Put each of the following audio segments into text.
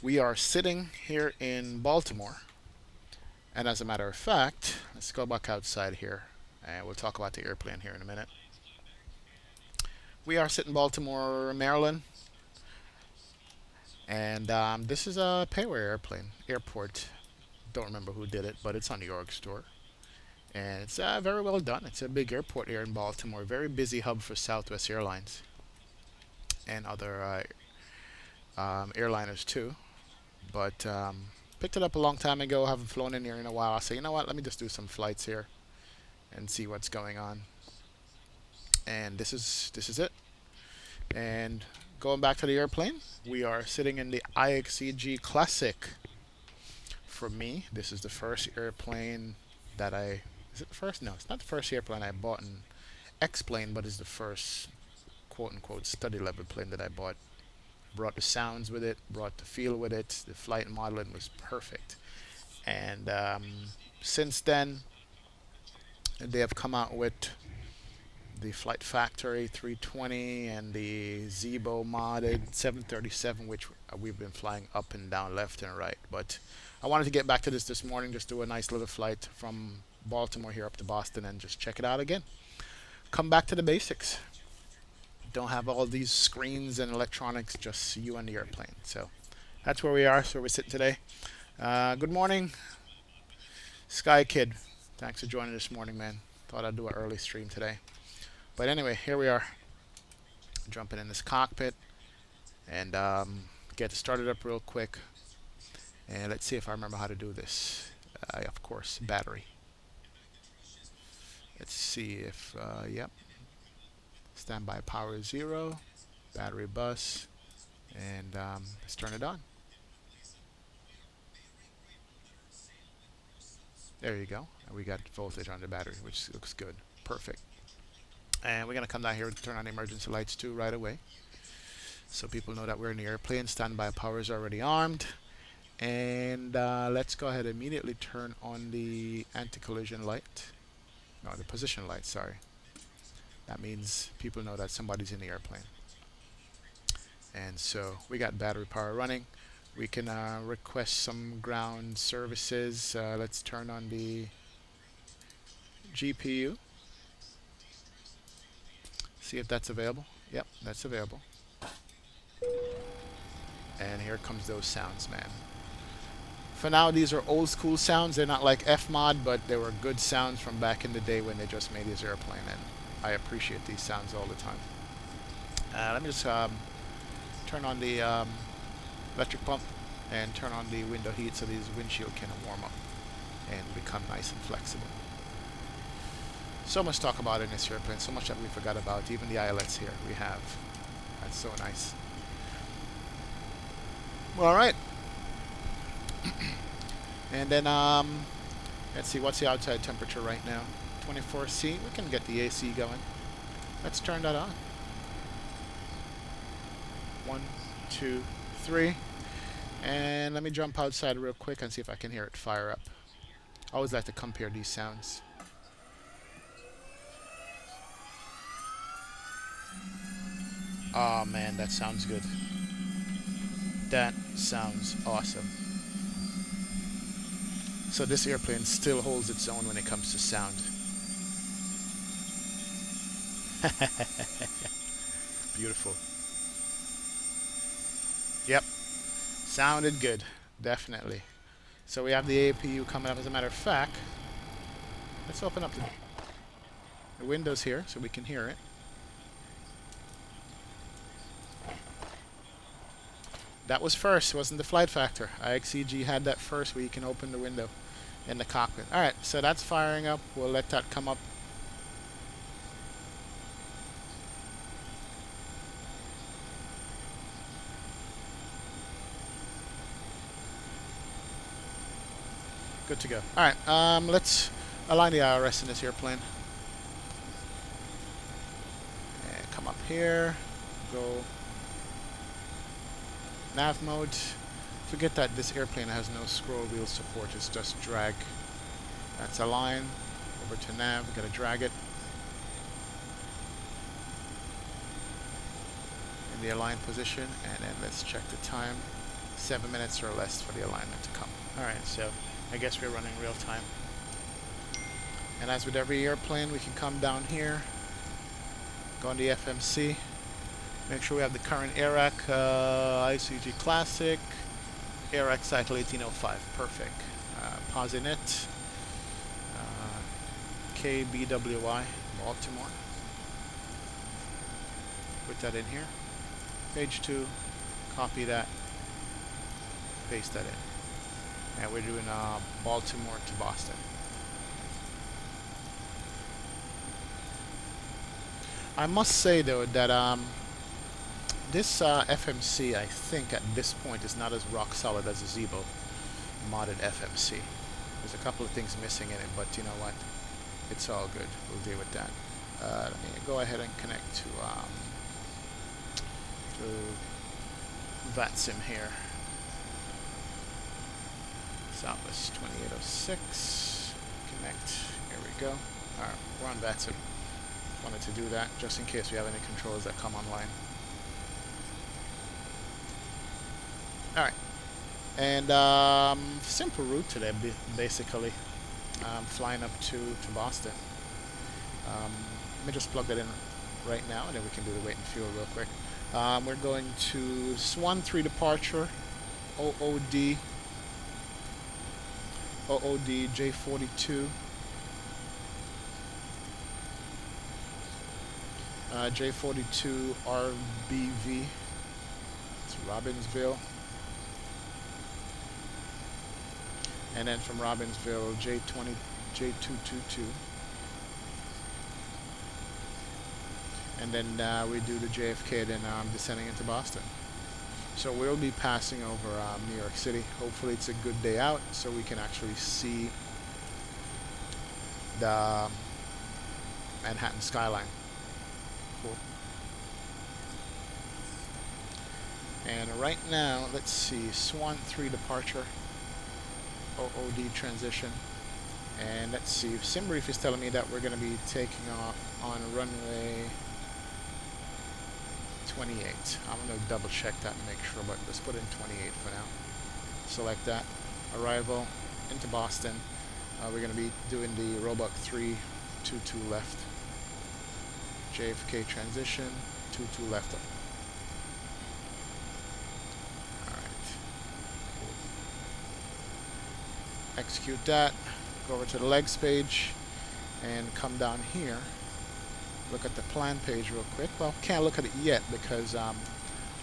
We are sitting here in Baltimore, and as a matter of fact, let's go back outside here, and we'll talk about the airplane here in a minute. We are sitting in Baltimore, Maryland, and this is a Payware airport. Don't remember who did it, but it's on the org store, and it's very well done. It's a big airport here in Baltimore, very busy hub for Southwest Airlines and other airliners too. But picked it up a long time ago. Haven't flown in here in a while. I say, you know what? Let me just do some flights here and see what's going on. And this is it. And going back to the airplane, we are sitting in the IXEG Classic. For me, this is the first airplane that I. Is it the first? No, it's not the first airplane I bought in X-plane, but it's the first quote unquote study level plane that I bought. Brought the sounds with it, brought the feel with it. The flight modeling was perfect. And since then, they have come out with the Flight Factory 320 and the Zibo modded 737, which we've been flying up and down, left and right. But I wanted to get back to this morning, just do a nice little flight from Baltimore here up to Boston and just check it out again. Come back to the basics. Don't have all these screens and electronics, just you and the airplane. So that's where we are. So we're sitting today. Good morning, Sky Kid. Thanks for joining this morning, man. Thought I'd do an early stream today. But anyway, here we are. Jumping in this cockpit and get it started up real quick. And let's see if I remember how to do this. Of course, battery. Let's see if, yep. Standby power 0, battery bus, and let's turn it on. There you go. And we got voltage on the battery, which looks good. Perfect. And we're going to come down here and turn on the emergency lights too right away, so people know that we're in the airplane. Standby power is already armed. And let's go ahead and immediately turn on the anti-collision light. No, the position light, sorry. That means people know that somebody's in the airplane. And so we got battery power running. We can request some ground services. Let's turn on the GPU. See if that's available. Yep, that's available. And here comes those sounds, man. For now, these are old school sounds. They're not like F-mod, but they were good sounds from back in the day when they just made this airplane. And I appreciate these sounds all the time. Let me just turn on the electric pump and turn on the window heat so these windshield can warm up and become nice and flexible. So much talk about in this airplane, so much that we forgot about. Even the eyelets here we have. That's so nice. Well, all right. And then let's see, what's the outside temperature right now? 24°C. We can get the AC going. Let's turn that on. 1, 2, 3. And let me jump outside real quick and see if I can hear it fire up. I always like to compare these sounds. Oh man, that sounds good. That sounds awesome. So this airplane still holds its own when it comes to sound. Beautiful. Yep. Sounded good. Definitely. So we have the APU coming up. As a matter of fact, let's open up the windows here so we can hear it. That was first, wasn't the Flight Factor. IXEG had that first where you can open the window in the cockpit. Alright, so that's firing up. We'll let that come up. Good to go. Alright, let's align the IRS in this airplane. And come up here. Go nav mode. Forget that this airplane has no scroll wheel support. It's just drag. That's align. Over to nav. We're going to drag it. In the align position. And then let's check the time. 7 minutes or less for the alignment to come. Alright, so I guess we're running real time. And as with every airplane, we can come down here, go on the FMC, make sure we have the current AIRAC, IXEG Classic, AIRAC cycle 1805, perfect. Pausing it, KBWI, Baltimore. Put that in here. Page 2, copy that, paste that in. And we're doing Baltimore to Boston. I must say though that this FMC, I think at this point is not as rock solid as a Zibo modded FMC. There's a couple of things missing in it, but you know what? It's all good. We'll deal with that. Let me go ahead and connect to Vatsim here. Southwest 2806. Connect. Here we go. Alright, we're on Vatsim. Wanted to do that just in case we have any controls that come online. Alright. And simple route today, basically. Flying up to Boston. Let me just plug that in right now, and then we can do the weight and fuel real quick. We're going to Swan 3 departure, OOD J42, J42 RBV, it's Robbinsville, and then from Robbinsville J222, and then we do the JFK, then descending into Boston. So we'll be passing over New York City. Hopefully it's a good day out so we can actually see the Manhattan skyline. Cool. And right now, let's see, Swan 3 departure, OOD transition. And let's see, SimBrief is telling me that we're going to be taking off on runway 28. I'm going to double check that and make sure, but let's put in 28 for now. Select that. Arrival into Boston. We're going to be doing the Roebuck 322 left. JFK transition, 22 left. Alright. Cool. Execute that. Go over to the legs page and come down here. Look at the plan page real quick. Well, can't look at it yet because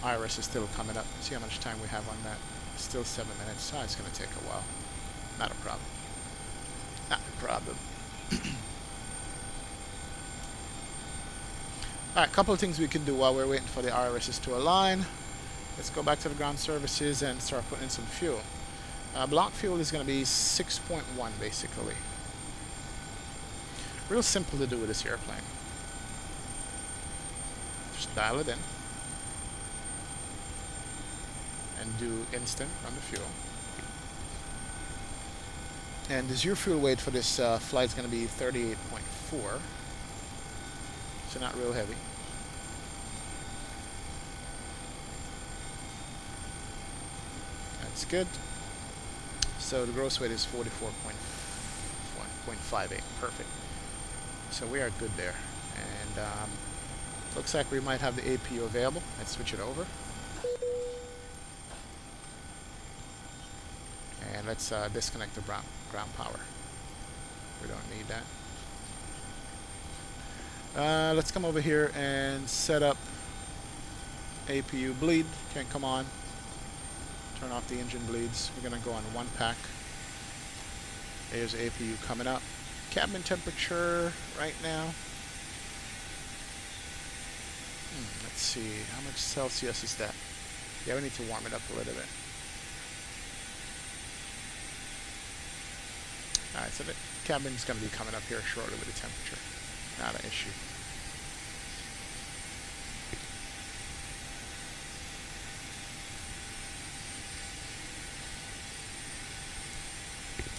Iris is still coming up. See how much time we have on that. Still 7 minutes. Oh, it's going to take a while. Not a problem. Not a problem. Alright, a couple of things we can do while we're waiting for the IRSs to align. Let's go back to the ground services and start putting in some fuel. Block fuel is going to be 6.1 basically. Real simple to do with this airplane. Just dial it in and do instant on the fuel. And the zero fuel weight for this flight is going to be 38.4. So not real heavy. That's good. So the gross weight is 44.58. Perfect. So we are good there. And looks like we might have the APU available. Let's switch it over. And let's disconnect the ground power. We don't need that. Let's come over here and set up APU bleed. Can't come on. Turn off the engine bleeds. We're going to go on one pack. There's APU coming up. Cabin temperature right now. Let's see. How much Celsius is that? Yeah, we need to warm it up a little bit. Alright, so the cabin's going to be coming up here shortly with the temperature. Not an issue.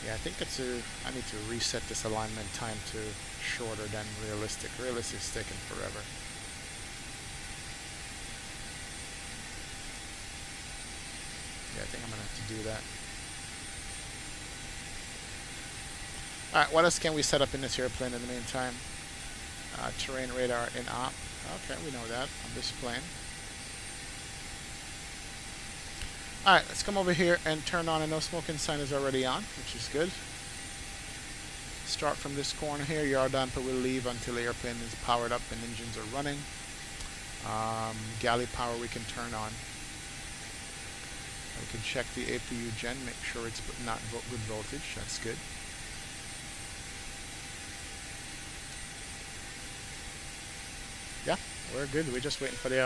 Yeah, I think I need to reset this alignment time to shorter than realistic. Realistic is taking forever. Yeah, gonna have to do that. Alright, what else can we set up in this airplane in the meantime? Terrain radar in op. Okay, we know that on this plane. Alright, let's come over here and turn on, a no smoking sign is already on, which is good. Start from this corner here. Yaw damper will leave until the airplane is powered up and engines are running. Galley power we can turn on. We can check the APU gen, make sure it's not good voltage. That's good. Yeah, we're good. We're just waiting for the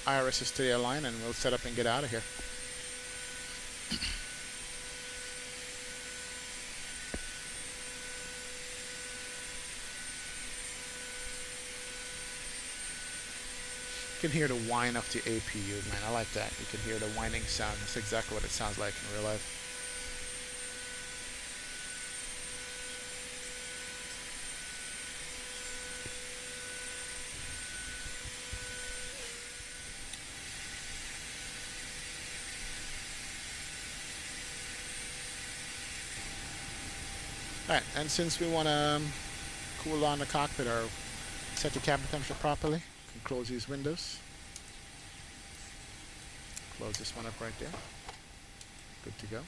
IRSs to align, and we'll set up and get out of here. You can hear the whine of the APU, man. I like that. You can hear the whining sound. That's exactly what it sounds like in real life. Alright, and since we want to cool down the cockpit or set the cabin temperature properly, we can close these windows. Close this one up right there. Good to go.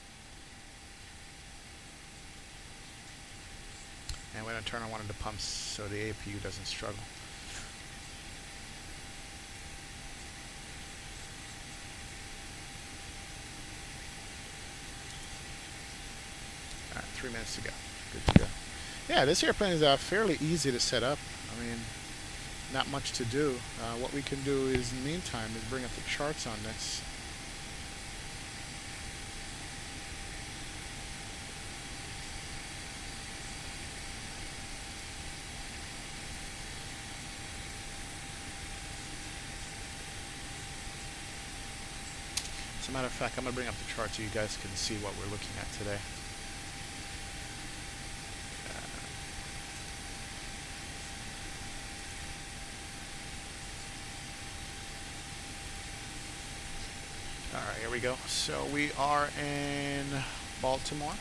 And we're going to turn on one of the pumps so the APU doesn't struggle. Alright, 3 minutes to go. Good to go. Yeah, this airplane is fairly easy to set up. I mean, not much to do. What we can do is, in the meantime, is bring up the charts on this. As a matter of fact, I'm going to bring up the chart so you guys can see what we're looking at today. Alright, here we go. So we are in Baltimore.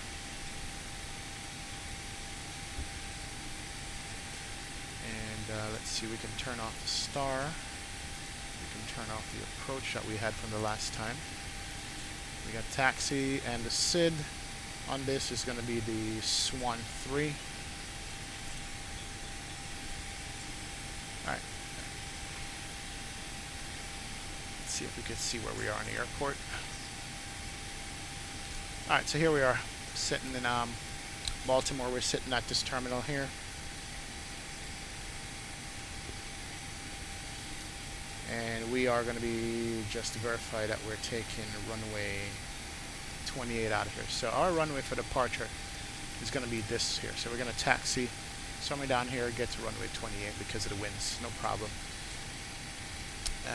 And let's see, we can turn off the star. We can turn off the approach that we had from the last time. We got taxi, and the SID on this is going to be the Swan 3. Alright. Let's see if we can see where we are in the airport. Alright, so here we are, sitting in Baltimore. We're sitting at this terminal here. And we are going to be just to verify that we're taking runway 28 out of here. So our runway for departure is going to be this here. So we're going to taxi somewhere down here, get to runway 28 because of the winds. No problem.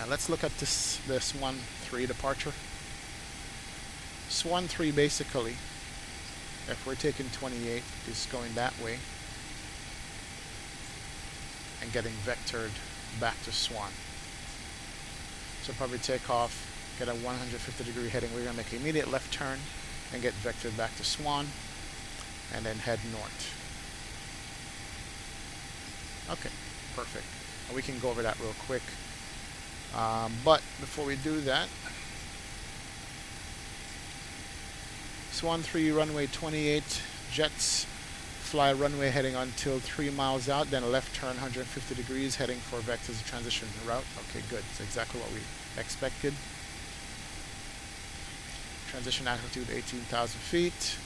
Let's look at this Swan 3 departure. Swan 3 basically, if we're taking 28, is going that way and getting vectored back to Swan. So probably take off, get a 150-degree heading. We're going to make an immediate left turn and get vectored back to Swan, and then head north. Okay, perfect. And we can go over that real quick. But before we do that, Swan 3 runway 28, jets fly runway heading until 3 miles out, then a left turn 150 degrees heading for vectors transition route. Okay, good. It's exactly what we expected. Transition altitude 18,000 feet.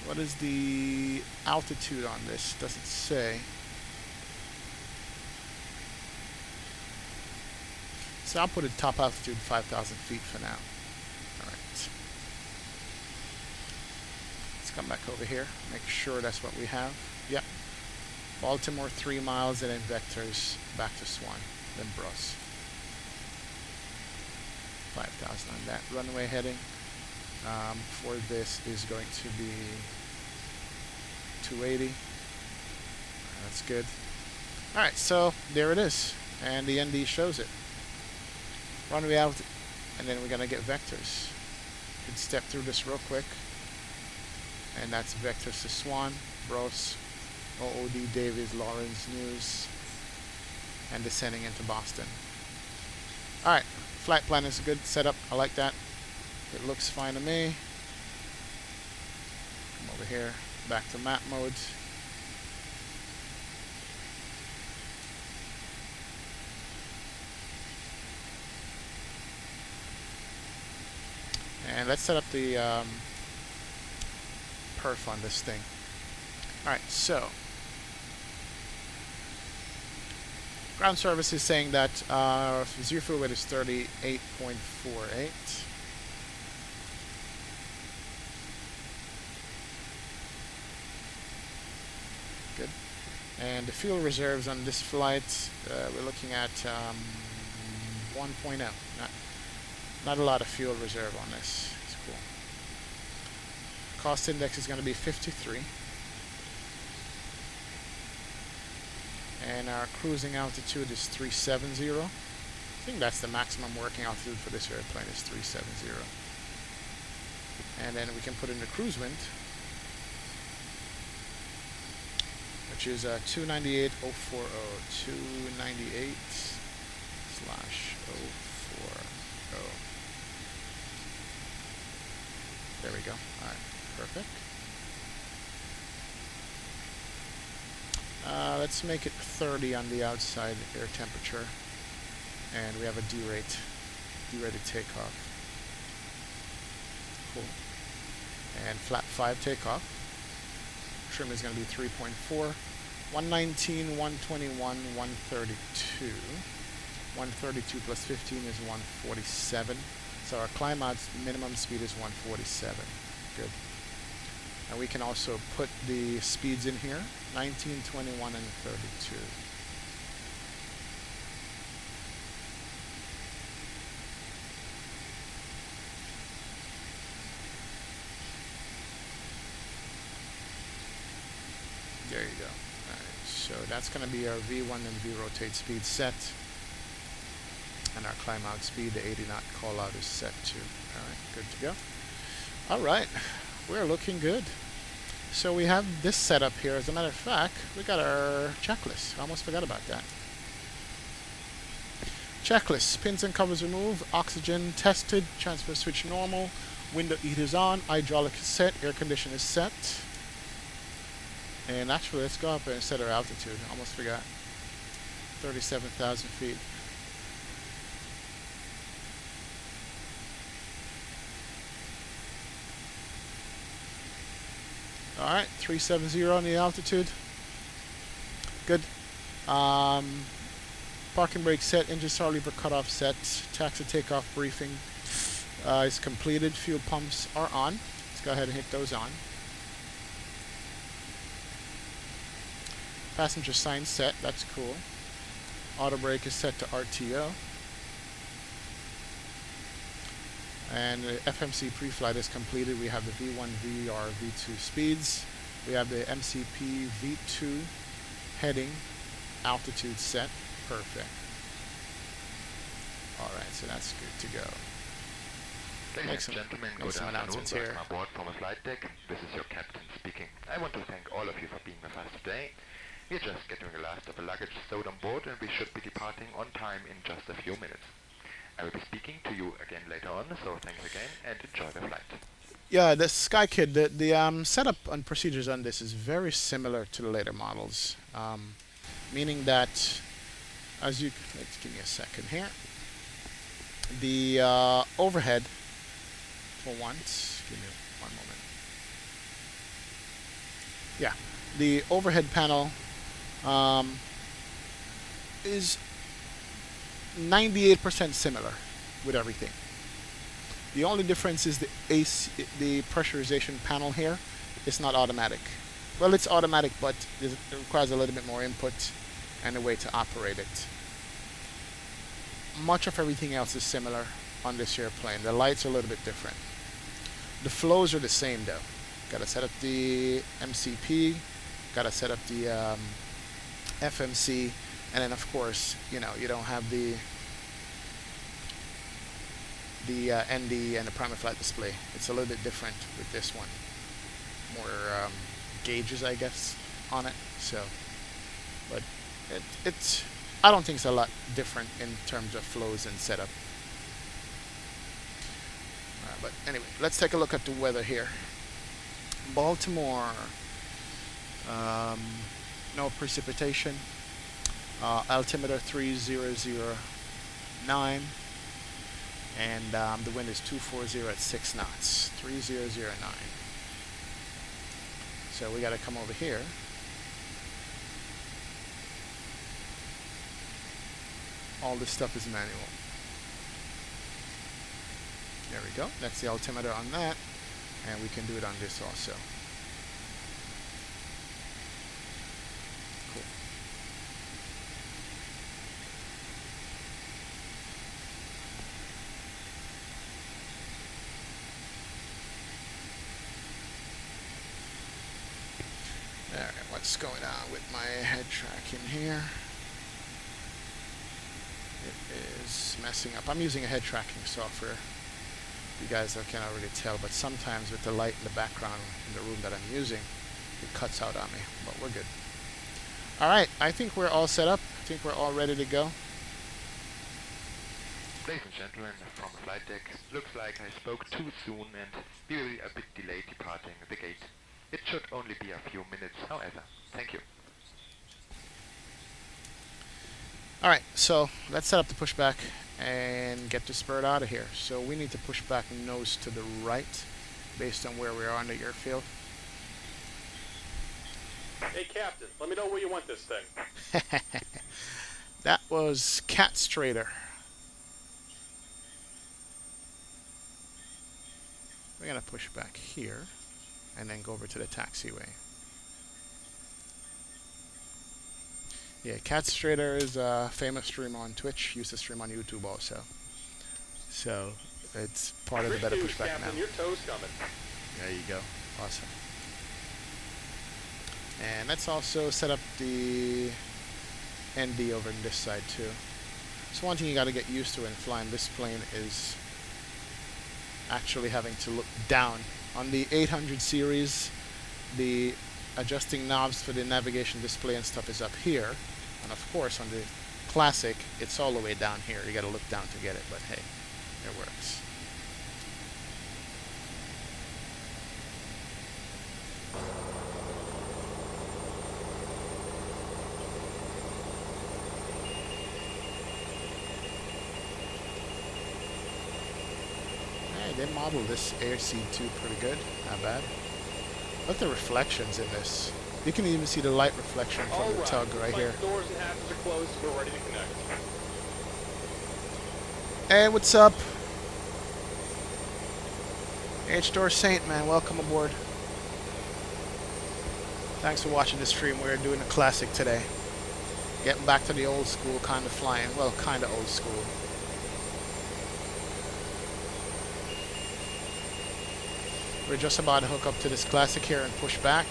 What is the altitude on this? Doesn't say. So I'll put a top altitude 5,000 feet for now. Alright. Let's come back over here. Make sure that's what we have. Yep. Baltimore 3 miles and then vectors back to Swan. Then Bruss. 5,000 on that runway heading. For this is going to be 280. That's good. Alright, so there it is. and the ND shows it. Runway out, and then we're going to get vectors. Could step through this real quick, and that's vectors to Swan, Bros, OOD, Davies, Lawrence, News, and descending into Boston. Alright, flight plan is a good setup. I like that. It looks fine to me. Come over here, back to map mode. And let's set up the perf on this thing. Alright, so ground service is saying that zero fuel weight is 38.48. Good. And the fuel reserves on this flight, we're looking at 1.0. Not a lot of fuel reserve on this. It's cool. Cost index is going to be 53. And our cruising altitude is 370. I think that's the maximum working altitude for this airplane is 370. And then we can put in the cruise wind, which is 298.040. 298/040. There we go. Alright, perfect. Let's make it 30 on the outside air temperature. And we have a D-rate. D-rated takeoff. Cool. And flap 5 takeoff. Trim is going to be 3.4. 119, 121, 132. 132 plus 15 is 147. So our climb out minimum speed is 147. Good. And we can also put the speeds in here, 19, 21, and 32. There you go. All right, so that's going to be our V1 and V rotate speed set. And our climb out speed, the 80 knot call out is set too. Alright, good to go. Alright, we're looking good. So we have this setup here. As a matter of fact, we got our checklist. I almost forgot about that. Checklist, pins and covers removed, oxygen tested, transfer switch normal, window heaters on, hydraulic is set, air condition is set. And actually, let's go up and set our altitude. Almost forgot. 37,000 feet. Alright, 370 on the altitude. Good. Parking brake set, engine start lever cutoff set, taxi takeoff briefing is completed. Fuel pumps are on. Let's go ahead and hit those on. Passenger sign set, that's cool. Auto brake is set to RTO. And the FMC pre-flight is completed. We have the V1, VR, V2 speeds. We have the MCP V2 heading, altitude set. Perfect. Alright, so that's good to go. Ladies and gentlemen, good afternoon. Welcome aboard from a flight deck. This is your captain speaking. I want to thank all of you for being with us today. We're just getting the last of the luggage stowed on board, and we should be departing on time in just a few minutes. I will be speaking to you again later on, so thanks again and enjoy the flight. Yeah, the Sky Kid, the setup and procedures on this is very similar to the later models. Meaning that, as you, let's give me a second here. The overhead, for once, give me one moment. Yeah, the overhead panel is 98% similar with everything. The only difference is the the pressurization panel here is not automatic. Well, it's automatic, but it requires a little bit more input and a way to operate it. Much of everything else is similar on this airplane. The lights are a little bit different. The flows are the same though. Gotta set up the MCP, gotta set up the FMC, And then of course, you know, you don't have the ND and the prime flight display. It's a little bit different with this one. More gauges, I guess, on it. So, but it's I don't think it's a lot different in terms of flows and setup. But anyway, let's take a look at the weather here. Baltimore, no precipitation. Altimeter 3009, and the wind is 240 at 6 knots. 3009. So we got to come over here. All this stuff is manual. There we go. That's the altimeter on that, and we can do it on this also. Cool. Alright, what's going on with my head tracking here? It is messing up. I'm using a head tracking software. You guys cannot really tell, but sometimes with the light in the background in the room that I'm using, it cuts out on me, but we're good. Alright, I think we're all set up. I think we're all ready to go. Ladies and gentlemen, from the flight deck, looks like I spoke too soon and we will be a bit delayed departing the gate. It should only be a few minutes, however. Thank you. Alright, so let's set up the pushback and get this bird out of here. So we need to push back nose to the right based on where we are on the airfield. Hey Captain, let me know where you want this thing. That was Cat Strader. We're going to push back here and then go over to the taxiway. Yeah, Cat Strader is a famous streamer on Twitch. Used to stream on YouTube also. So it's part of the better pushback Captain, now. your toe's coming. There you go. Awesome. And let's also set up the ND over on this side too. So one thing you got to get used to in flying this plane is actually having to look down. On the 800 series, the adjusting knobs for the navigation display and stuff is up here, and of course on the Classic it's all the way down here. You got to look down to get it, but hey, it works. Hey, they modeled this AC2 pretty good, not bad. Look at the reflections in this. You can even see the light reflection from the tug right here. Doors and hatches are closed. We're ready to connect. Hey, what's up? H-Door Saint, man, welcome aboard. Thanks for watching the stream. We're doing a classic today. Getting back to the old school kind of flying. Well, kind of old school. We're just about to hook up to this Classic here and push back.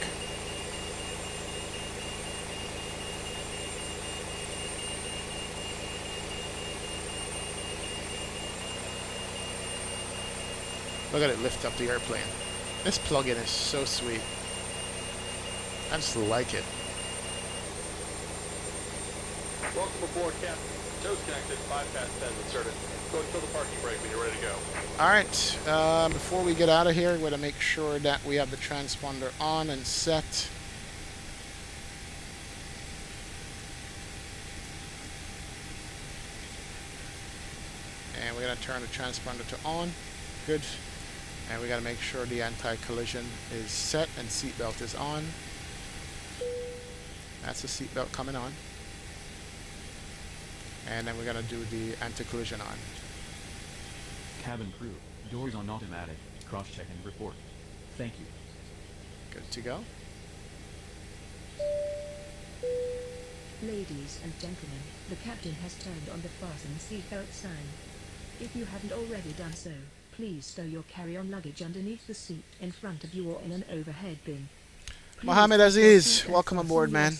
Look at it lift up the airplane. This plug-in is so sweet. I just like it. Welcome aboard, Captain. Toes connected. 5 past 10 inserted. Go and fill the parking brake when you're ready to go. Alright, before we get out of here, we're going to make sure that we have the transponder on and set. And we're going to turn the transponder to on. Good. And we got to make sure the anti-collision is set and seatbelt is on. That's the seatbelt coming on. And then we're going to do the anti-collision on. Cabin crew, doors on automatic, cross-check and report. Thank you. Good to go. Ladies and gentlemen, the captain has turned on the fasten seatbelt sign. If you haven't already done so, please stow your carry-on luggage underneath the seat in front of you or in an overhead bin. Please Mohammed Aziz, welcome aboard, man.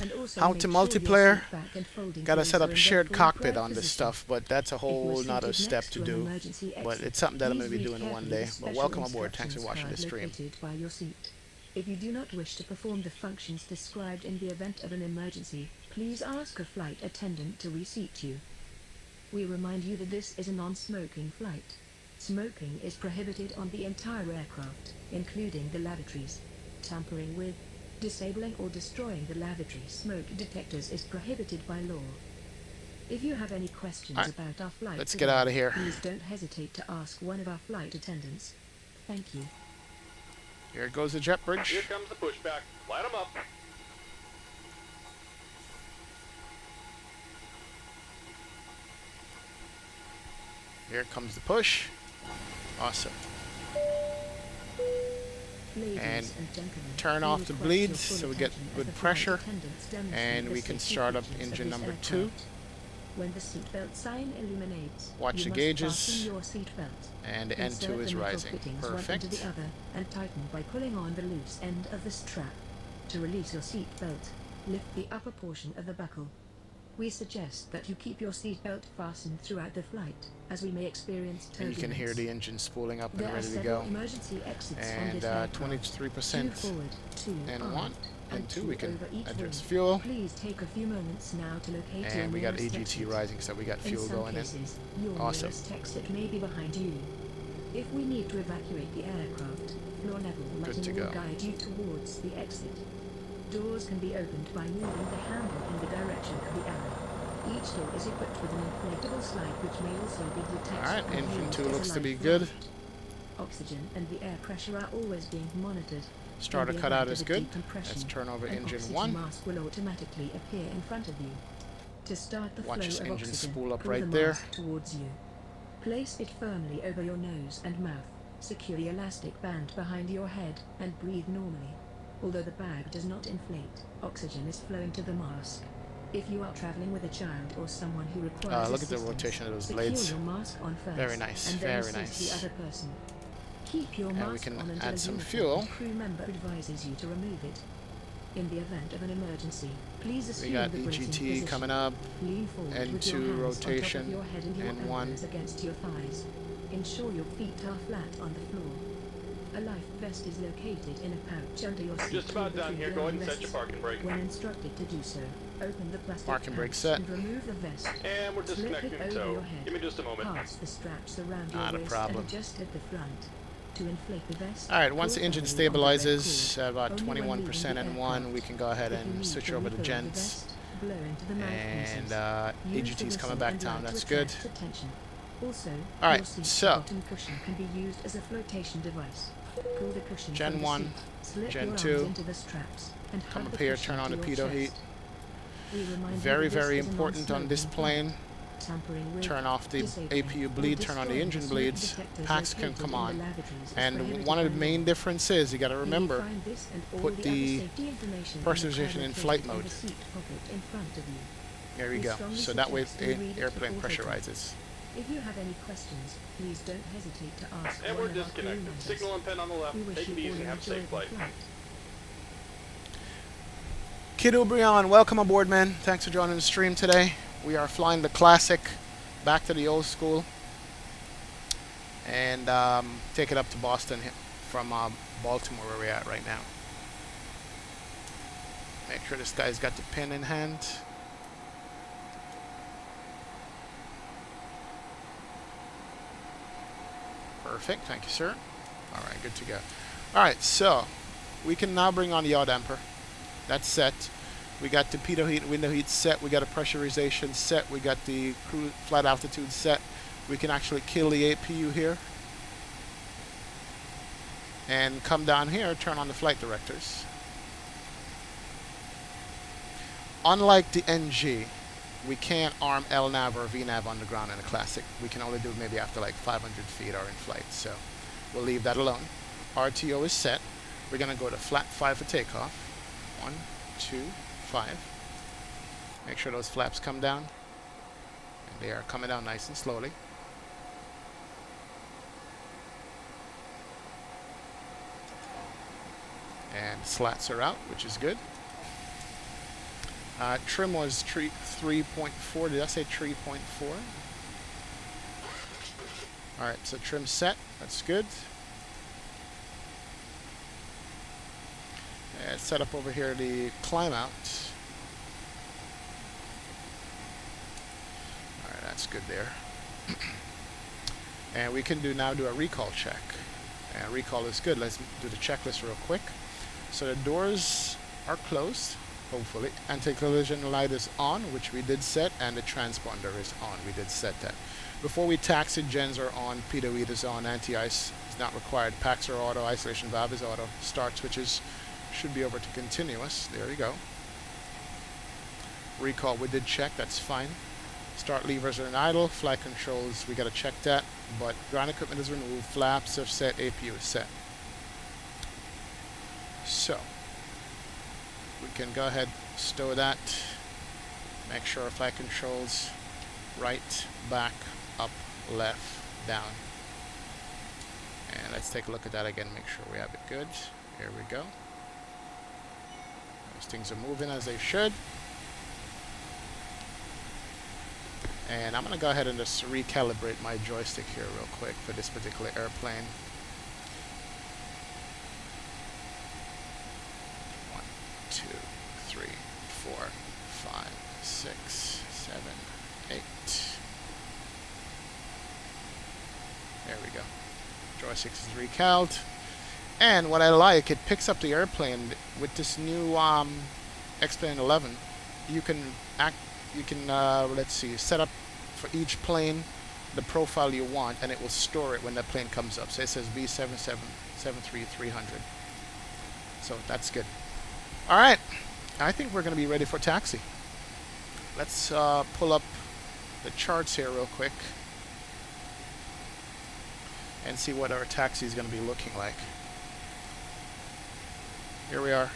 And also How make to sure your multiplayer? seat back and folding Gotta clothes set are up in shared their full cockpit upright on this position. stuff, but that's a If you are whole nother seated step next to to an do. emergency But exit, it's something that I'm please gonna be read doing one carefully day. the But special welcome aboard. Thanks for instructions watching card the stream. located by your seat. If you do not wish to perform the functions described in the event of an emergency, please ask a flight attendant to reseat you. We remind you that this is a non-smoking flight. Smoking is prohibited on the entire aircraft, including the lavatories. Tampering with, disabling or destroying the lavatory smoke detectors is prohibited by law. If you have any questions Alright, about our flight let's today, get out of here. please don't hesitate to ask one of our flight attendants. Thank you. Here goes the jet Here bridge. comes the pushback. Light them up. Here comes the push. Awesome. Ladies And gentlemen, turn we off the request bleeds your full so we get attention as good the flight pressure. attendants demonstrate And the we can safety start up features of engine this number 2. aircraft. When the seatbelt sign illuminates, Watch you the must gauges. fasten your seatbelt. And the Insert N2 is the metal rising. fittings one into Perfect. the other and tighten by pulling on the loose end of the strap. To release your seatbelt, lift the upper portion of the buckle. We suggest that you keep your seatbelt fastened throughout the flight, as we may experience And turbulence. you can hear the engine spooling up and There are ready to several go. emergency exits on And this aircraft. 23% Two forward, two and armed, 1 and 2. We can over each adjust wing. fuel. Please take a few moments now to locate your And we got nearest AGT exit. rising, so we got In fuel some going in. cases, your Awesome. nearest exit may be behind you. If we need to evacuate the aircraft, floor level Good to lighting will go. guide you towards the exit. Doors can be opened by moving the handle in the direction of the arrow. Each door is equipped with an inflatable slide which may also be detached. Alright, and engine used 2 as a looks to life be good. raft. Oxygen and the air pressure are always being monitored. Starter In the cutout event is of a good. decompression, Let's turn over an engine oxygen 1. mask will automatically appear in front of you. To start the Watch flow this of engine oxygen, spool up pull right the there. mask towards you. Place it firmly over your nose and mouth. Secure the elastic band behind your head and breathe normally. Although the bag does not inflate, oxygen is flowing to the mask. If you are traveling with a child or someone who requires Look at the assistance, rotation of those secure blades. your mask on first, Very nice, and then very assist nice. the other person. Keep your And we mask can on until add a some uniformed fuel. crew member advises you to remove it. In the event of an emergency, please assume We got the bracing EGT position. coming up. Lean forward with N2 your hands rotation, on top of your head and your N1. elbows against your thighs. Ensure your feet are flat on the floor. A life vest is located in a pouch under your seat. Just about with done three here. Go ahead and set armrests. your parking brake. When instructed to do so, open the plastic Parking brake pouch set. and remove the vest. And we're Slip disconnecting it the over tow. your head. Give me just a moment. Pass the straps around Not your a waist problem. and adjust at the front. To inflate the vest, Alright, once pull the engine firmly on the red stabilizes cord. at about Only when 21% leaving the N1, aircraft. we can go ahead If you and need switch to over to reload the gents. vest, blow into the mouthpieces. And Use the AGT's coming whistle back and down, light to that's good. attract attention. Also, Alright, your seat so belt and cushion can be used as a flotation device. Pull the cushion Gen from the 1, seat, slip Gen your 2. arms into the straps, and Come hug up the here, cushion turn on to the your pitot heat. chest. We remind you Very, that this very is a important on this non-smoking flight. plane. Tampering with, Turn off the disabling, APU or bleed, turn on the destroying engine smoke bleeds. detectors Packs can located come in the on. lavatories is And prohibited one of by the law. main differences, you gotta You will remember, find this and all put the the other safety information person in the position card in located flight in mode. the seat pocket in front of you. There we We go. strongly So that way suggest you read it airplane before taking. pressurizes. If you have any questions, please don't hesitate to ask And one we're of our crew disconnected. members. Signal and pin on the left. We wish Take it you all easy and an have a safe enjoyable flight. flight. Kid O'Brien, welcome aboard, man. Thanks for joining the stream today. We are flying the Classic back to the old school and take it up to Boston from Baltimore, where we're at right now. Make sure this guy's got the pin in hand. Perfect, thank you, sir. All right, good to go. All right, so we can now bring on the yaw damper. That's set. We got the pitot heat, window heat set. We got a pressurization set. We got the cruise flight altitude set. We can actually kill the APU here. And come down here, turn on the flight directors. Unlike the NG, we can't arm LNAV or VNAV on the ground in the Classic. We can only do it maybe after like 500 feet or in flight. So we'll leave that alone. RTO is set. We're going to go to flat 5 for takeoff. 1, 2, 5. Make sure those flaps come down. And they are coming down nice and slowly. And slats are out, which is good. Trim was 3.4. Did I say 3.4? Alright, so trim set. That's good. And set up over here the climb out. Alright, that's good there. And we can now do a recall check. And recall is good. Let's do the checklist real quick. So the doors are closed, hopefully. Anti-collision light is on, which we did set, and the transponder is on. We did set that. Before we taxi, gens are on, PWE is on, anti-ice is not required, packs are auto, isolation valve is auto, start switches should be over to continuous. There we go. Recall, we did check, that's fine. Start levers are in idle, flight controls, we gotta check that, but ground equipment is removed, flaps are set, APU is set. So, we can go ahead, stow that, make sure our flight controls, right, back, up, left, down. And let's take a look at that again, make sure we have it good. Here we go. Those things are moving as they should. And I'm going to go ahead and just recalibrate my joystick here real quick for this particular airplane. 1, 2, 3, 4, 5, 6, 7, 8. There we go. Joystick is recaled. And what I like, it picks up the airplane with this new X-Plane 11. You can let's see, set up for each plane the profile you want, and it will store it when the plane comes up. So it says B737-300. So that's good. All right, I think we're going to be ready for taxi. Let's pull up the charts here real quick and see what our taxi is going to be looking like. Here we are.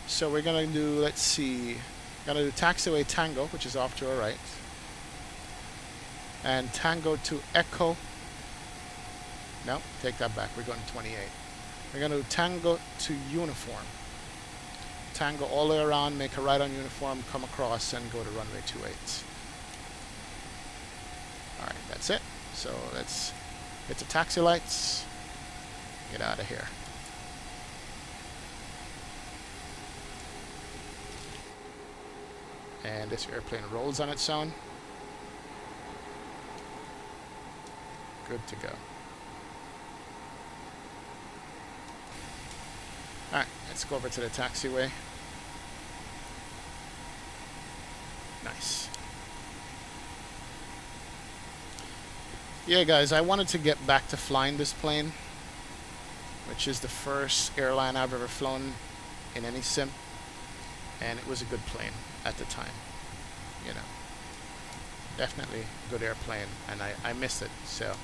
So we're going to do, let's see, going to do taxiway Tango, which is off to our right, and Tango to Echo. No, take that back. We're going to 28. We're going to do Tango to Uniform. Tango all the way around, make a right on Uniform, come across, and go to runway 28. All right, that's it. So let's hit the taxi lights. Get out of here. And this airplane rolls on its own. Good to go. Alright, let's go over to the taxiway. Nice. Yeah, guys, I wanted to get back to flying this plane, which is the first airline I've ever flown in any sim. And it was a good plane at the time, you know. Definitely a good airplane, and I miss it, so.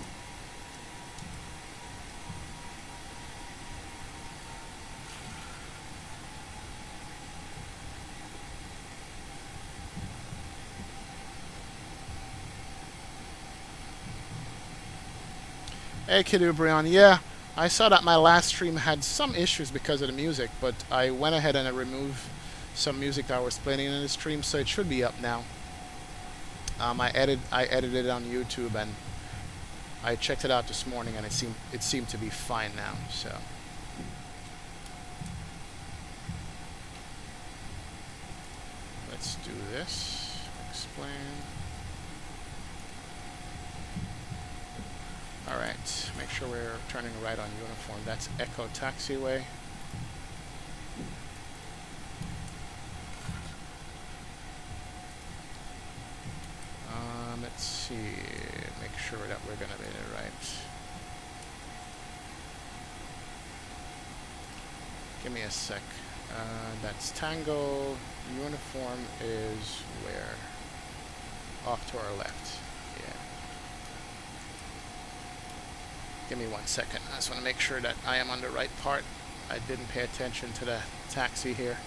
Hey, Kid Ubrion, yeah, I saw that my last stream had some issues because of the music, but I went ahead and I removed some music that I was playing in the stream, so it should be up now. I edited it on YouTube, and I checked it out this morning, and it seemed to be fine now. So let's do this. Explain. All right. Make sure we're turning right on Uniform. That's Echo Taxiway. Let's see, make sure that we're going to be right. Give me a sec. That's Tango. Uniform is where? Off to our left. Yeah. Give me 1 second. I just want to make sure that I am on the right part. I didn't pay attention to the taxi here.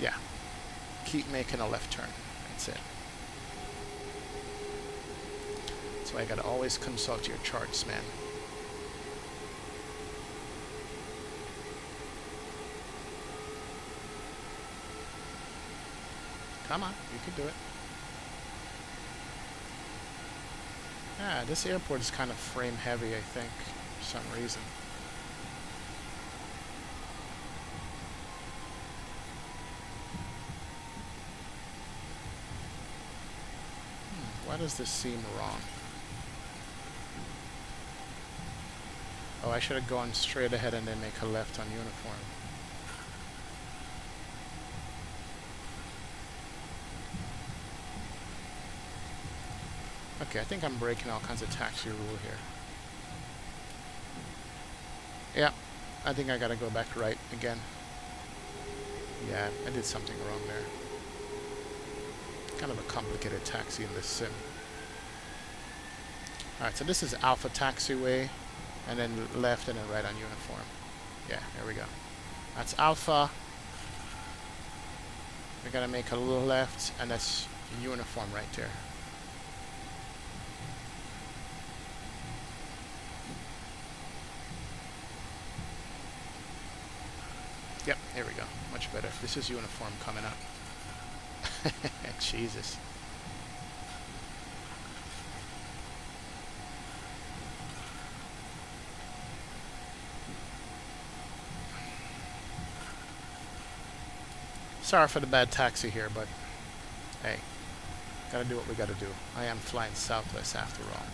Yeah. Keep making a left turn. That's it. So I gotta always consult your charts, man. Come on, you can do it. Ah, this airport is kind of frame heavy, I think, for some reason. Why does this seem wrong? Oh, I should have gone straight ahead and then make a left on uniform. Okay, I think I'm breaking all kinds of taxi rule here. Yeah, I think I gotta go back right again. Yeah, I did something wrong there. Kind of a complicated taxi in this sim. Alright, so this is Alpha Taxiway, and then left and then right on uniform. Yeah, there we go. That's Alpha. We're gonna make a little left, and that's uniform right there. Yep, here we go. Much better. This is uniform coming up. Jesus. Sorry for the bad taxi here, but hey, gotta do what we gotta do. I am flying Southwest after all.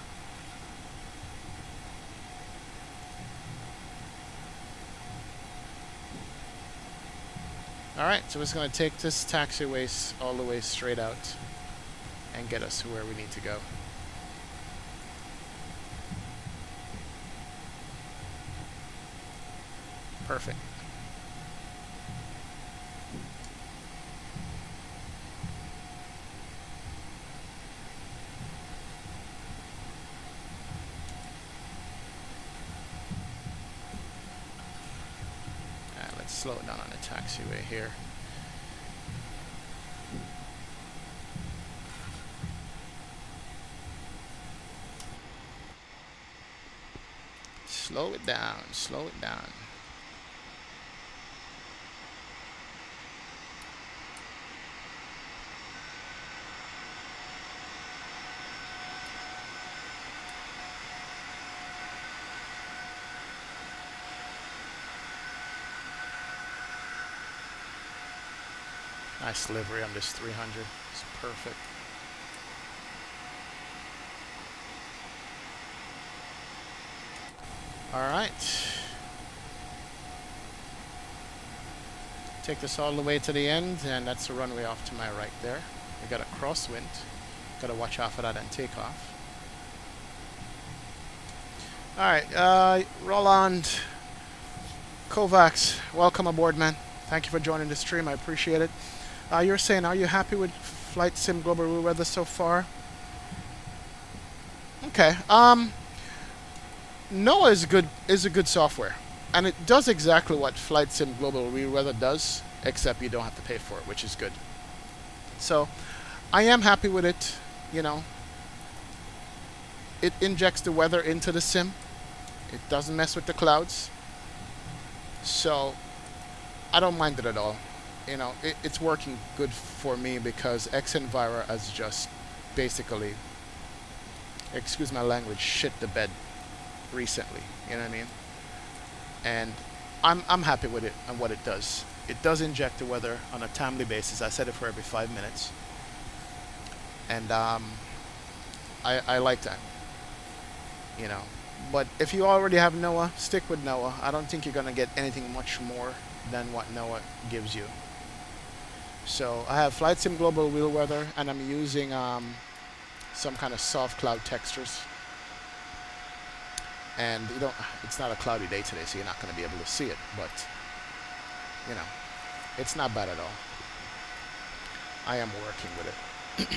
Alright, so it's going to take this taxiway all the way straight out and get us to where we need to go. Perfect. Let's slow it down on the taxiway here. Slow it down, slow it down. Nice livery on this 300. It's perfect. Alright. Take this all the way to the end, and that's the runway off to my right there. We got a crosswind. Gotta watch out for that and take off. Alright, Roland Kovacs, welcome aboard, man. Thank you for joining the stream. I appreciate it. You're saying, are you happy with Flight Sim Global Real Weather so far? Okay. NOAA is a good software, and it does exactly what Flight Sim Global Real Weather does, except you don't have to pay for it, which is good. So, I am happy with it. You know, it injects the weather into the sim. It doesn't mess with the clouds. So, I don't mind it at all. You know, it's working good for me because Xenvira has just basically, excuse my language, shit the bed recently. You know what I mean? And I'm happy with it and what it does. It does inject the weather on a timely basis. I said it for every 5 minutes. And I like that. You know. But if you already have NOAA, stick with NOAA. I don't think you're going to get anything much more than what NOAA gives you. So I have Flight Sim Global Real Weather, and I'm using some kind of soft cloud textures. And you don't, it's not a cloudy day today, so you're not going to be able to see it. But, you know, it's not bad at all. I am working with it.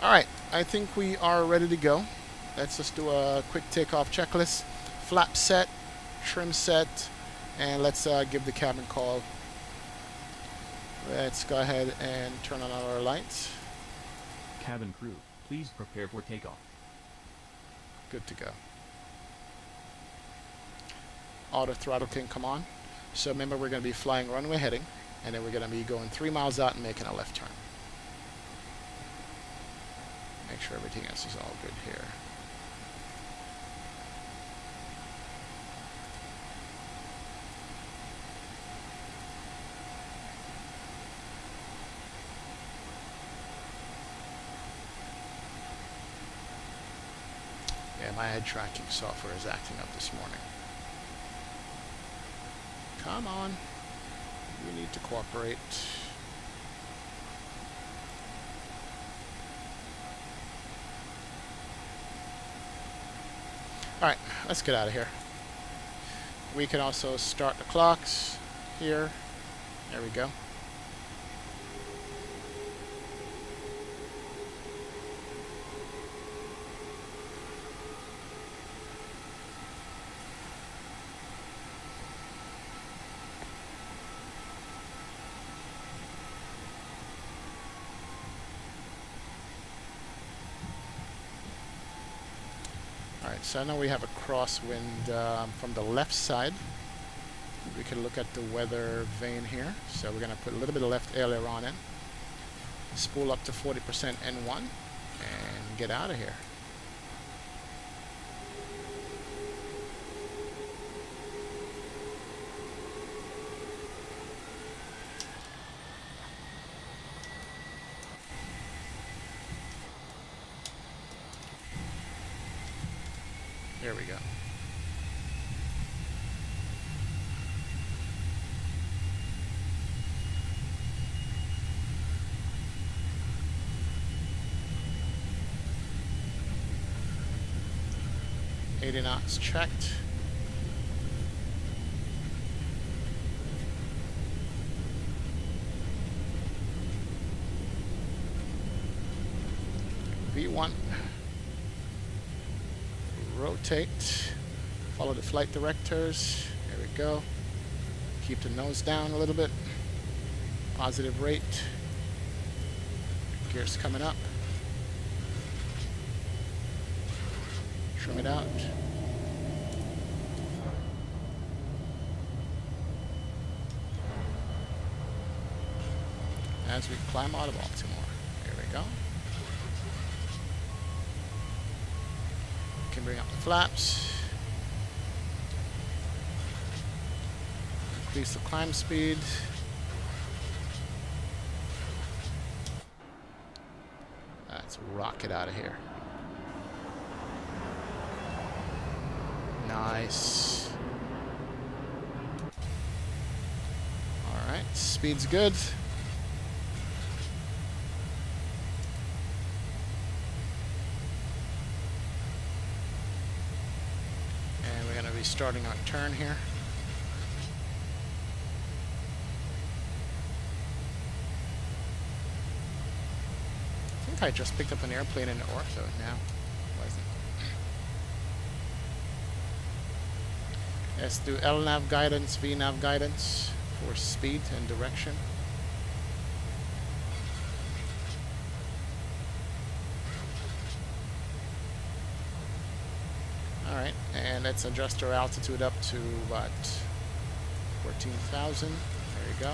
Alright, I think we are ready to go. Let's just do a quick takeoff checklist. Flap set, trim set, and let's give the cabin call. Let's go ahead and turn on our lights. Cabin crew, please prepare for takeoff. Good to go. auto throttle can come on. So remember, we're going to be flying runway heading, and then we're going to be going 3 miles out and making a left turn. Make sure everything else is all good here. Yeah, my head tracking software is acting up this morning. Come on. You need to cooperate. Alright, let's get out of here. We can also start the clocks here. There we go. Alright, so now we have a crosswind from the left side. We can look at the weather vane here. So we're going to put a little bit of left aileron in. Spool up to 40% N1 and get out of here. There we go. $80 knots checked. V1. Rotate. Follow the flight directors. There we go. Keep the nose down a little bit. Positive rate. Gears coming up. Trim it out. As we climb out of Baltimore. Here we go. Can bring up the flaps. Increase the climb speed. Let's rocket out of here. Nice. Alright, speed's good. And we're going to be starting our turn here. I think I just picked up an airplane in ortho now. Wasn't. Let's do LNAV guidance, VNAV guidance for speed and direction. Alright, and let's adjust our altitude up to about 14,000. There you go.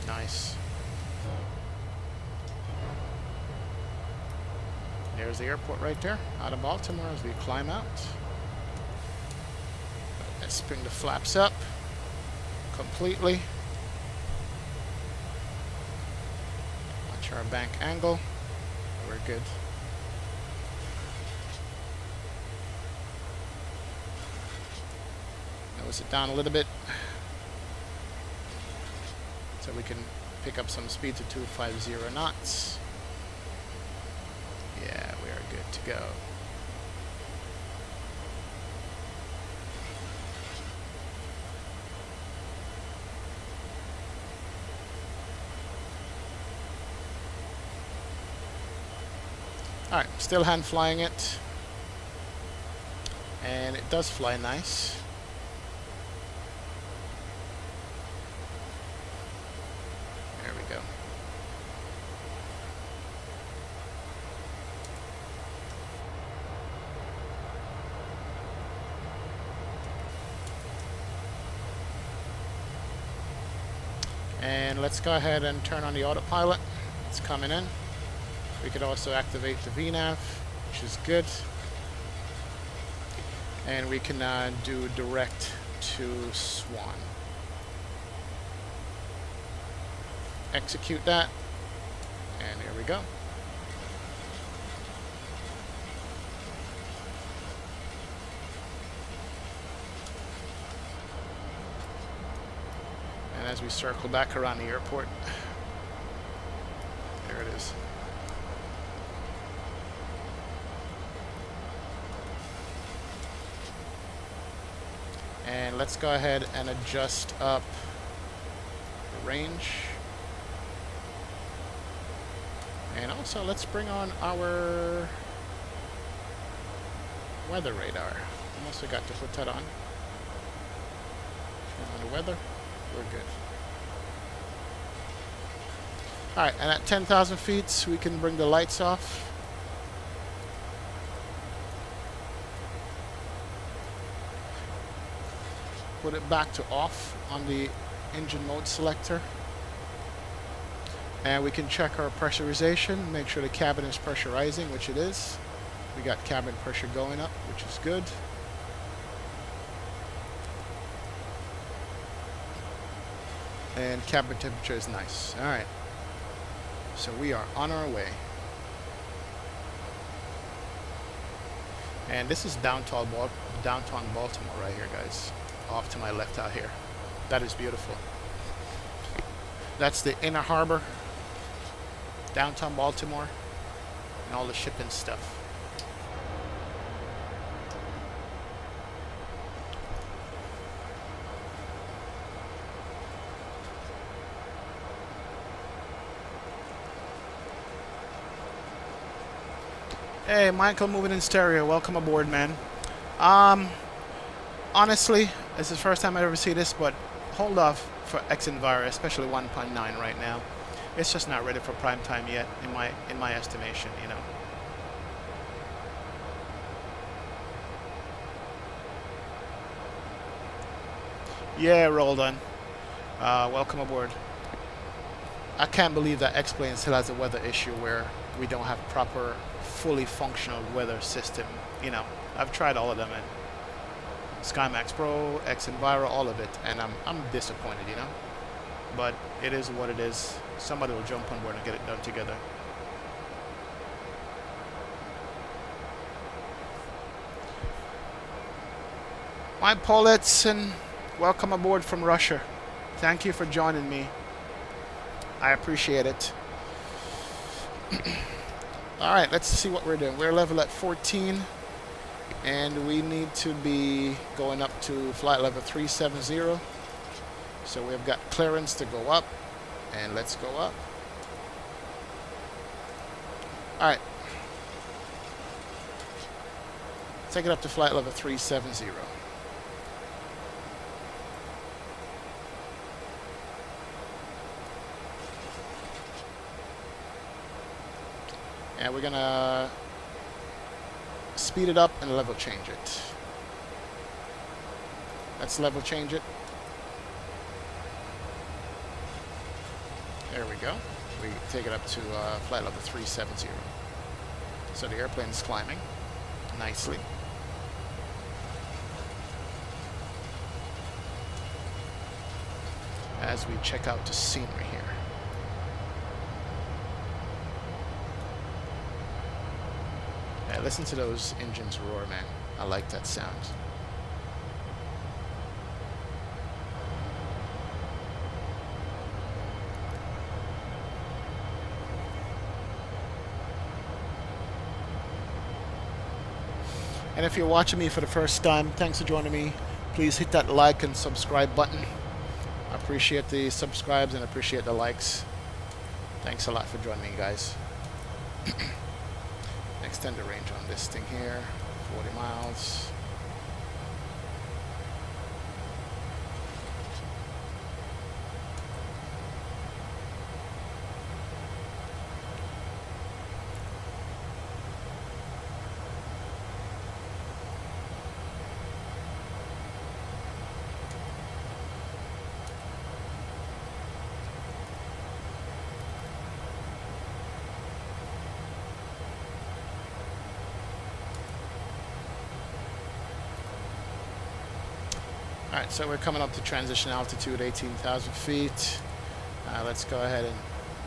Nice. There's the airport right there, out of Baltimore as we climb out. Let's bring the flaps up completely. Watch our bank angle. We're good. Nose it down a little bit, so we can pick up some speed to 250 knots. Yeah, we are good to go. Alright, still hand flying it. And it does fly nice. There we go. And let's go ahead and turn on the autopilot. It's coming in. We could also activate the VNAV, which is good. And we can do direct to Swan. Execute that. And here we go. And as we circle back around the airport, there it is. And let's go ahead and adjust up the range. And also let's bring on our weather radar. Almost forgot to put that on. Turn on the weather. We're good. Alright, and at 10,000 feet we can bring the lights off. Put it back to off on the engine mode selector. And we can check our pressurization, make sure the cabin is pressurizing, which it is. We got cabin pressure going up, which is good. And cabin temperature is nice. Alright. So we are on our way. And this is downtown Baltimore right here, guys. Off to my left out here. That is beautiful. That's the inner harbor. Downtown Baltimore. And all the shipping stuff. Hey, Michael moving in stereo. Welcome aboard, man. Honestly, this is the first time I ever see this, but hold off for Xenvira, especially 1.9 right now. It's just not ready for prime time yet, in my estimation, you know. Yeah, Roldan. Welcome aboard. I can't believe that X-Plane still has a weather issue where we don't have proper, fully functional weather system. You know, I've tried all of them, and SkyMax Pro, Xenvira, all of it, and I'm disappointed, you know. But it is what it is. Somebody will jump on board and get it done together. My Paulets, and welcome aboard from Russia. Thank you for joining me. I appreciate it. Alright, let's see what we're doing. We're level at 14. And we need to be going up to flight level 370. So we've got clearance to go up. And let's go up. Alright. Take it up to flight level 370. And we're gonna speed it up and level change it. Let's level change it. There we go. We take it up to flight level 370. So the airplane is climbing nicely. As we check out the scenery here. Yeah, listen to those engines roar, man. I like that sound. And if you're watching me for the first time, thanks for joining me. Please hit that like and subscribe button. I appreciate the subscribes and appreciate the likes. Thanks a lot for joining me, guys. Extend the range on this thing here, 40 miles. Alright, so we're coming up to transition altitude, 18,000 feet. Let's go ahead and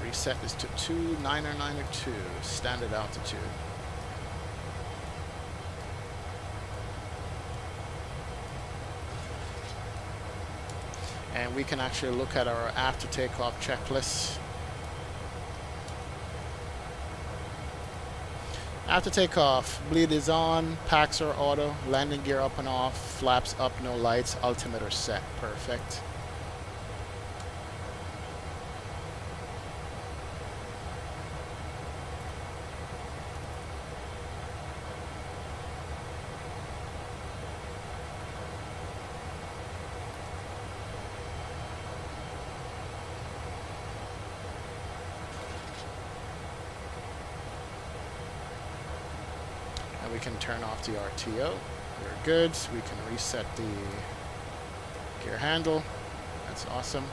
reset this to 2992, standard altitude. And we can actually look at our after takeoff checklist. After takeoff, bleed is on, packs are auto, landing gear up and off, flaps up, no lights, altimeter set. Perfect. And we can turn off the RTO. We're good. We can reset the gear handle. That's awesome.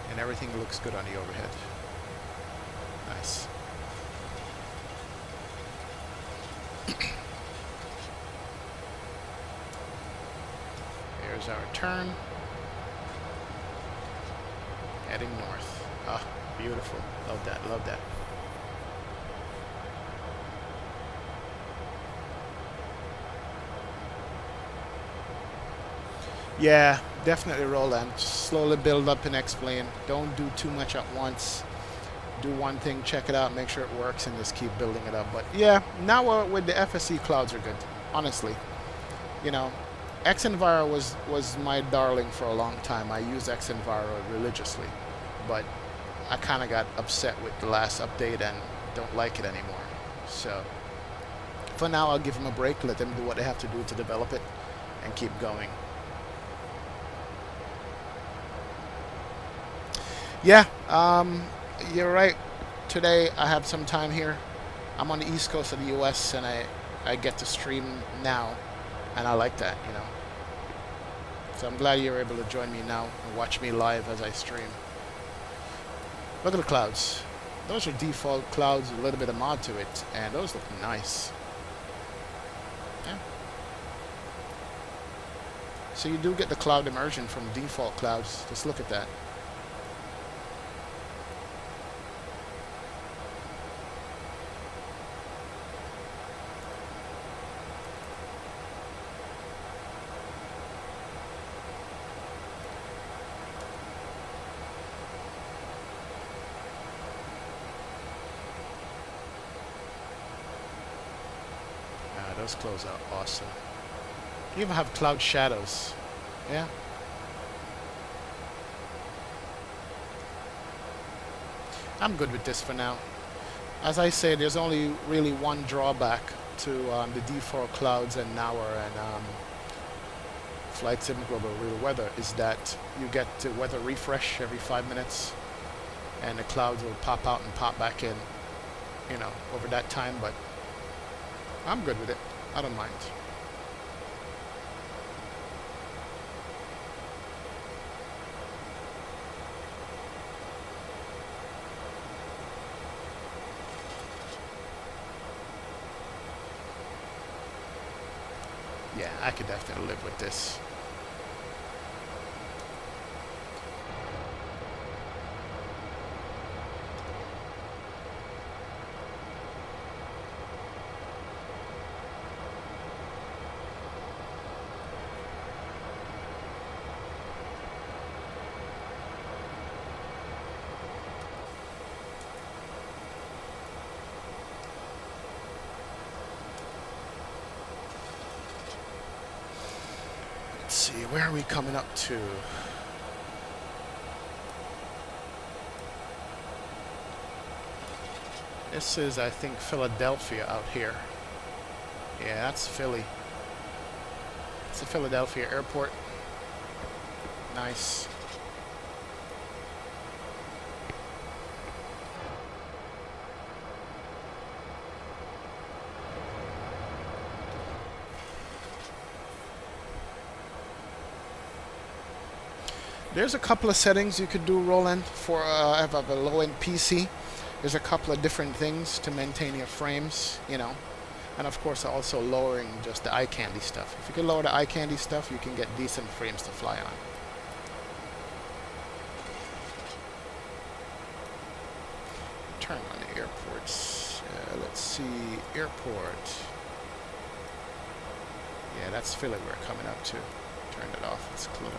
And everything looks good on the overhead. Nice. Here's our turn. Heading north. Ah, beautiful. Love that, love that. Yeah, definitely roll in. Slowly build up and explain. Don't do too much at once. Do one thing, check it out, make sure it works, and just keep building it up. But yeah, now with the FSC clouds are good, honestly. You know, Xenviro was my darling for a long time. I use Xenviro religiously, but I kind of got upset with the last update and don't like it anymore. So for now, I'll give them a break, let them do what they have to do to develop it, and keep going. Yeah, you're right. Today I have some time here. I'm on the east coast of the US and I get to stream now, and I like that, you know. So I'm glad you're able to join me now and watch me live as I stream. Look at the clouds. Those are default clouds with a little bit of mod to it, and those look nice. Yeah. So you do get the cloud immersion from default clouds. Just look at that. Those clothes are awesome. You even have cloud shadows. Yeah. I'm good with this for now. As I say, there's only really one drawback to the default clouds and Nower and Flight Sim Global Real Weather is that you get the weather refresh every 5 minutes, and the clouds will pop out and pop back in, you know, over that time. But I'm good with it. I don't mind. Yeah, I could definitely live with this. Let's see, where are we coming up to? This is, I think, Philadelphia out here. Yeah, that's Philly. It's the Philadelphia airport. Nice. There's a couple of settings you could do, Roland, for I have a low-end PC. There's a couple of different things to maintain your frames, you know. And of course also lowering just the eye candy stuff. If you can lower the eye candy stuff, you can get decent frames to fly on. Turn on the airports. Let's see, airport. Yeah, that's Philly we're coming up to. Turn it off, it's clutter.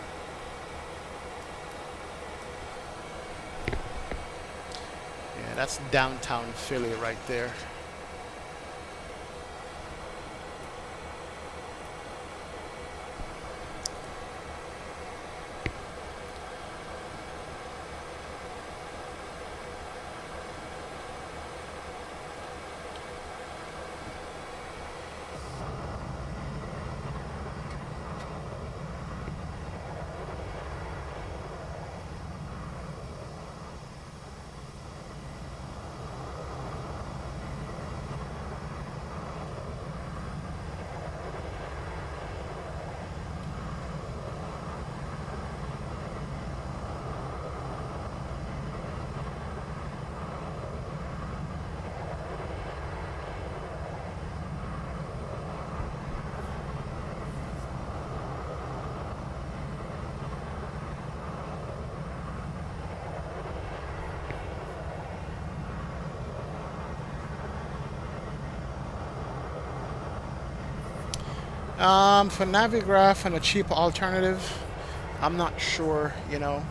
Yeah, that's downtown Philly right there. For Navigraph and a cheap alternative, I'm not sure, you know.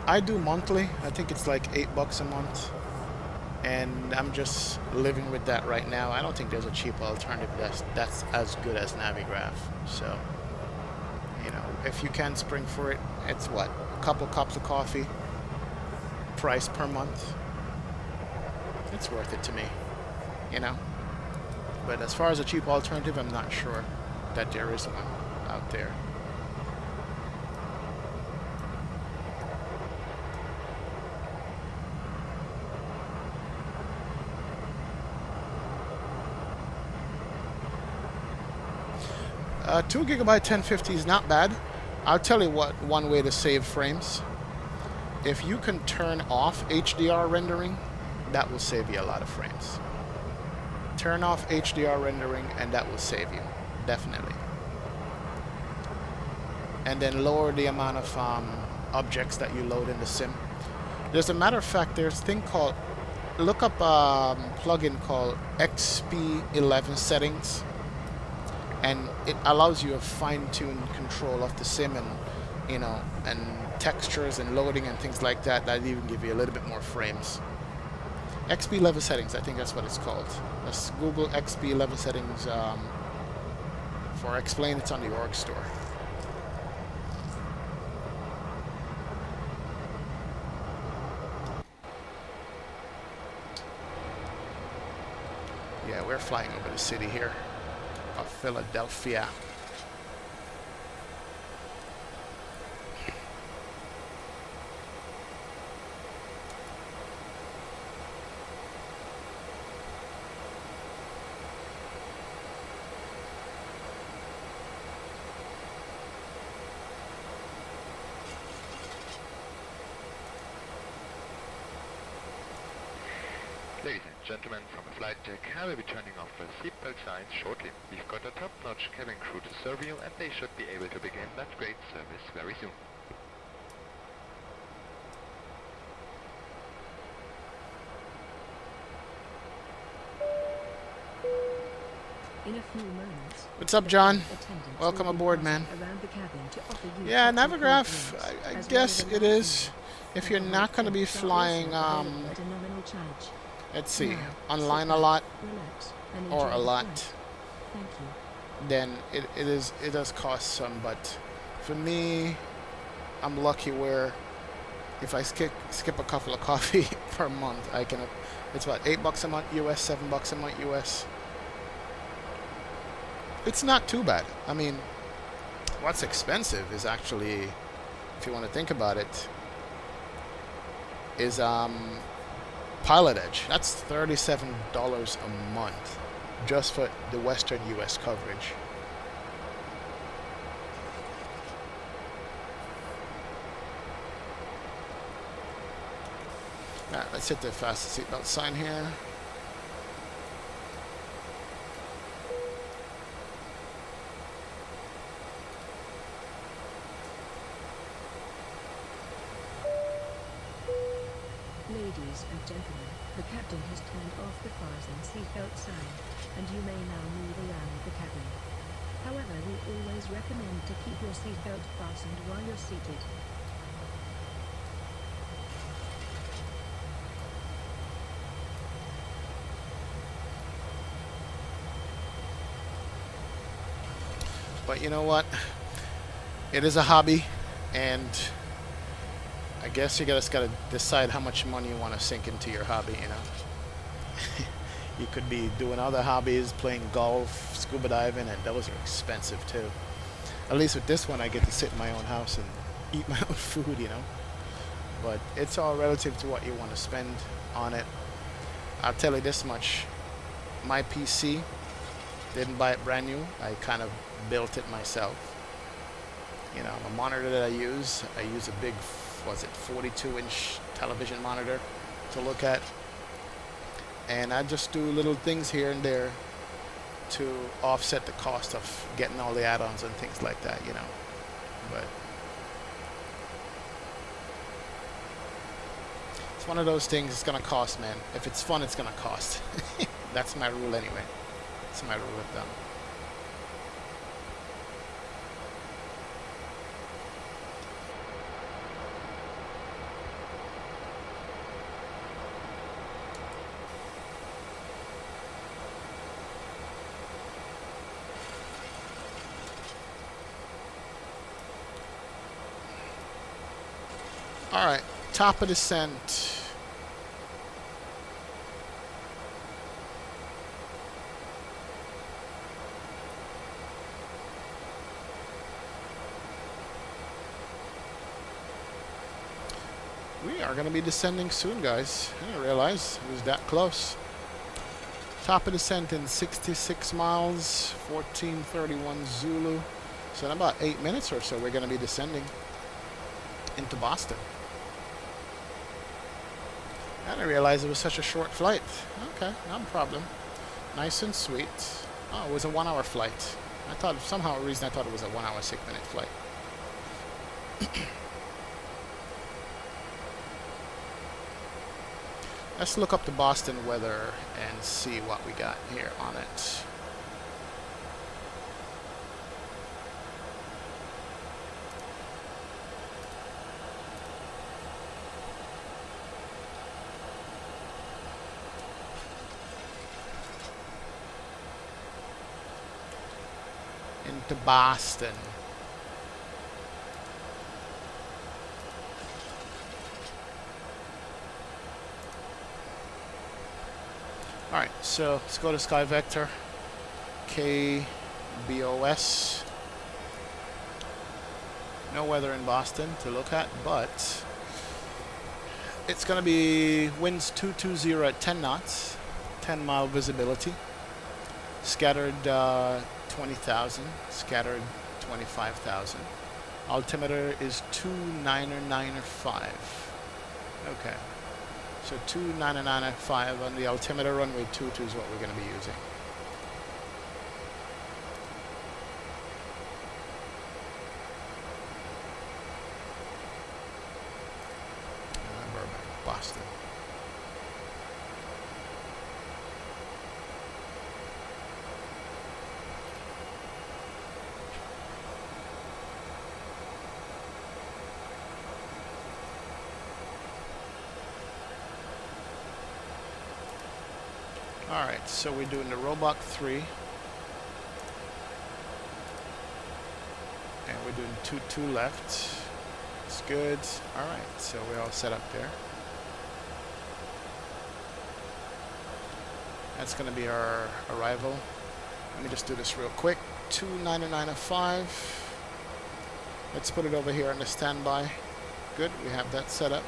I do monthly. I think it's like $8 a month. And I'm just living with that right now. I don't think there's a cheap alternative that's as good as Navigraph. So, you know, if you can spring for it, it's what? A couple cups of coffee price per month. It's worth it to me, you know. But as far as a cheap alternative, I'm not sure that there is one out there. Uh, 2GB 1050 is not bad. I'll tell you what, one way to save frames. If you can turn off HDR rendering, that will save you a lot of frames. Turn off HDR rendering and that will save you, definitely. And then lower the amount of objects that you load in the sim. As a matter of fact, there's a thing called, look up a plugin called XP11 settings, and it allows you a fine-tuned control of the sim and, you know, and textures and loading and things like that. That even give you a little bit more frames. XP11 settings, I think that's what it's called. Let's Google XP11 settings for explain. It's on the org store. Yeah, we're flying over the city here of Philadelphia. Ladies and gentlemen, from the flight deck, I will be turning off the seatbelt signs shortly. We've got a top-notch cabin crew to serve you, and they should be able to begin that great service very soon. In a few moments. What's up, John? Welcome aboard, man. Yeah, Navigraph, I guess it is. If you're not going to be flying, let's see, online a lot or a lot, then it does cost some. But for me, I'm lucky where if I skip a couple of coffee per month, I can. It's what, $8 a month US, $7 a month US. It's not too bad. I mean, what's expensive is actually, if you want to think about it, is Pilot Edge. That's $37 a month just for the Western US coverage. Alright, let's hit the fastest seatbelt sign here. Ladies and gentlemen, the captain has turned off the fasten seatbelt sign, and you may now move around the cabin. However, we always recommend to keep your seatbelt fastened while you're seated. But you know what? It is a hobby, and I guess you just gotta decide how much money you want to sink into your hobby, you know. You could be doing other hobbies, playing golf, scuba diving, and those are expensive too. At least with this one, I get to sit in my own house and eat my own food, you know. But it's all relative to what you want to spend on it. I'll tell you this much. My PC, didn't buy it brand new. I kind of built it myself. You know, the monitor that I use a big, was it 42-inch television monitor to look at. And I just do little things here and there to offset the cost of getting all the add-ons and things like that, you know. But it's one of those things, it's gonna cost, man. If it's fun, it's gonna cost. That's my rule anyway. That's my rule of thumb. Alright, top of descent. We are going to be descending soon, guys. I didn't realize it was that close. Top of descent in 66 miles, 1431 Zulu. So in about 8 minutes or so, we're going to be descending into Boston. I didn't realize it was such a short flight. Okay, no problem. Nice and sweet. Oh, it was a 1 hour flight. I thought, somehow, a reason I thought it was a 1 hour, 6 minute flight. Let's look up the Boston weather and see what we got here on it. Into Boston. Alright, so let's go to Sky Vector, KBOS. No weather in Boston to look at, but it's going to be winds 220 at 10 knots, 10-mile visibility, scattered 20,000, scattered 25,000. Altimeter is 29905. Okay. So 29905 on the altimeter, runway 22 is what we're going to be using. Burbank, Boston. Alright, so we're doing the Robot 3. And we're doing 2 left. It's good. Alright, so we're all set up there. That's going to be our arrival. Let me just do this real quick. 29905. Let's put it over here on the standby. Good, we have that set up.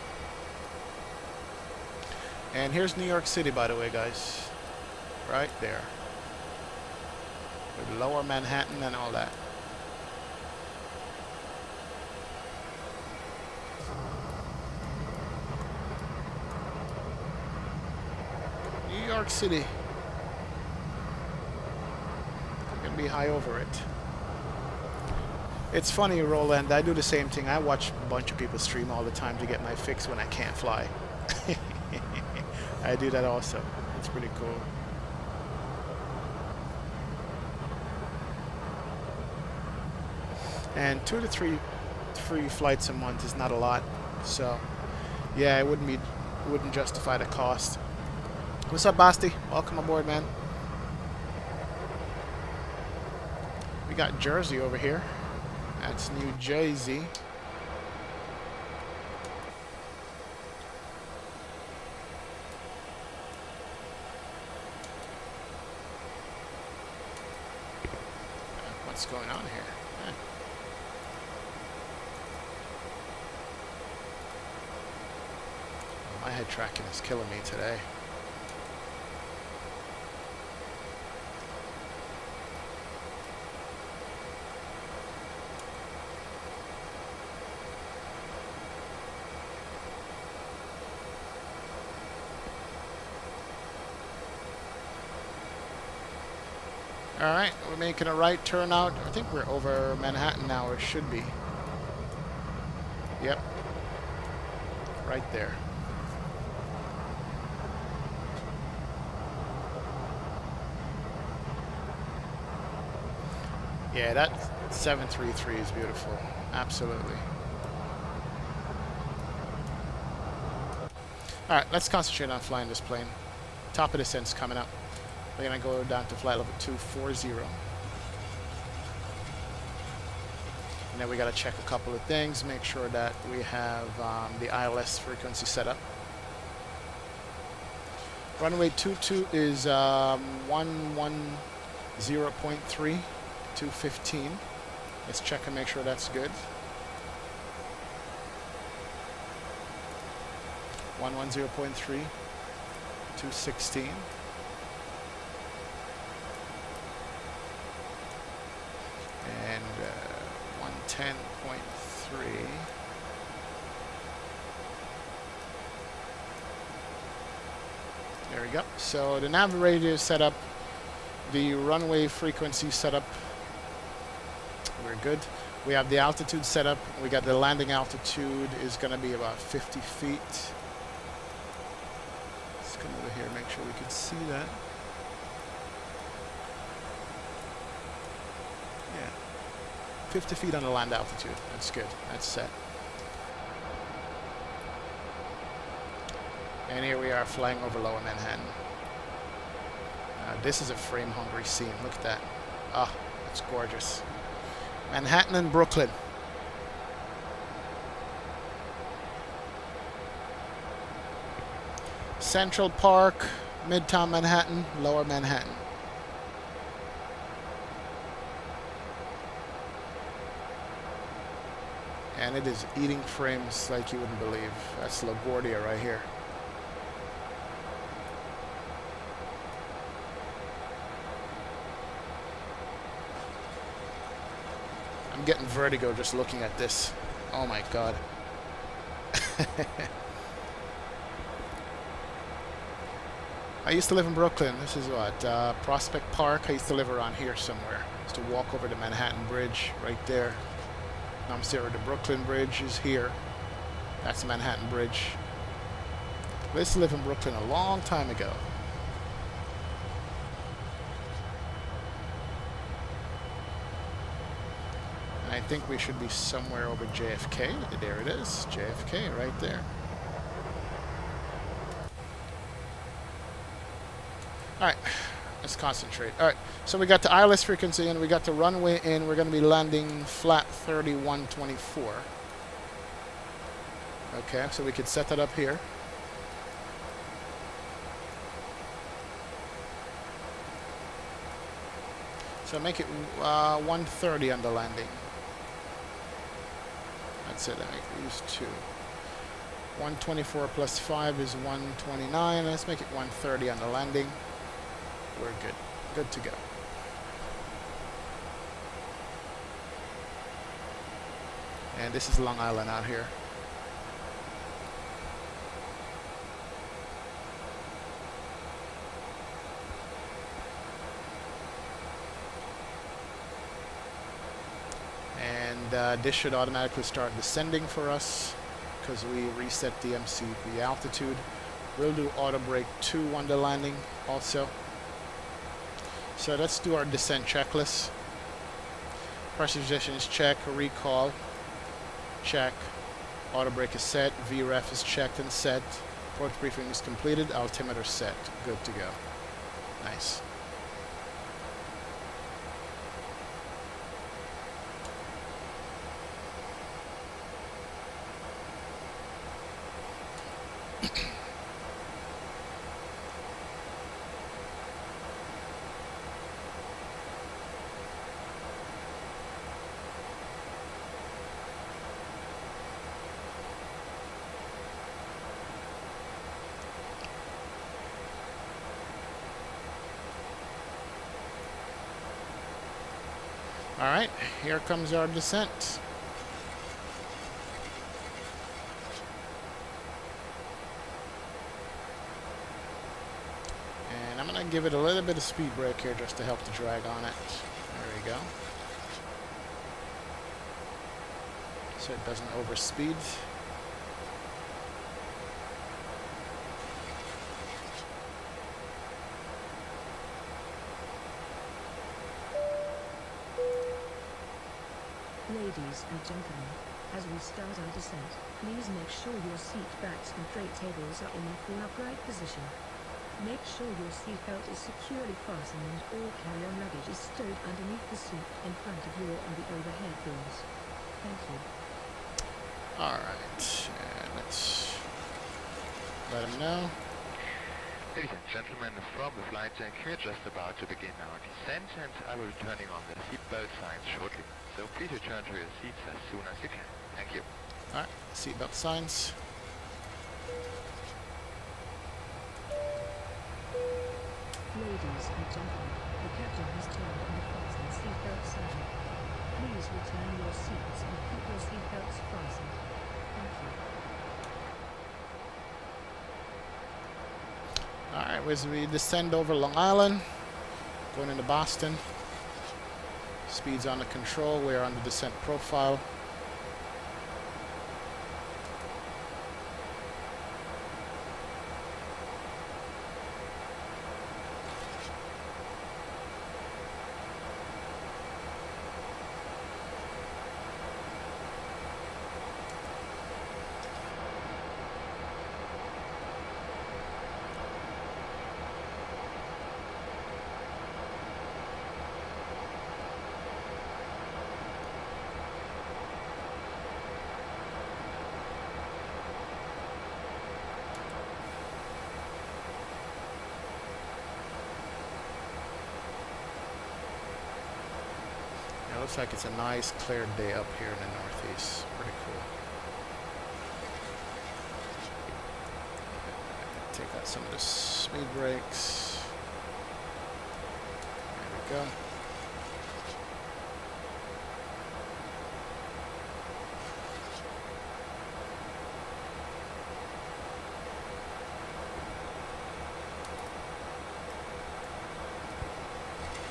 And here's New York City, by the way, guys. Right there. With Lower Manhattan and all that. New York City. You can be high over it. It's funny, Roland, I do the same thing. I watch a bunch of people stream all the time to get my fix when I can't fly. I do that also. It's pretty cool. And 2 to 3 free flights a month is not a lot, so yeah, it wouldn't justify the cost. What's up, Basti? Welcome aboard, man. We got Jersey over here. That's New Jersey. What's going on here? Huh. My head tracking is killing me today. Alright, we're making a right turn out. I think we're over Manhattan now, or should be. Yep. Right there. Yeah, that 733 is beautiful. Absolutely. Alright, let's concentrate on flying this plane. Top of descent's coming up. We're going to go down to flight level 240. And then we got to check a couple of things, make sure that we have the ILS frequency set up. Runway 22 is 110.3, 215. Let's check and make sure that's good. 110.3, 216. And 110.3. There we go. So the nav radio is set up. The runway frequency set up. We're good. We have the altitude set up. We got the landing altitude is going to be about 50 feet. Let's come over here, make sure we can see that. Yeah. 50 feet on the land altitude. That's good. That's set. And here we are flying over Lower Manhattan. This is a frame-hungry scene. Look at that. Ah, it's gorgeous. Manhattan and Brooklyn. Central Park, Midtown Manhattan, Lower Manhattan. And it is eating frames like you wouldn't believe. That's LaGuardia right here. I'm getting vertigo just looking at this. Oh my god. I used to live in Brooklyn. This is what? Prospect Park. I used to live around here somewhere. I used to walk over the Manhattan Bridge right there. Now I'm still where the Brooklyn Bridge is here. That's the Manhattan Bridge. I used to live in Brooklyn a long time ago. And I think we should be somewhere over JFK. There it is. JFK right there. Alright, let's concentrate. Alright, so we got the ILS frequency in, we got the runway in, we're going to be landing flat 3124. Okay, so we could set that up here. So make it 130 on the landing. That's it, I use 2. 124 plus 5 is 129. Let's make it 130 on the landing. We're good. Good to go. And this is Long Island out here. And this should automatically start descending for us because we reset the MCP altitude. We'll do auto brake 2 on the landing also. So let's do our descent checklist. Pressurization is check, recall, check. Auto brake is set, VREF is checked and set. Approach briefing is completed, altimeter set. Good to go. Nice. Alright, here comes our descent. And I'm going to give it a little bit of speed brake here just to help the drag on it. There we go. So it doesn't overspeed. Ladies and gentlemen, as we start our descent, please make sure your seat backs and tray tables are in a full upright position. Make sure your seat belt is securely fastened and all carry-on luggage is stowed underneath the seat in front of you on the overhead bins. Thank you. Alright, and let's let him know. Ladies and gentlemen, from the flight deck, we're just about to begin our descent, and I will be turning on the seatbelt signs shortly. So please return to your seats as soon as you can. Thank you. Alright, seatbelt signs. Ladies and gentlemen, the captain has turned on the fasten seatbelt sign. Please return your seats and keep your seatbelts fastened. Thank you. Alright, as we descend over Long Island, going into Boston. Speeds on the control, we're on the descent profile. It looks like it's a nice clear day up here in the Northeast. Pretty cool. Take out some of the speed brakes. There we go.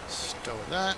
Stow that.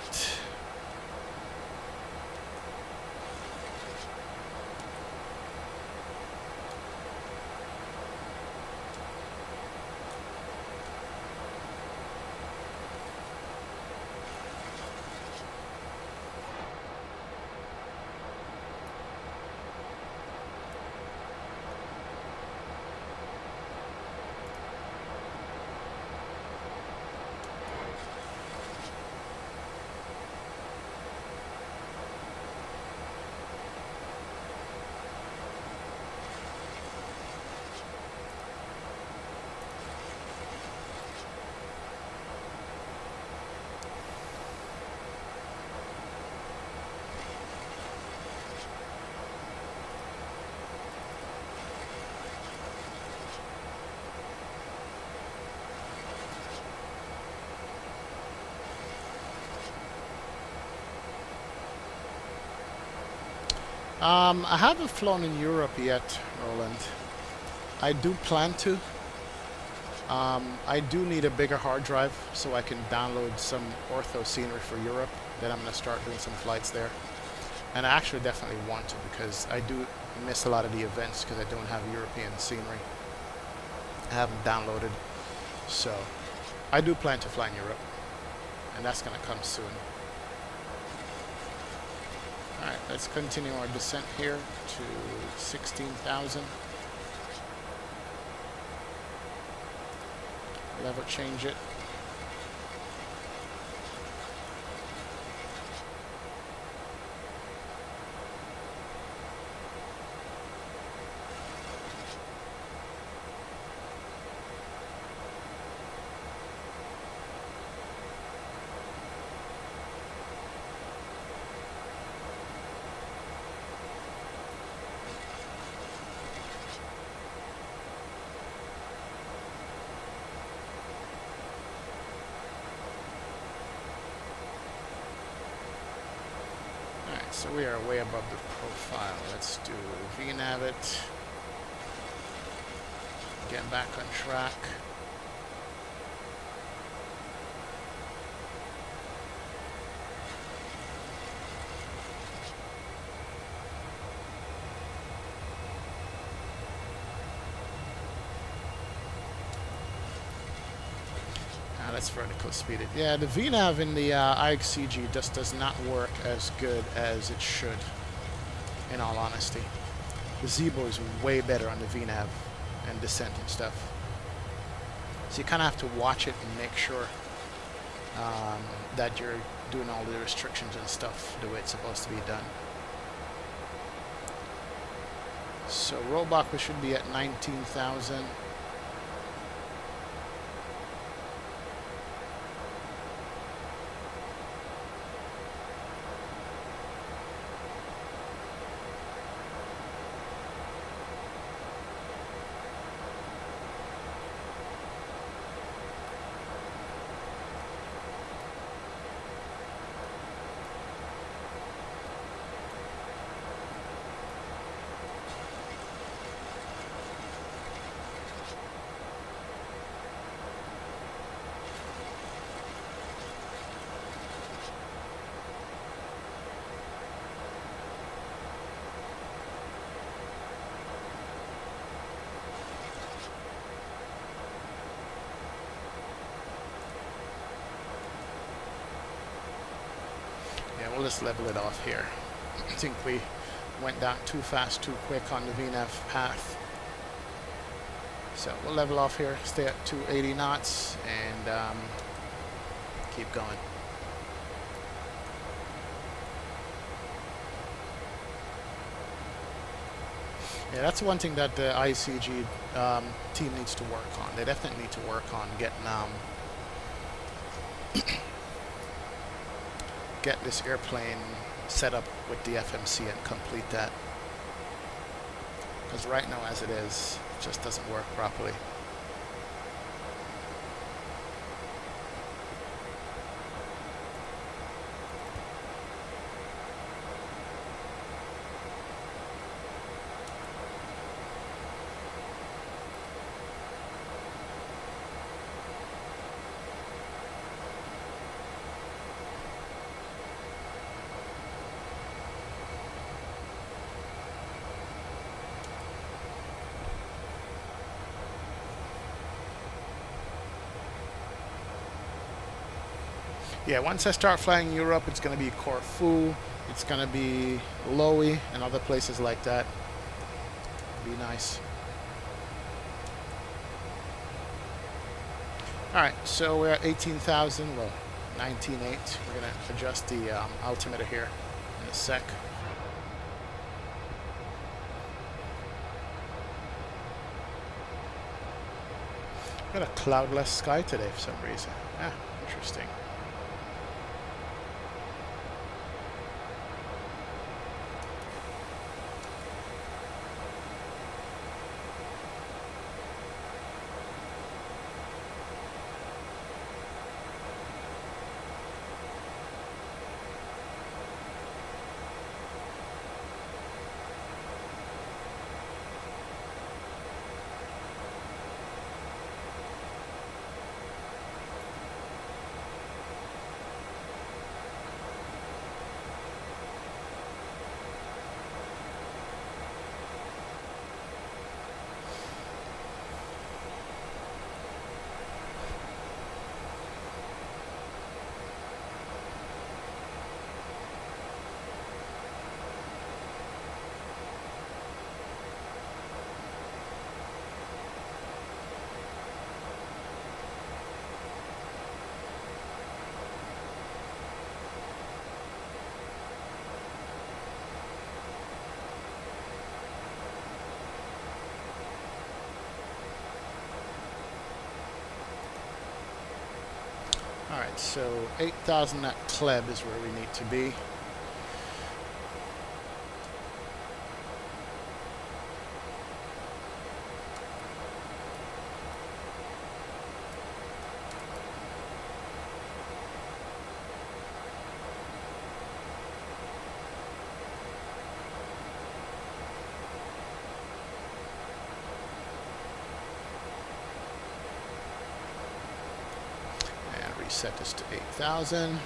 I haven't flown in Europe yet, Roland. I do plan to. I do need a bigger hard drive so I can download some ortho scenery for Europe. Then I'm going to start doing some flights there. And I actually definitely want to because I do miss a lot of the events because I don't have European scenery. I haven't downloaded. So I do plan to fly in Europe, and that's going to come soon. Alright, let's continue our descent here to 16,000. Level change it. So we are way above the profile. Let's do VNav it. Get back on track. Let's vertical speed it. Yeah, the VNav in the IXEG just does not work as good as it should, in all honesty. The Zibo is way better on the VNav and descent and stuff. So you kind of have to watch it and make sure that you're doing all the restrictions and stuff the way it's supposed to be done. So rollback, we should be at 19,000. We'll just level it off here. I think we went down too fast, too quick on the VNav path. So we'll level off here, stay at 280 knots, and keep going. Yeah, that's one thing that the ICG team needs to work on. They definitely need to work on getting get this airplane set up with the FMC and complete that. Because right now, as it is, it just doesn't work properly. Yeah, once I start flying Europe, it's going to be Corfu, it's going to be Lowy, and other places like that. Be nice. Alright, so we're at 18,000, well, 19.8. We're going to adjust the altimeter here in a sec. Got a cloudless sky today for some reason. Ah, interesting. Alright, so 8,000 at Kleb is where we need to be. Set this to 8,000.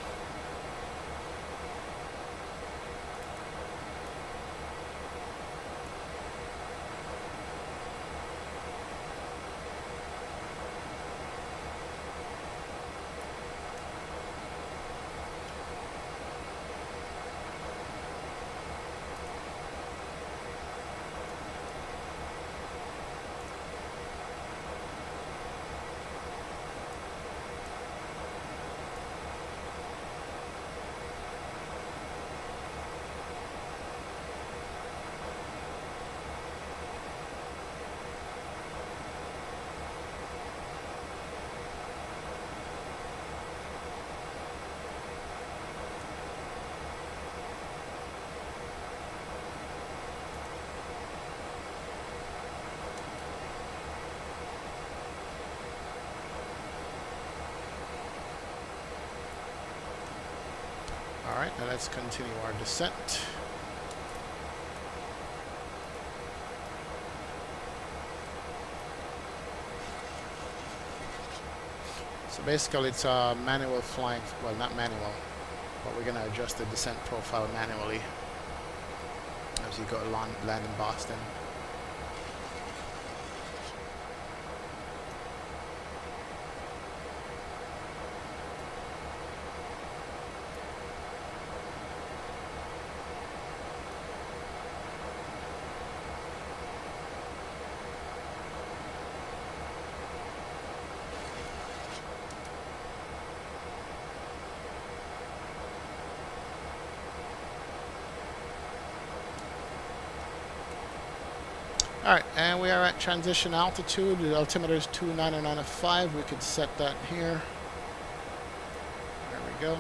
Alright, now let's continue our descent. So basically it's a manual flying, well not manual, but we're going to adjust the descent profile manually as you go to land in Boston. Alright, and we are at transition altitude. The altimeter is 299.5. We could set that here. There we go.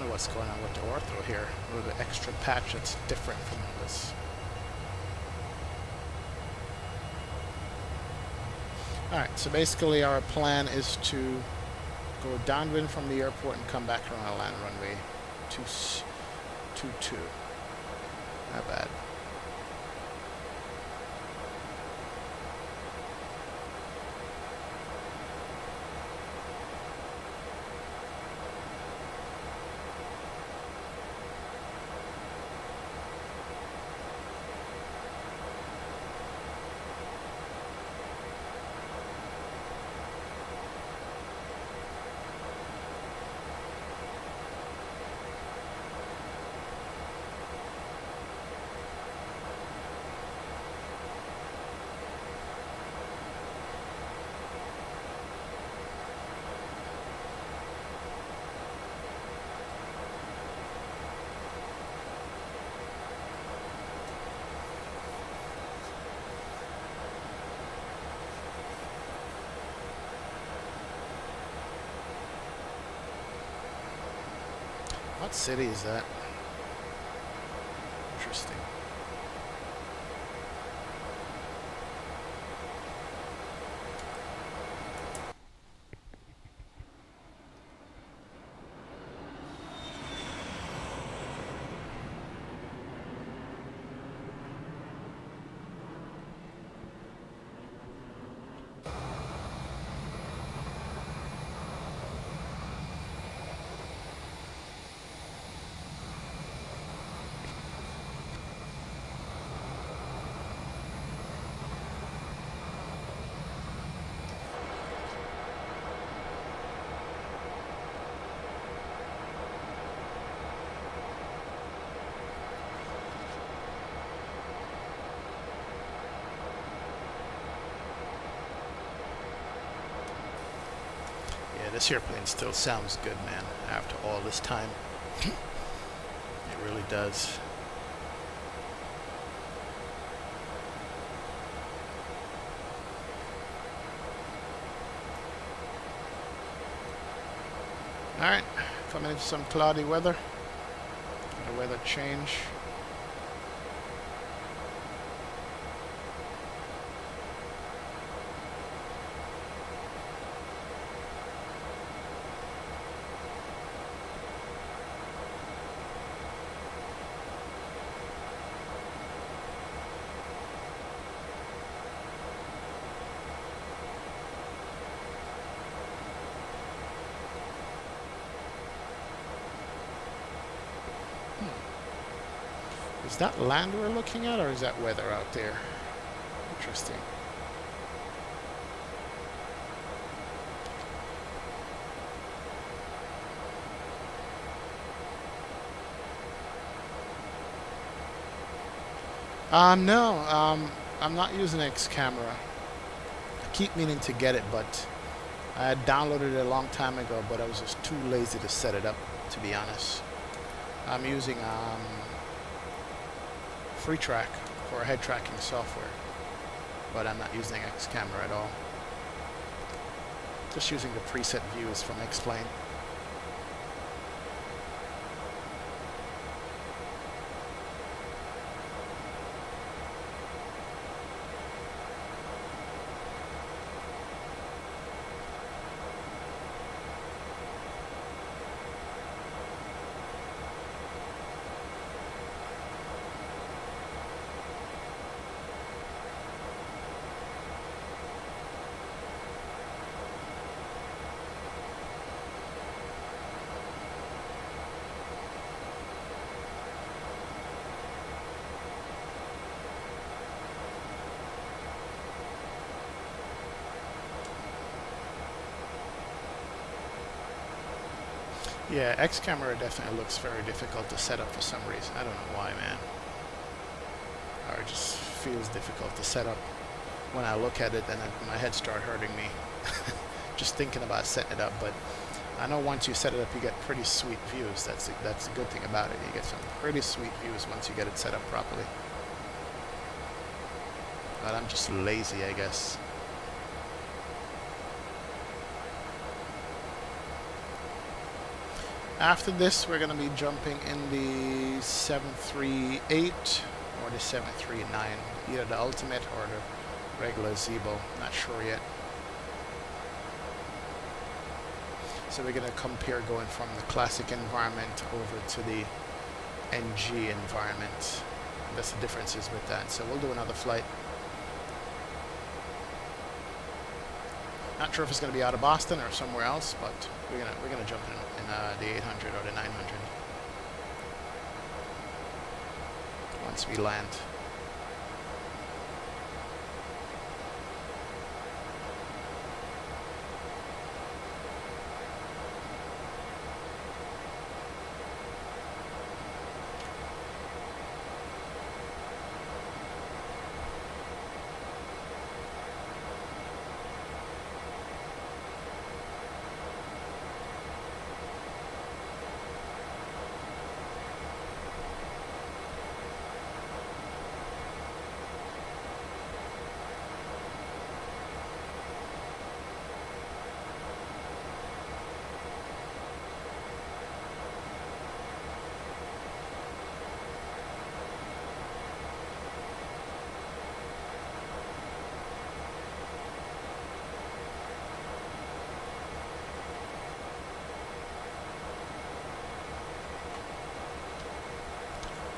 What's going on with the ortho here? A little bit extra patch that's different from this. Alright, so basically our plan is to go downwind from the airport and come back around land runway 22. Not bad. What city is that? Interesting. this airplane still sounds good, man, after all this time. It really does. Alright, coming into some cloudy weather. The weather change. Is that land we're looking at, or is that weather out there? Interesting. No, I'm not using X camera. I keep meaning to get it, but I had downloaded it a long time ago, but I was just too lazy to set it up, to be honest. I'm using Free Track for head tracking software, but I'm not using X camera at all. Just using the preset views from X-Plane. Yeah, X camera definitely looks very difficult to set up for some reason. I don't know why, man. Or it just feels difficult to set up. When I look at it, then my head starts hurting me. Just thinking about setting it up. But I know once you set it up, you get pretty sweet views. That's the good thing about it. You get some pretty sweet views once you get it set up properly. But I'm just lazy, I guess. After this, we're going to be jumping in the 738 or the 739, either the Ultimate or the regular Zibo. Not sure yet. So we're going to compare going from the Classic environment over to the NG environment. That's the differences with that. So we'll do another flight. Not sure if it's going to be out of Boston or somewhere else, but we're gonna jump in the 800 or the 900 once we land.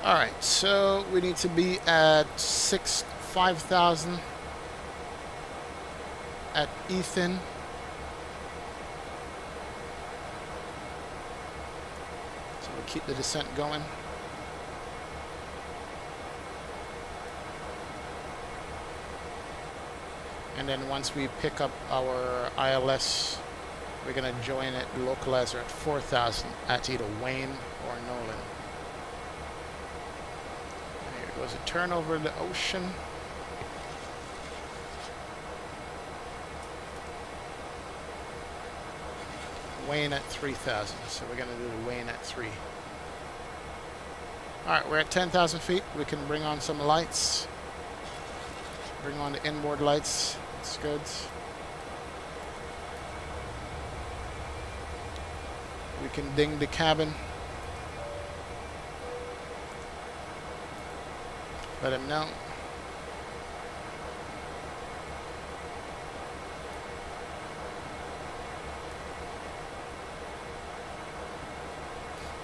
Alright, so we need to be at 5,000 at Ethan. So we'll keep the descent going. And then once we pick up our ILS, we're going to join it localizer at 4,000 at either Wayne or Nolan. Here goes a turn over the ocean. Wane at 3,000. So we're going to do the wane at 3. Alright, we're at 10,000 feet. We can bring on some lights. Bring on the inboard lights. That's good. We can ding the cabin. Let him know.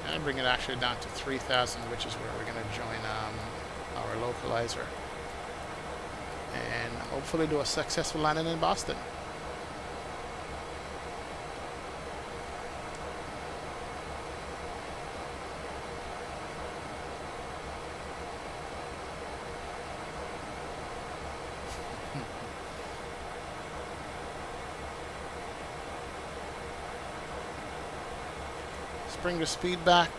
And bring it actually down to 3,000, which is where we're going to join our localizer. And hopefully do a successful landing in Boston. Bring the speed back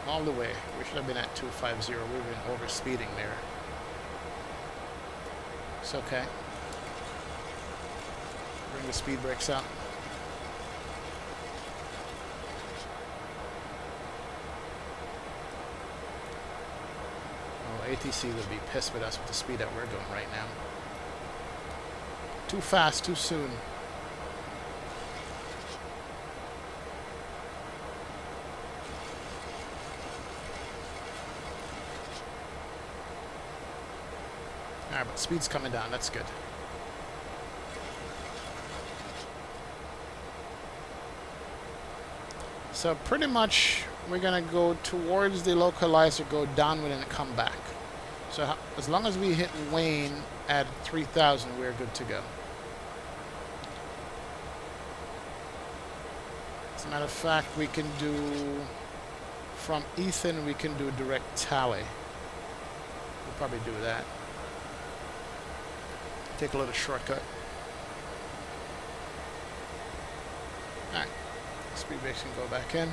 all the way. We should have been at 250. We've been over speeding there. It's okay. Bring the speed brakes out. Oh, ATC would be pissed with us with the speed that we're going right now. Too fast, too soon. Alright, but speed's coming down. That's good. So pretty much we're going to go towards the localizer, go downwind, and come back. So as long as we hit Wayne at 3,000, we're good to go. As a matter of fact, we can do, from Ethan, we can do direct tally. We'll probably do that. Take a little shortcut. Alright. Speed brakes can go back in.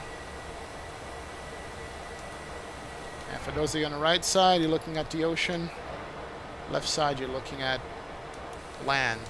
And for those of you on the right side, you're looking at the ocean. Left side, you're looking at land.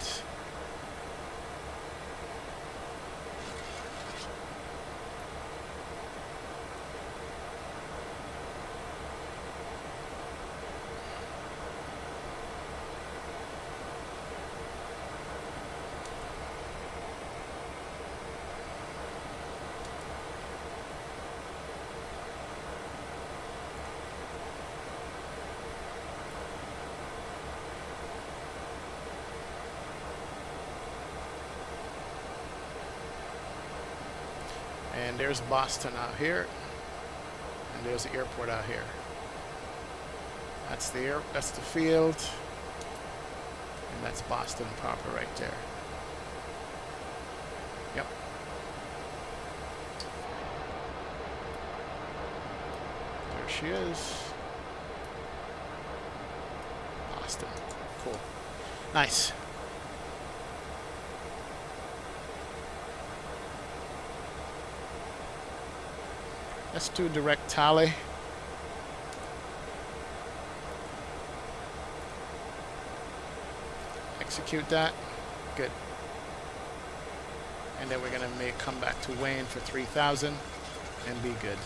And there's Boston out here, and there's the airport out here. That's the field, and that's Boston proper right there. Yep. There she is. Boston. Cool. Nice. Let's do direct tally. Execute that. Good. And then we're going to come back to Wayne for 3,000 and be good.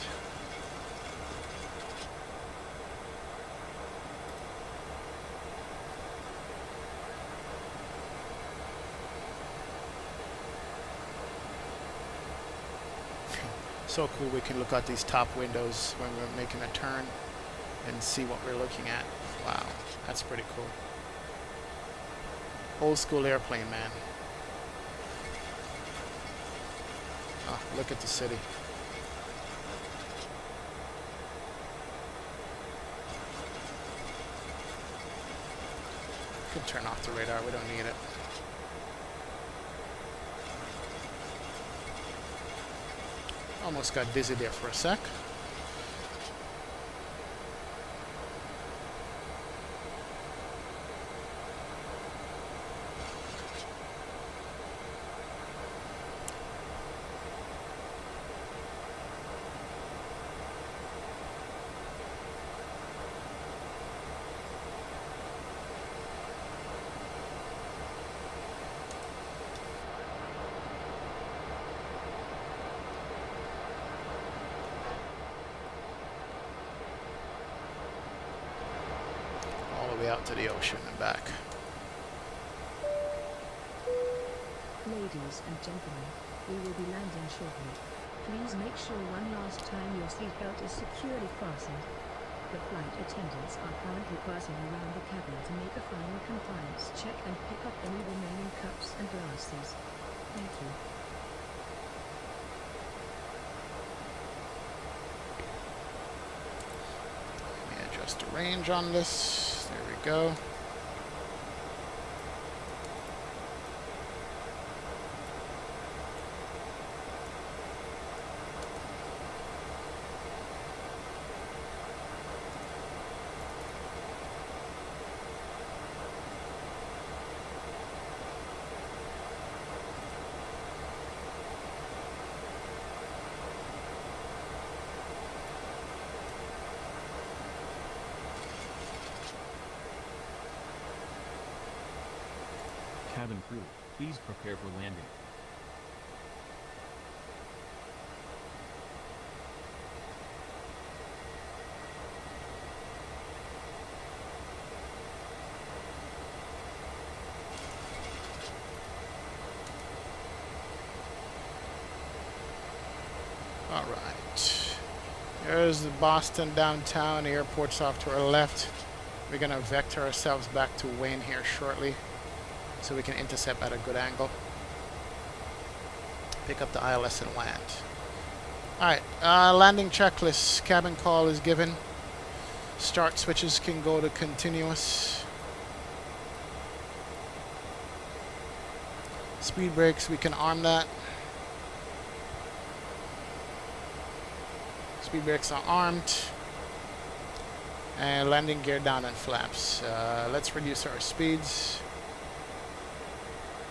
So cool, we can look out these top windows when we're making a turn and see what we're looking at. Wow, that's pretty cool. Old school airplane, man. Oh, look at the city. Could turn off the radar, we don't need it. Almost got dizzy there for a sec. way out to the ocean and back. Ladies and gentlemen, we will be landing shortly. Please make sure one last time your seatbelt is securely fastened. The flight attendants are currently passing around the cabin to make a final compliance check and pick up any remaining cups and glasses. Thank you. Let me adjust the range on this. There we go. Cabin crew, please prepare for landing. All right. There's the Boston downtown. The airport's off to our left. We're going to vector ourselves back to Wayne here shortly, so we can intercept at a good angle. Pick up the ILS and land. Alright, landing checklist. Cabin call is given. Start switches can go to continuous. Speed brakes, we can arm that. Speed brakes are armed. And landing gear down and flaps. Let's reduce our speeds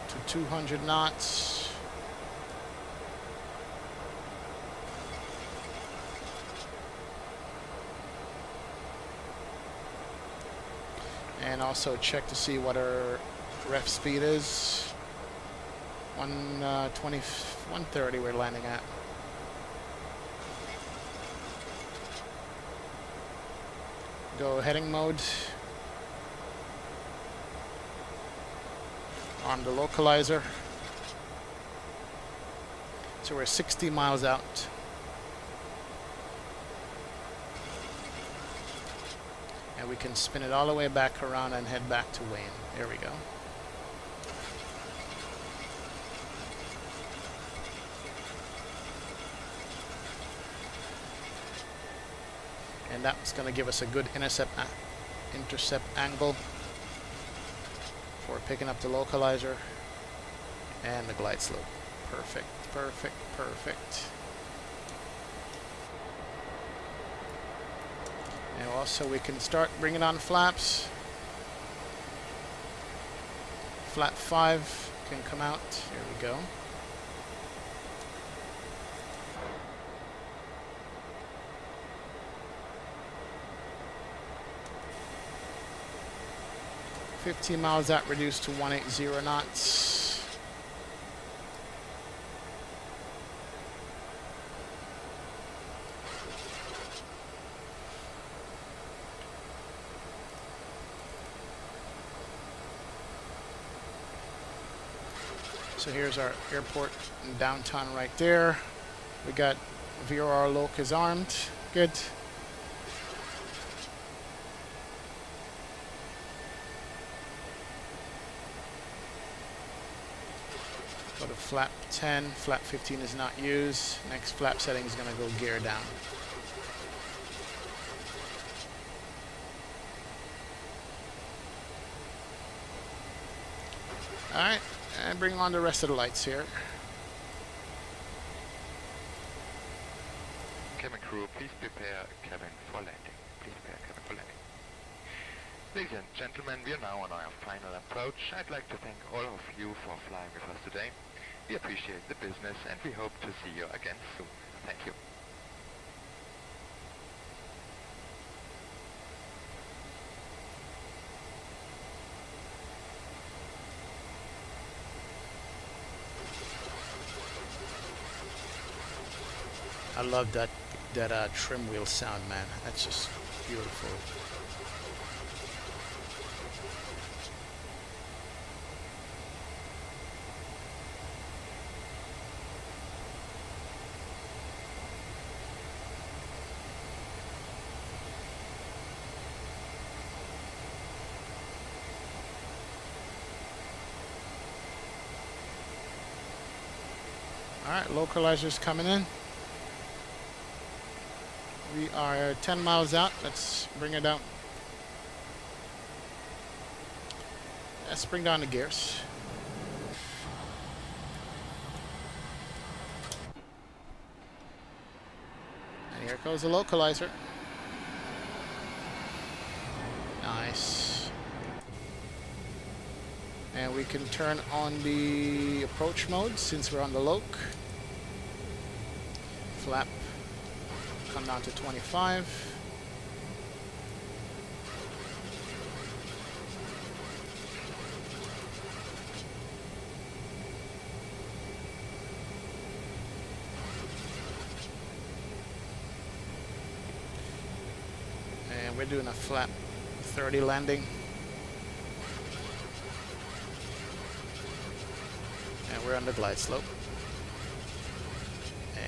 to 200 knots. And also check to see what our ref speed is. 130 we're landing at. Go heading mode. Arm the localizer. So we're 60 miles out. And we can spin it all the way back around and head back to Wayne. There we go. And that's going to give us a good intercept angle for picking up the localizer and the glide slope. Perfect, perfect, perfect. And also we can start bringing on flaps. Flap 5 can come out. Here we go. $15 miles out, reduced to 180 knots. So here's our airport in downtown right there. We got VOR loc is armed. Good. Go to flap 10, flap 15 is not used. Next flap setting is going to go gear down. Alright, and bring on the rest of the lights here. Cabin crew, please prepare cabin for landing. Please prepare cabin for landing. Ladies and gentlemen, we are now on our final approach. I'd like to thank all of you for flying with us today. We appreciate the business and we hope to see you again soon. Thank you. I love that trim wheel sound, man. That's just beautiful. Alright, localizer's coming in. We are 10 miles out. Let's bring it down. Let's bring down the gears. And here goes the localizer. Nice. And we can turn on the approach mode since we're on the loc. Flap. Come down to 25. And we're doing a flat 30 landing. And we're on the glide slope.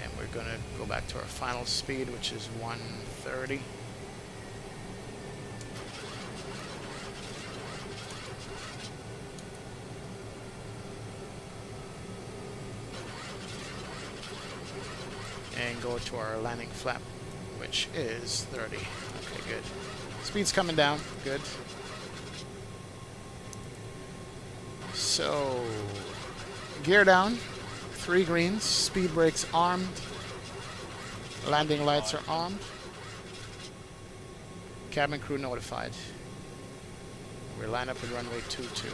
And we're going to go back to our final speed, which is 130. And go to our landing flap, which is 30. Okay, good. Speed's coming down. Good. So, gear down. 3 greens. Speed brakes armed. Landing lights are armed. Cabin crew notified. We're lined up at runway 22.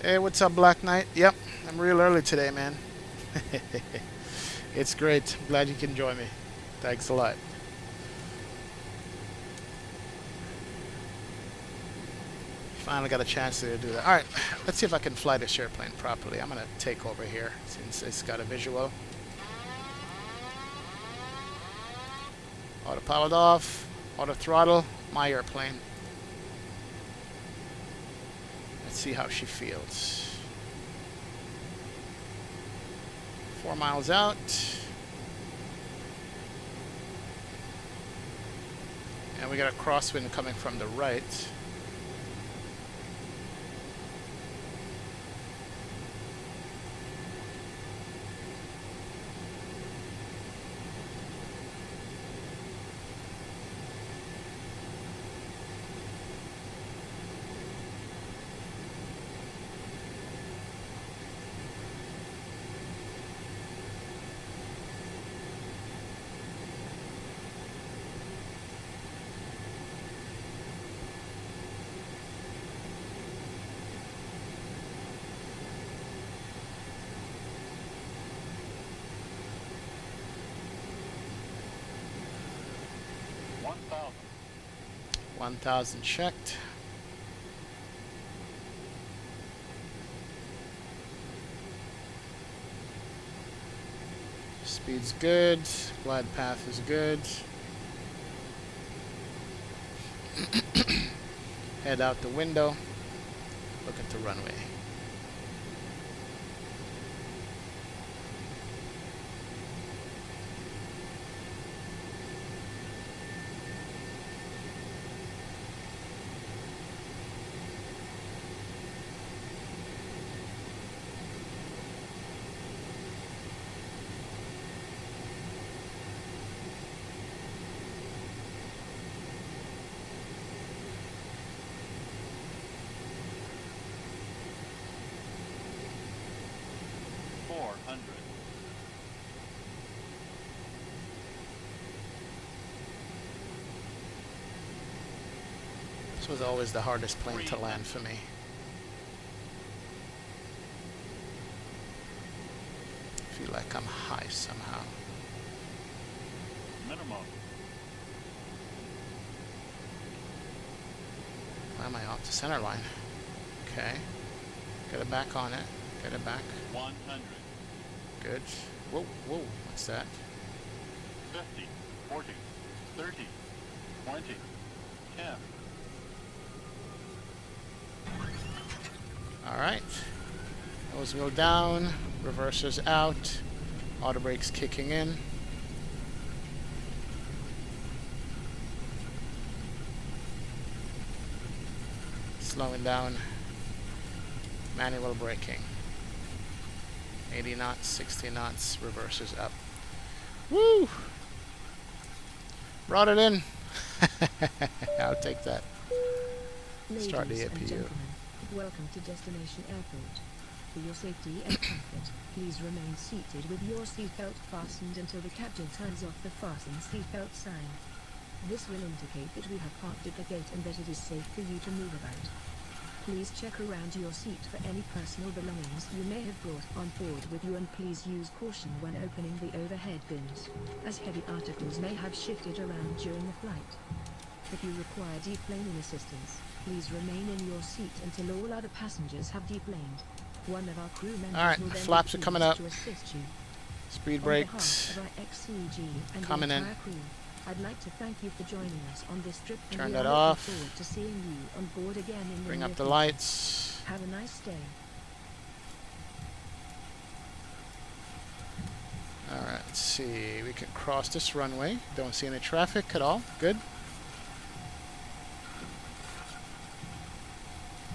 Hey, what's up, Black Knight? Yep, I'm real early today, man. It's great. Glad you can join me. Thanks a lot. Finally got a chance to do that. Alright, let's see if I can fly this airplane properly. I'm going to take over here since it's got a visual. Auto powered off. Auto throttle. My airplane. Let's see how she feels. 4 miles out. And we got a crosswind coming from the right. $1,000. 1,000 checked. Speed's good. Glide path is good. Head out the window. Look at the runway. This was always the hardest plane to land for me. I feel like I'm high somehow. Minimum. Why am I off the center line? Okay. Get it back on it. Get it back. 100. Good. Whoa, whoa, what's that? 50, 40, 30, 20, 10. Alright. Nose wheel down. Reversers out. Auto brakes kicking in. Slowing down. Manual braking. 80 knots, 60 knots, reversers up. Woo! Brought it in. I'll take that. Start the Ladies and APU. gentlemen, welcome to Destination Airport. For your safety and comfort, please remain seated with your seatbelt fastened until the captain turns off the fasten seatbelt sign. This will indicate that we have parked at the gate and that it is safe for you to move about. Please check around your seat for any personal belongings you may have brought on board with you, and please use caution when opening the overhead bins, as heavy articles may have shifted around during the flight. If you require deplaning assistance, please remain in your seat until all other passengers have deplaned. One of our crew members Alright, will then flaps are be coming pleased up. to assist you. Speed On brakes. behalf of our IXEG and Coming the in. entire crew, I'd like to thank you for joining us on this trip, and Turn we that are looking off. forward to seeing you on board again in Bring the up near the future. lights. Have a nice day. Alright, let's see. We can cross this runway. Don't see any traffic at all. Good.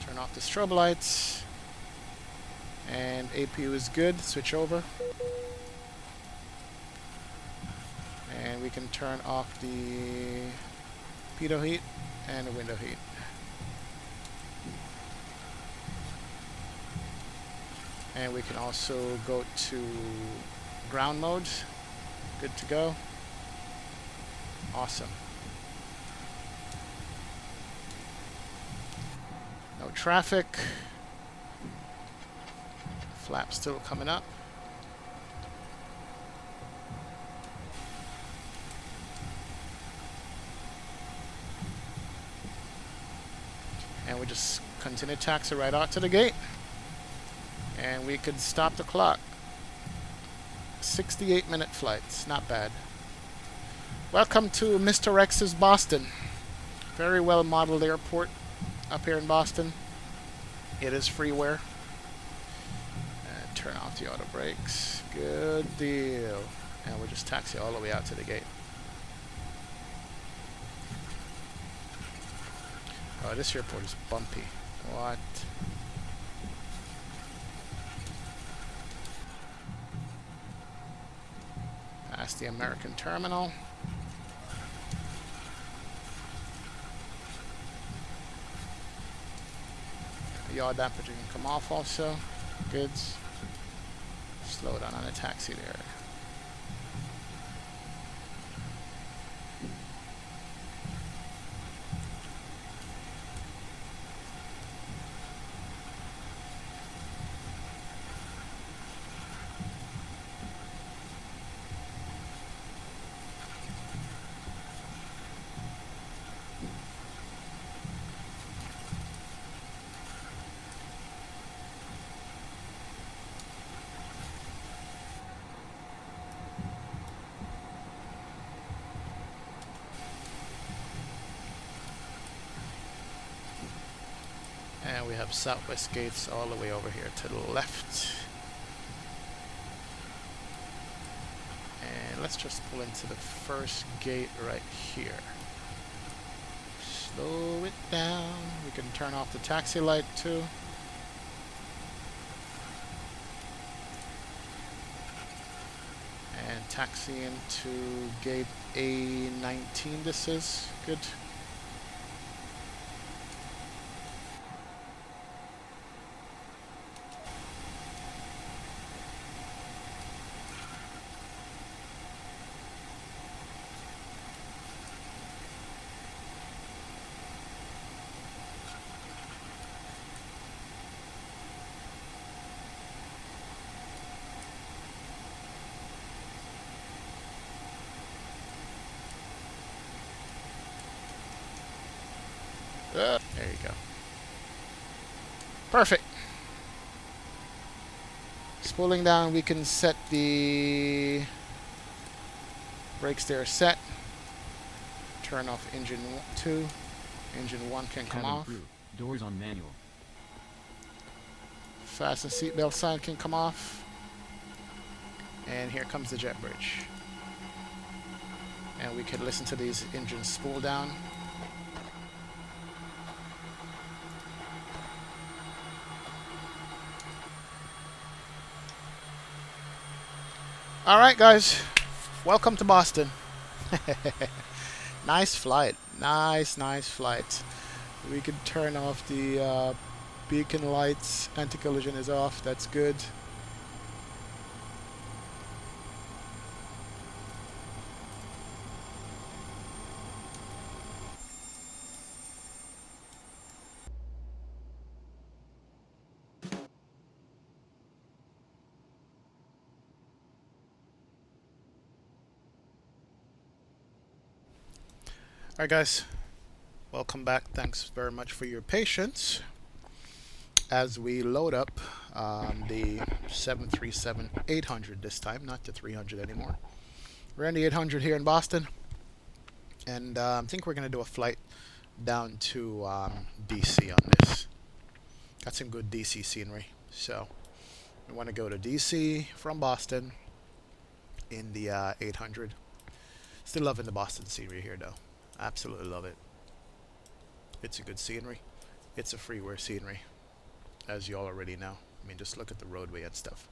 Turn off the strobe lights. And APU is good. Switch over. And we can turn off the pitot heat and the window heat. And we can also go to ground mode. Good to go. Awesome. No traffic. Flap still coming up. And we just continue taxi right out to the gate. And we could stop the clock. 68-minute flights, not bad. Welcome to Mr. X's Boston. Very well modeled airport up here in Boston. It is freeware. And turn off the auto brakes. Good deal. And we'll just taxi all the way out to the gate. Oh, this airport is bumpy. What? Past the American terminal. Yaw damper can come off also. Goods. Slow down on the taxi there. And we have Southwest gates all the way over here to the left. And let's just pull into the first gate right here. Slow it down. We can turn off the taxi light too. And taxi into gate A19 this is. Good. There you go. Perfect. Spooling down, we can set the brakes there set. Turn off engine 2. Engine 1 can come off. Crew, doors on manual. Fasten seatbelt sign can come off. And here comes the jet bridge. And we can listen to these engines spool down. Alright guys, welcome to Boston. Nice flight. Nice flight. We can turn off the beacon lights. Anti-collision is off. That's good. Alright guys, welcome back. Thanks very much for your patience as we load up the 737-800 this time, not the 300 anymore. We're in the 800 here in Boston, and I think we're going to do a flight down to DC on this. Got some good DC scenery, so we want to go to DC from Boston in the 800. Still loving the Boston scenery here though. Absolutely love it. It's a good scenery. It's a freeware scenery, as you all already know. I mean, just look at the roadway and stuff.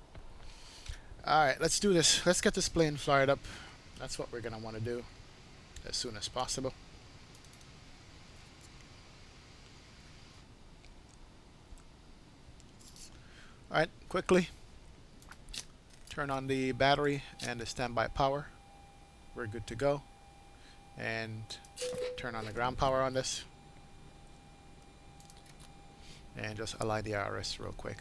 Alright, let's do this. Let's get this plane fired up. That's what we're going to want to do as soon as possible. Alright, quickly turn on the battery and the standby power. We're good to go. And turn on the ground power on this. And just align the IRS real quick.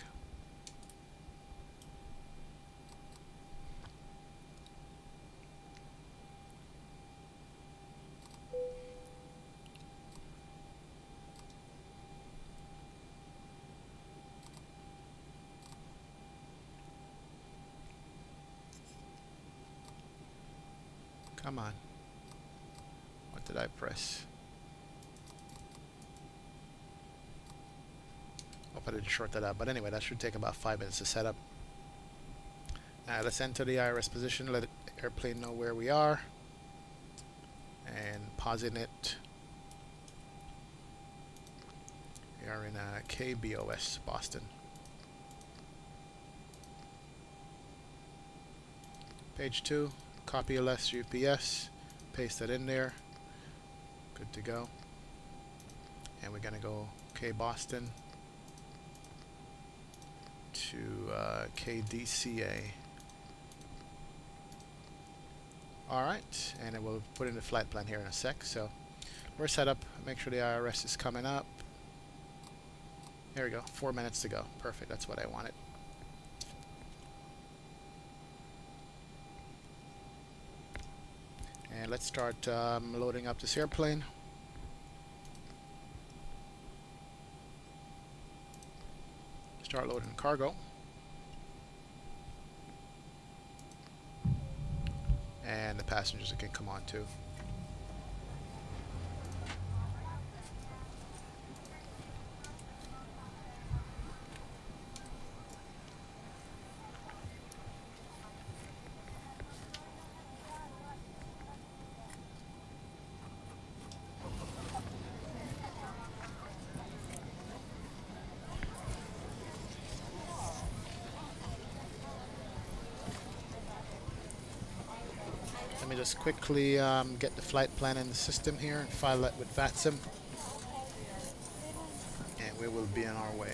Come on. What did I press? Hope I didn't short that out. But anyway, that should take about 5 minutes to set up. Let's enter the IRS position. Let the airplane know where we are. And pausing it. We are in KBOS, Boston. Page 2. Copy LS UPS. Paste that in there. Good to go. And we're going to go Boston to KDCA. Alright, and then we'll put in the flight plan here in a sec. So we're set up. Make sure the IRS is coming up. There we go. 4 minutes to go. Perfect. That's what I wanted. And let's start loading up this airplane. Start loading cargo. And the passengers can come on too. Let me just quickly get the flight plan in the system here and file that with Vatsim. And we will be on our way.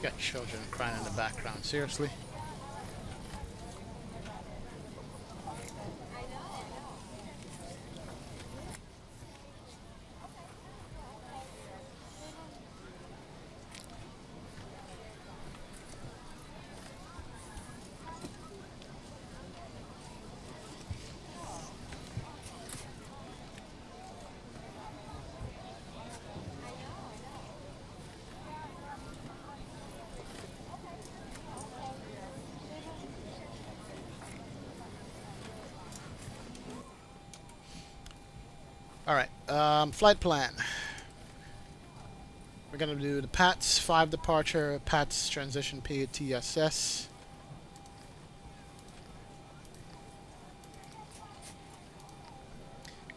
Got children crying in the background. Seriously? Alright, flight plan. We're going to do the PATS 5 departure, PATS transition PTSS.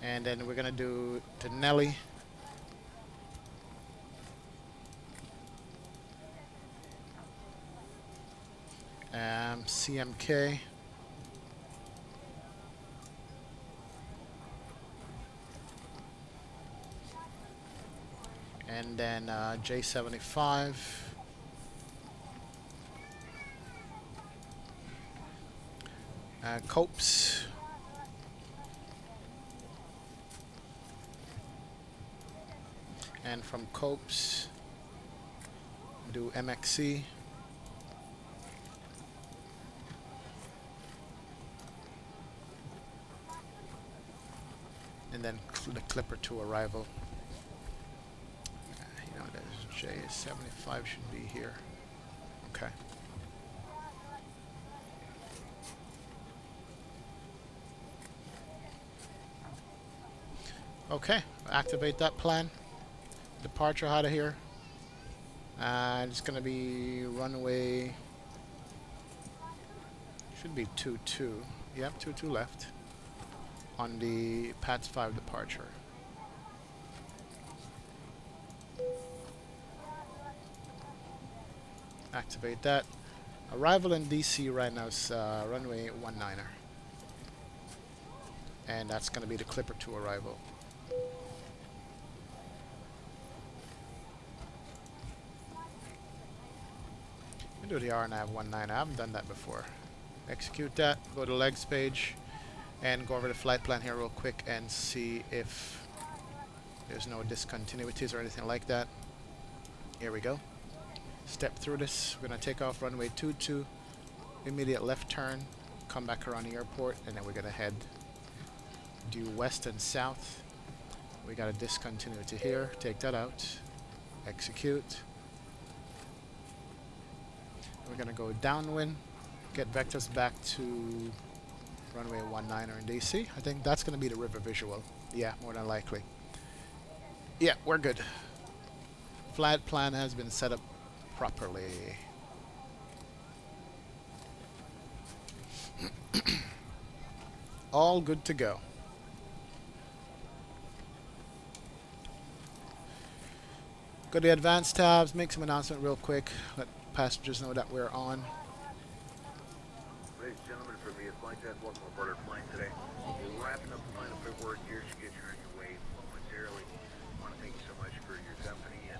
And then we're going to do to Nelly. CMK. And then J75. Copes. And from Copes, do MXC. And then the Clipper to arrival. You know, there's J75 should be here. Okay. Okay, activate that plan. Departure out of here. It's going to be runway. Should be 22. Yep, 22 left. On the PATS 5 departure. Activate that. Arrival in DC right now is runway 19er. And that's going to be the Clipper 2 arrival. Do the RNAV 19. I haven't done that before. Execute that. Go to legs page. And go over the flight plan here real quick and see if there's no discontinuities or anything like that. Here we go. Step through this. We're going to take off runway 22. Immediate left turn. Come back around the airport. And then we're going to head due west and south. We got a discontinuity here. Take that out. Execute. We're going to go downwind. Get vectors back to runway 19er in DC. I think that's going to be the river visual. Yeah, more than likely. Yeah, we're good. Flight plan has been set up properly. All good to go. Go to the advanced tabs, make some announcement real quick. Let passengers know that we're on. Ladies and gentlemen, from the flight test, welcome aboard our flight today. We're wrapping up the final paperwork here to get you on your way momentarily. I want to thank you so much for your company, and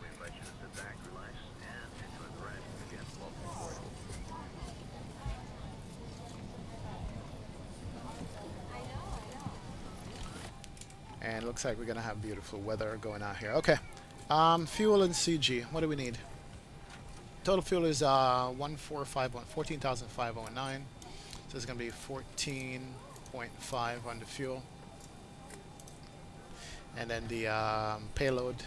we invite you to sit back, relax, and enjoy the ride. Again, welcome aboard. And looks like we're gonna have beautiful weather going out here. Okay. Fuel and CG. What do we need? Total fuel is 14,509. So it's gonna be 14.5 on the fuel. And then the payload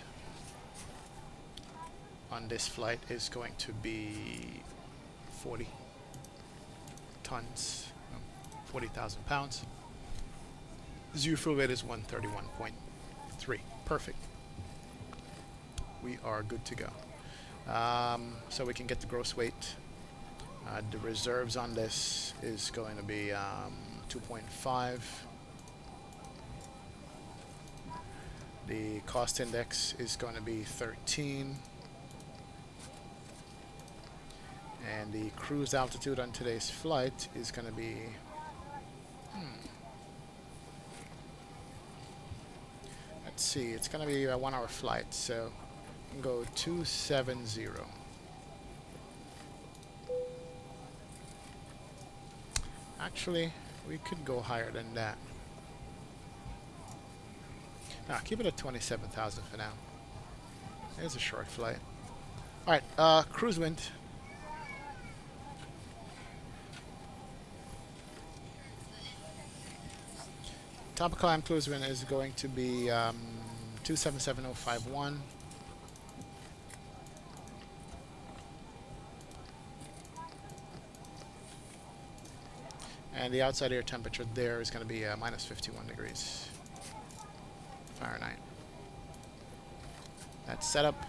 on this flight is going to be 40 tons, 40,000 pounds. Zero fuel weight is 131.3. Perfect. We are good to go. So we can get the gross weight. The reserves on this is going to be 2.5. The cost index is going to be 13. And the cruise altitude on today's flight is going to be let's see, it's going to be a 1 hour flight, so we can go 270. Actually, we could go higher than that. Nah, keep it at 27,000 for now. It's a short flight. Alright, cruise wind. Top of climb cruise wind is going to be 277051. And the outside air temperature there is going to be minus 51 degrees Fahrenheit. That's setup.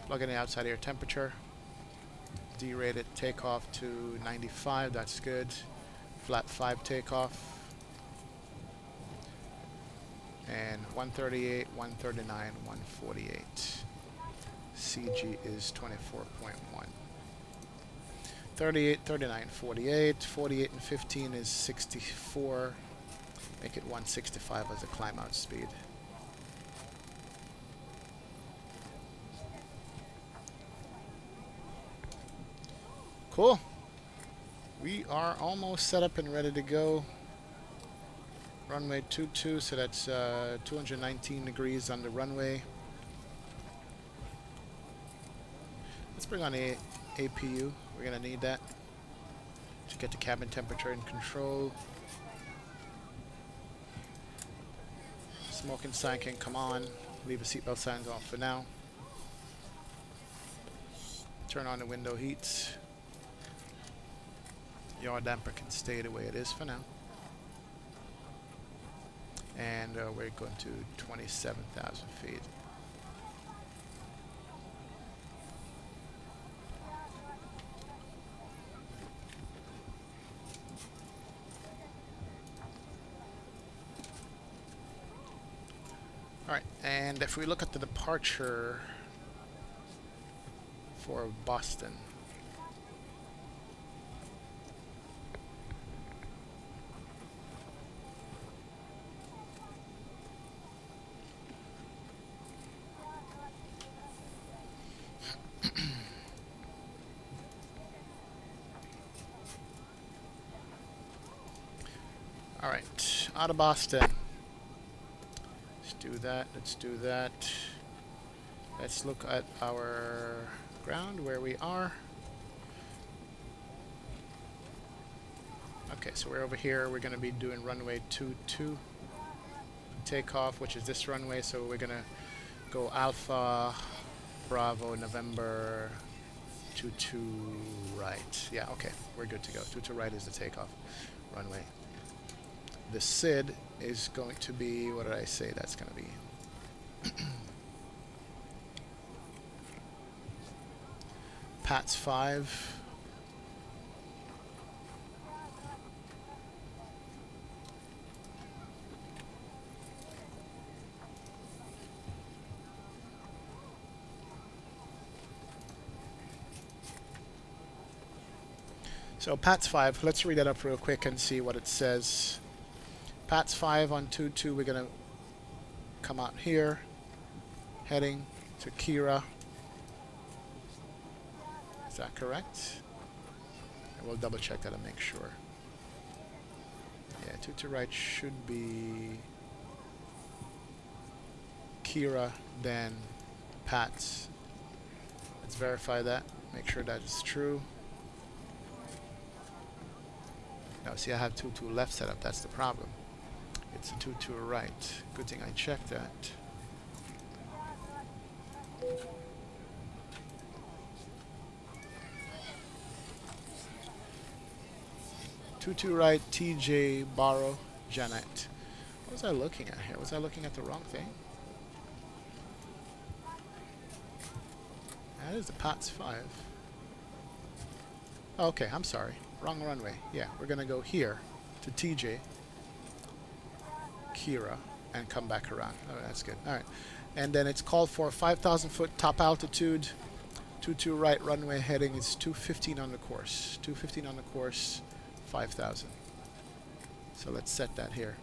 Plug in the outside air temperature. D-rated takeoff to 95. That's good. Flat 5 takeoff. And 138, 139, 148. CG is 24.1. 38, 39, 48. 48 and 15 is 64. Make it 165 as a climb out speed. Cool. We are almost set up and ready to go. Runway 22, so that's 219 degrees on the runway. Let's bring on a APU. We're going to need that to get the cabin temperature in control. Smoking sign can come on. Leave the seatbelt signs off for now. Turn on the window heats. Yaw damper can stay the way it is for now. And we're going to 27,000 feet. Alright, and if we look at the departure for Boston. Alright, out of Boston. Let's do that, let's do that. Let's look at our ground, where we are. Okay, so we're over here. We're going to be doing runway 22 takeoff, which is this runway. So we're going to go Alpha, Bravo, November, 22 right. Yeah, okay, we're good to go. 22 right is the takeoff runway. The SID is going to be, what did I say that's going to be? PATS 5. So PATS 5, let's read that up real quick and see what it says. PATS 5 on 22, we're going to come out here, heading to Kira. Is that correct? And we'll double check that and make sure. Yeah, 22 right should be Kira, then PATS. Let's verify that, make sure that is true. Now, see, I have 22 left set up, that's the problem. It's a 22 right. Good thing I checked that. Two right, TJ, Barrow, Janet. What was I looking at here? Was I looking at the wrong thing? That is the PATS 5. Oh, okay, I'm sorry. Wrong runway. Yeah, we're going to go here to TJ, Kira, and come back around. Oh, that's good. All right. And then it's called for 5,000 foot top altitude. 22 right runway heading is 215 on the course. 215 on the course, 5,000. So let's set that here.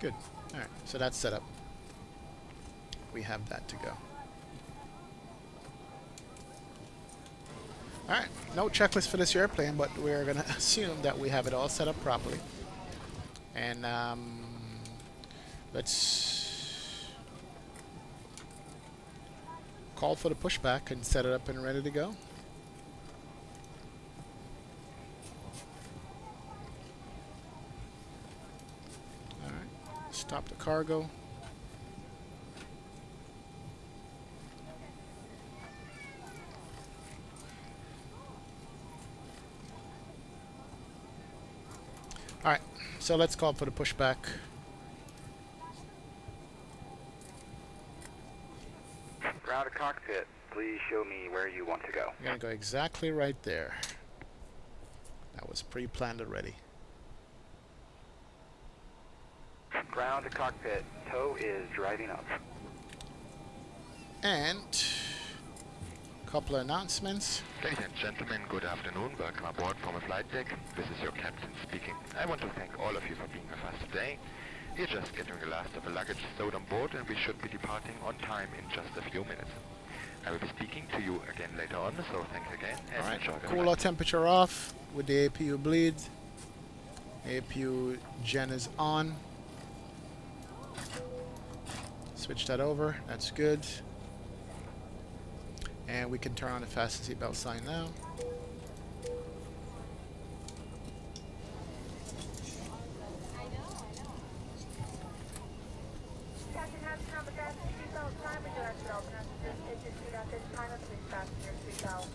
Good. All right. So that's set up. We have that to go. Alright, no checklist for this airplane, but we're going to assume that we have it all set up properly. And let's call for the pushback and set it up and ready to go. Alright, stop the cargo. Alright, so let's call for the pushback. Ground to cockpit, please show me where you want to go. We're going to go exactly right there. That was pre-planned already. Ground to cockpit, tow is driving up. And a couple of announcements. Ladies and gentlemen, good afternoon. Welcome aboard from a flight deck. This is your captain speaking. I want to thank all of you for being with us today. We're just getting the last of the luggage stowed on board and we should be departing on time in just a few minutes. I will be speaking to you again later on, so thanks again and Alright, enjoy the cooler flight. temperature off with the APU bleed. APU gen is on. Switch that over, that's good. And we can turn on the fasten seatbelt sign now. Captain Hudson, on the fasten seatbelt sign, we direct all passengers take your seat at this time and please fasten your seatbelt.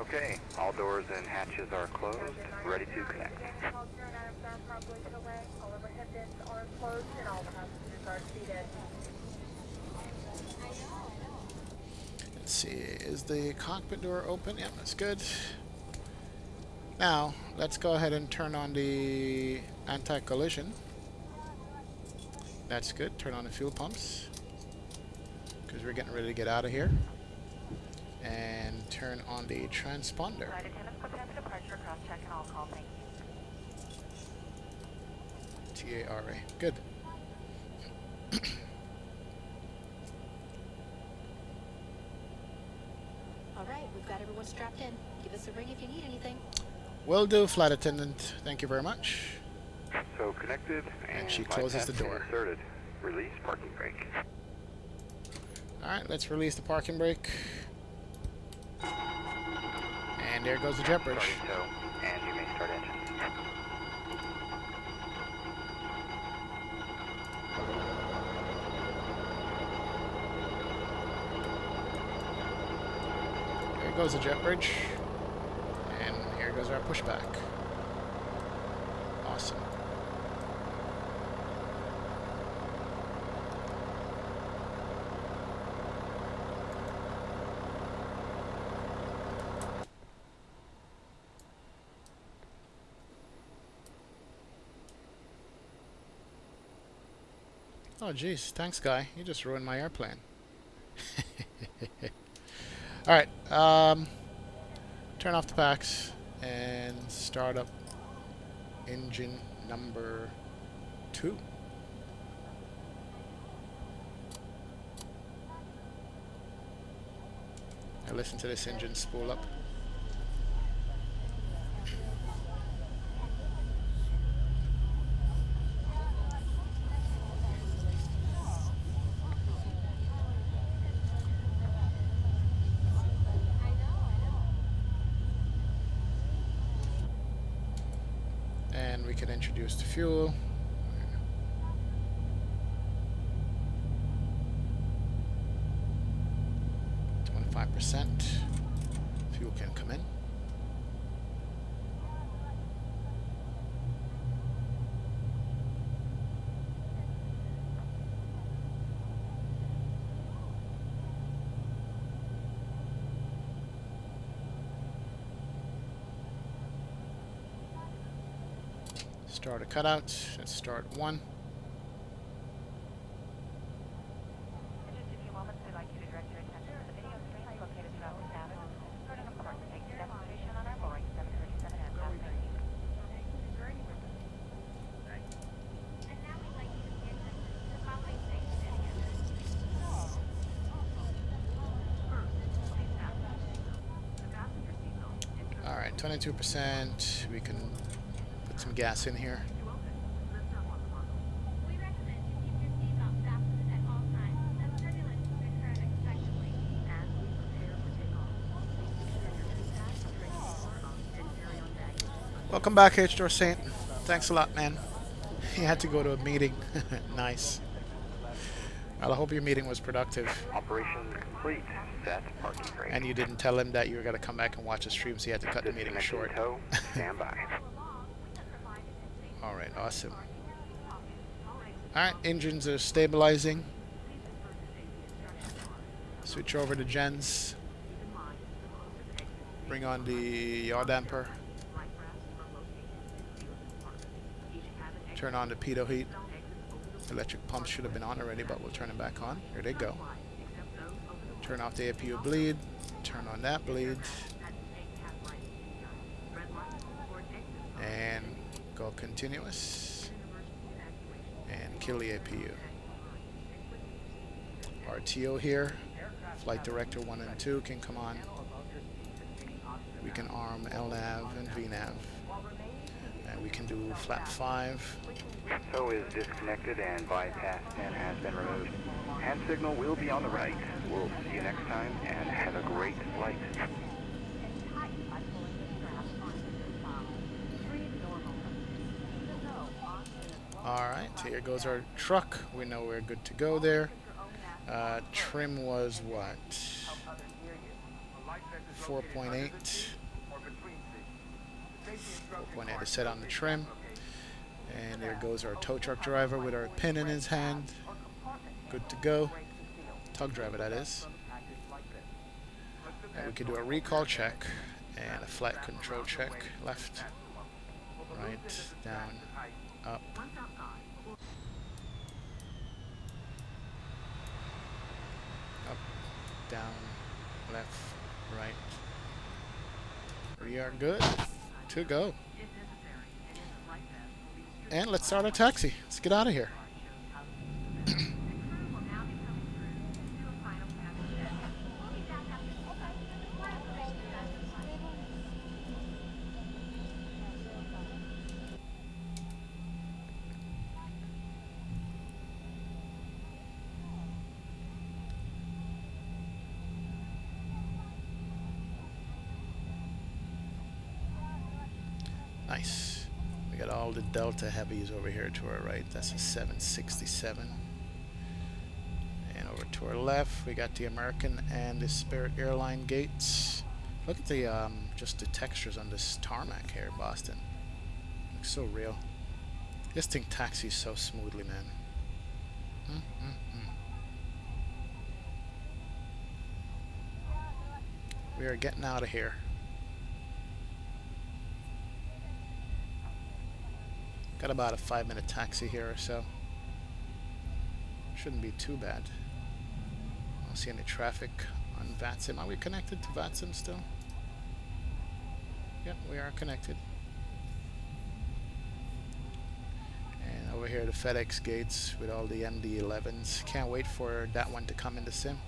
Okay, all doors and hatches are closed, ready to connect. All turn items are properly put away, all overhead bins are closed, and all passengers are seated. Let's see, is the cockpit door open? Yep, that's good. Now, let's go ahead and turn on the anti-collision. That's good. Turn on the fuel pumps, because we're getting ready to get out of here. And turn on the transponder. Flight attendants, prepare for departure, cross-check, and all call, thank you. TARA. Good. All right, we've got everyone strapped in. Give us a ring if you need anything. Will do, flight attendant. Thank you very much. So connected, And she flight closes the path door. inserted. Release parking brake. Alright, let's release the parking brake. And there goes the jet bridge. Starting tow, and you may start engines. There goes the jet bridge. And here goes our pushback. Awesome. Oh jeez, thanks guy. You just ruined my airplane. Alright, turn off the packs and start up engine number 2. Now listen to this engine spool up. And we can introduce the fuel. %. Fuel can come in. Start a cutout. Let's start 1. Alright, 22%. We can put some gas in here. Welcome back, H-Door Saint. Thanks a lot, man. You had to go to a meeting. Nice. Well, I hope your meeting was productive. Operation complete. Set parking brake. And you didn't tell him that you were going to come back and watch the stream, so you had to cut the meeting short. Tow. Stand by. Alright, awesome. Alright, engines are stabilizing. Switch over to gens. Bring on the yaw damper. Turn on the pitot heat. Electric pumps should have been on already, but we'll turn them back on. Here they go. Turn off the APU bleed. Turn on that bleed. And go continuous. And kill the APU. RTO here. Flight Director 1 and 2 can come on. We can arm LNAV and VNAV. And we can do flap 5. Tow is disconnected and bypass 10 has been removed. Hand signal will be on the right. We'll see you next time and have a great flight. Alright, here goes our truck. We know we're good to go there. Trim was what? 4.8. 4.8 is set on the trim. And there goes our tow truck driver with our pin in his hand. Good to go. Tug driver, that is. And we can do a recall check and a flight control check. Left, right, down, up. Up, down, left, right. We are good to go. And let's start our taxi. Let's get out of here. Nice. We got all the Delta heavies over here to our right. That's a 767. And over to our left, we got the American and the Spirit Airline gates. Look at the just the textures on this tarmac here in Boston. Looks so real. This thing taxis so smoothly, man. We are getting out of here. Got about a 5-minute taxi here or so. Shouldn't be too bad. I don't see any traffic on Vatsim. Are we connected to Vatsim still? Yep, we are connected. And over here the FedEx gates with all the MD-11s. Can't wait for that one to come into sim.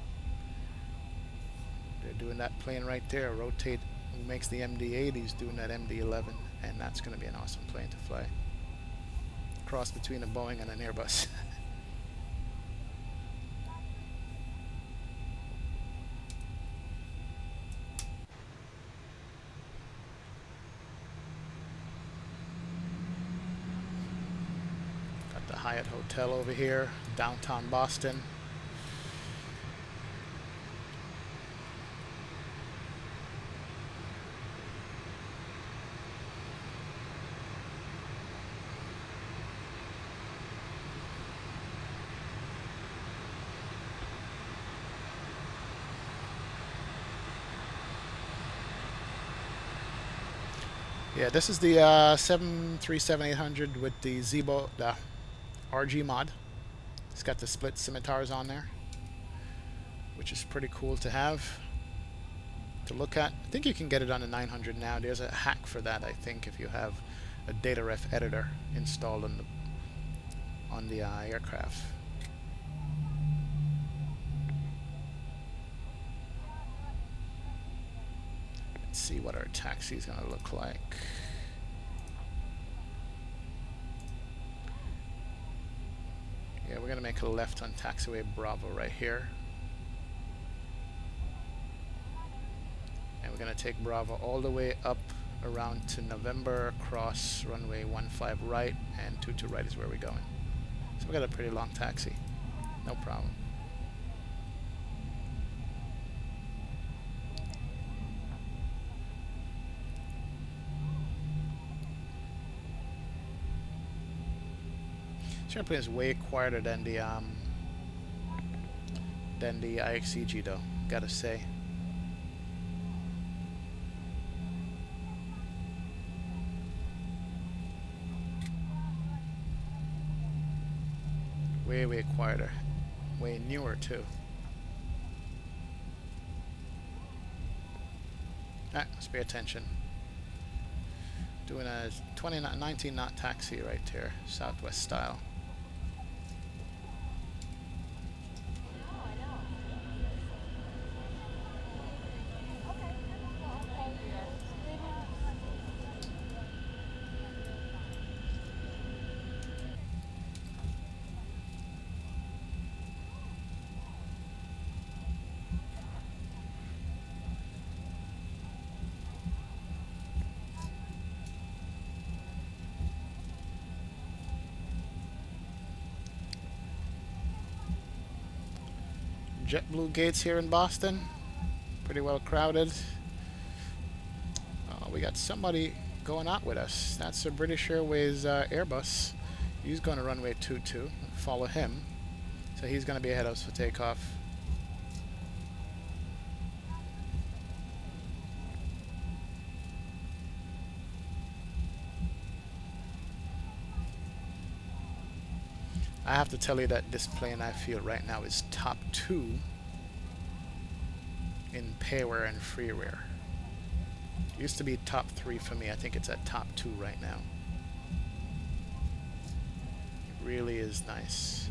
They're doing that plane right there. Rotate, who makes the MD-80s doing that MD-11. And that's going to be an awesome plane to fly. Cross between a Boeing and an Airbus. Got the Hyatt Hotel over here, downtown Boston. Yeah, this is the 737-800 with the Zibo, the RG mod. It's got the split scimitars on there, which is pretty cool to have, to look at. I think you can get it on the 900 now. There's a hack for that, I think, if you have a data ref editor installed on the aircraft. see what our taxi is going to look like. Yeah, we're going to make a left on taxiway Bravo right here. And we're going to take Bravo all the way up around to November, cross runway 15 right, and 22 right is where we're going. So we got a pretty long taxi. No problem. This airplane is way quieter than the IXEG though, gotta say. Way quieter. Way newer too. Let's pay attention. Doing a 19 knot taxi right here, Southwest style. JetBlue gates here in Boston. Pretty well crowded. We got somebody going out with us. That's the British Airways Airbus. He's going to runway 22. Follow him. So he's going to be ahead of us for takeoff. I have to tell you that this plane I feel right now is top 2 in paywear and freeware. Used to be top 3 for me. I think it's at top 2 right now. It really is nice.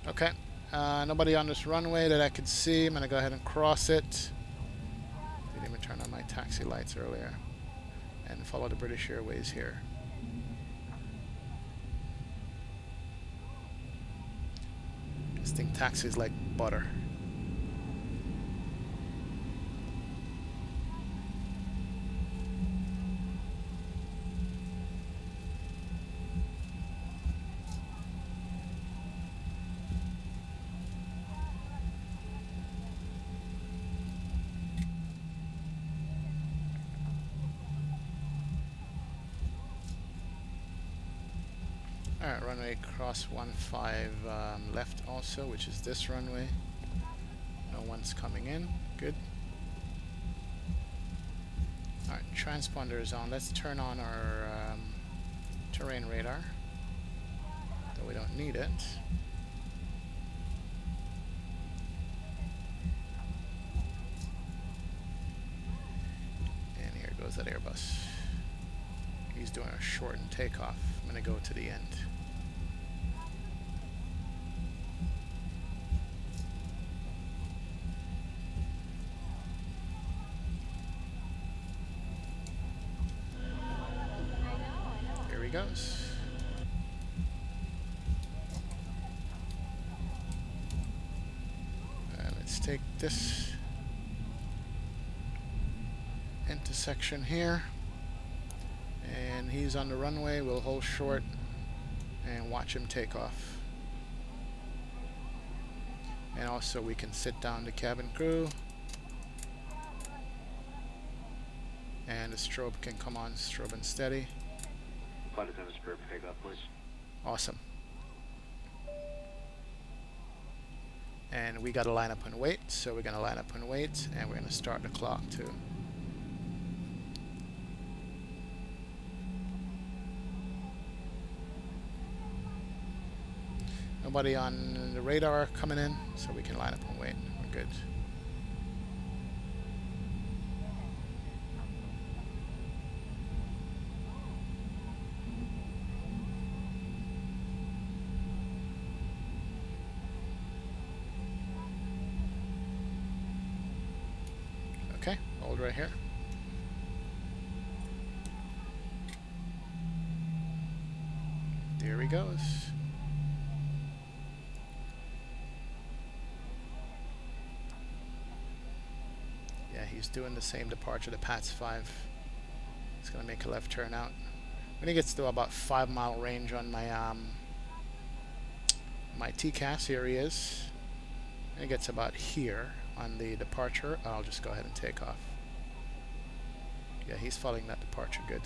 Okay, nobody on this runway that I could see. I'm gonna go ahead and cross it. Didn't even turn on my taxi lights earlier. And follow the British Airways here. This thing taxis like butter. Alright, runway cross 15 left also, which is this runway. No one's coming in. Good. Alright, transponder is on. Let's turn on our terrain radar. Though we don't need it. And here goes that Airbus. He's doing a shortened takeoff. I'm going to go to the end. Here he goes. Let's take this intersection here. And he's on the runway. We'll hold short and watch him take off. And also we can sit down the cabin crew. And the strobe can come on, strobe and steady. Flight attendants prepare for takeoff, please. Awesome. And we got to line up and wait, so we're going to line up and wait, and we're going to start the clock too. Nobody on the radar coming in, so we can line up and wait. We're good. Okay, hold right here. There he goes. Yeah, he's doing the same departure, the PATS 5. He's gonna make a left turn out. When he gets to about 5-mile range on my my TCAS, here he is. When he gets about here on the departure, I'll just go ahead and take off. Yeah, he's following that departure good.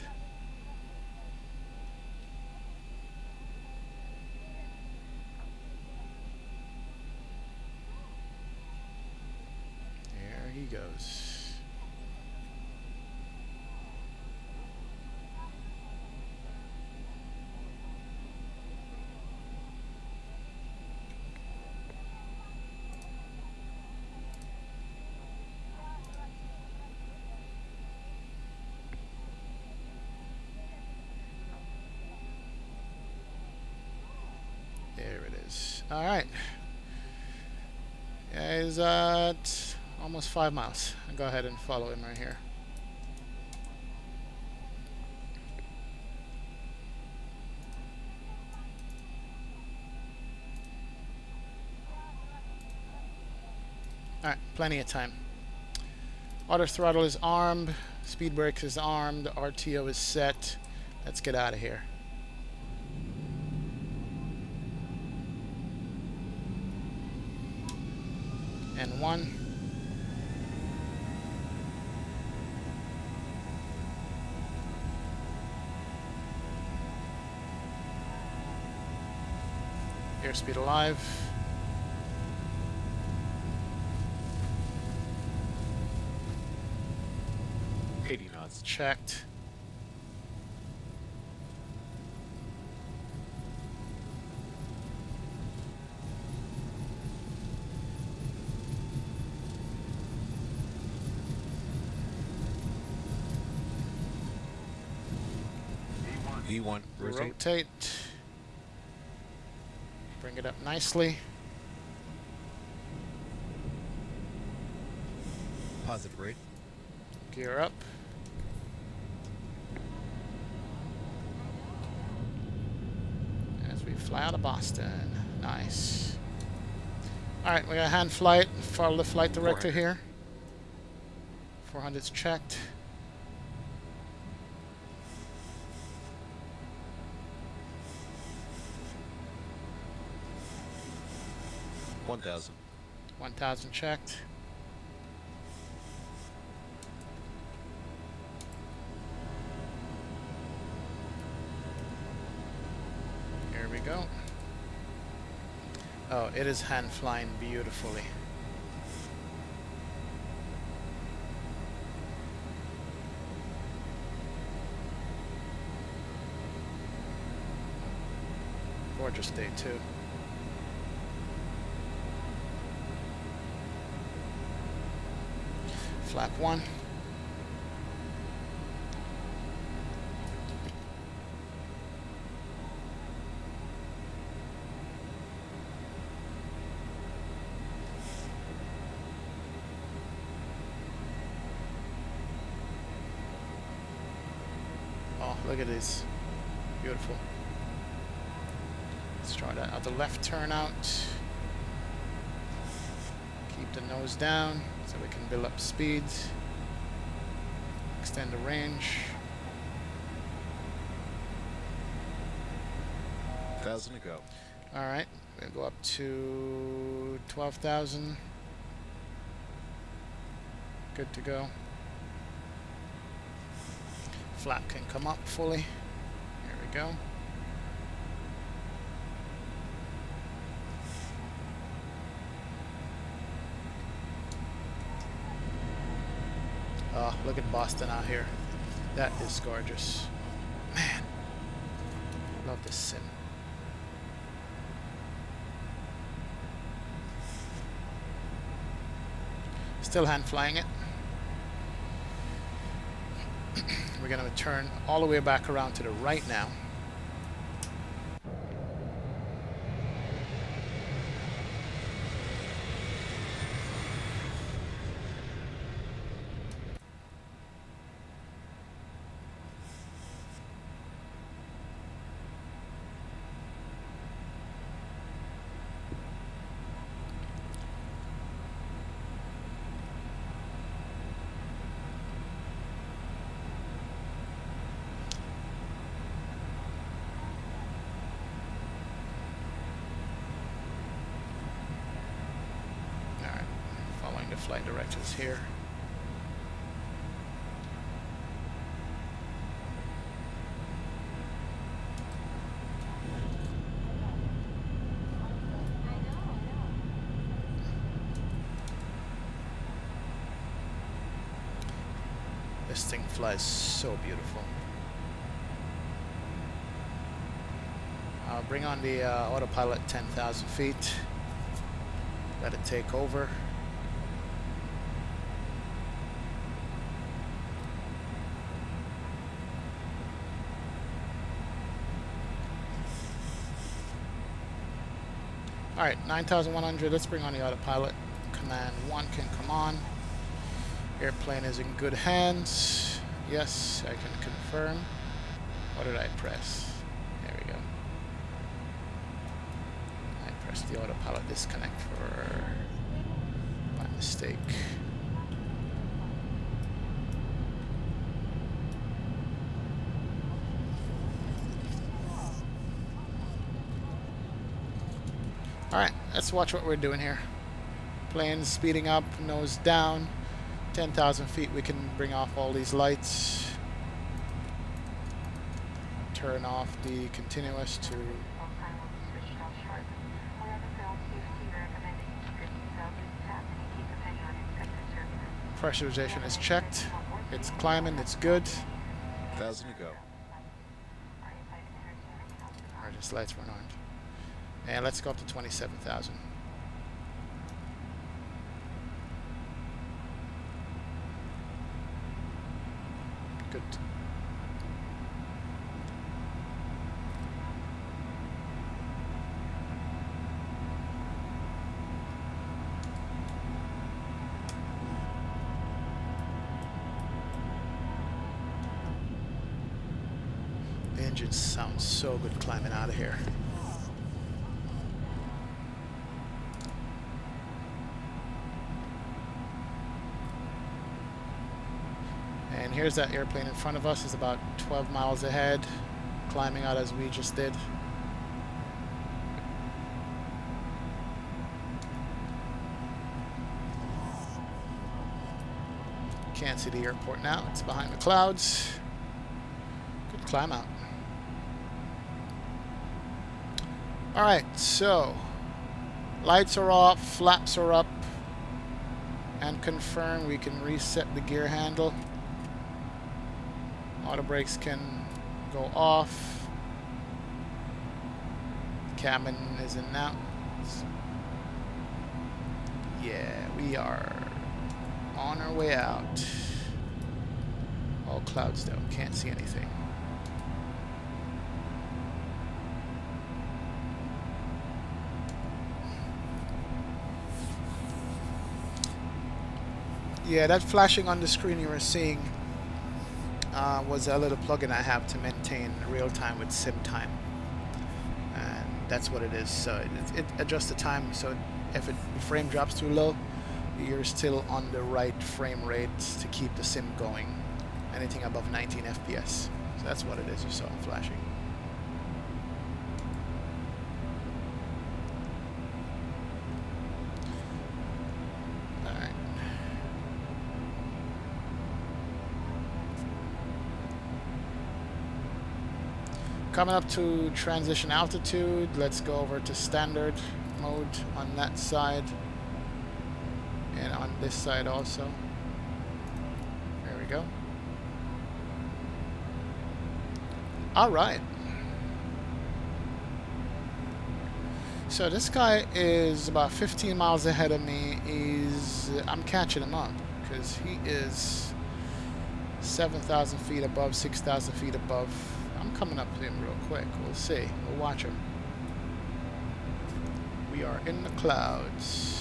There he goes. There it is. All right. Yeah, he's at almost 5 miles. I'll go ahead and follow him right here. All right, plenty of time. Auto throttle is armed. Speed brakes is armed. RTO is set. Let's get out of here. And 1. Airspeed alive. Knots. Checked. E1, rotate. Bring it up nicely. Positive rate. Gear up. As we fly out of Boston. Nice. Alright, we got a hand flight. Follow the flight director here. 400's checked. $1,000. 1,000 checked. Here we go. Oh, it is hand flying beautifully. Gorgeous day too. Flap 1. Oh, look at this. Beautiful. Let's try that. The left turn out. Keep the nose down so we can build up speeds. Extend the range. 1,000 to go. Alright, we'll go up to 12,000. Good to go. Flap can come up fully. Here we go. Oh, look at Boston out here. That is gorgeous. Man, love this sim. Still hand flying it. We're going to turn all the way back around to the right now. flight directors here. This thing flies so beautiful. I'll bring on the autopilot 10,000 feet. Let it take over. Alright, 9,100. Let's bring on the autopilot. Command 1 can come on. Airplane is in good hands. Yes, I can confirm. What did I press? There we go. I pressed the autopilot disconnect for my mistake. Alright, let's watch what we're doing here. Plane speeding up, nose down. 10,000 feet, we can bring off all these lights. Turn off the continuous to pressurization is checked. It's climbing, it's good. 1,000 to go. Alright, these lights weren't on. And let's go up to 27,000. Good. The engine sounds so good climbing out of here. And here's that airplane in front of us. It's about 12 miles ahead, climbing out as we just did. Can't see the airport now. It's behind the clouds. Good climb out. Alright, so lights are off, flaps are up, and confirm we can reset the gear handle. Auto brakes can go off. Cabin is in now. Yeah, we are on our way out. All clouds though, can't see anything. Yeah, that flashing on the screen you were seeing was a little plugin I have to maintain real time with sim time, and that's what it is. So it adjusts the time, so if the frame drops too low, you're still on the right frame rate to keep the sim going. Anything above 19 FPS. So that's what it is you saw flashing. Coming up to transition altitude, let's go over to standard mode on that side and on this side also. There we go. All right. So this guy is about 15 miles ahead of me. I'm catching him up because he is 7,000 feet above, 6,000 feet above. I'm coming up to him real quick. We'll see. We'll watch him. We are in the clouds.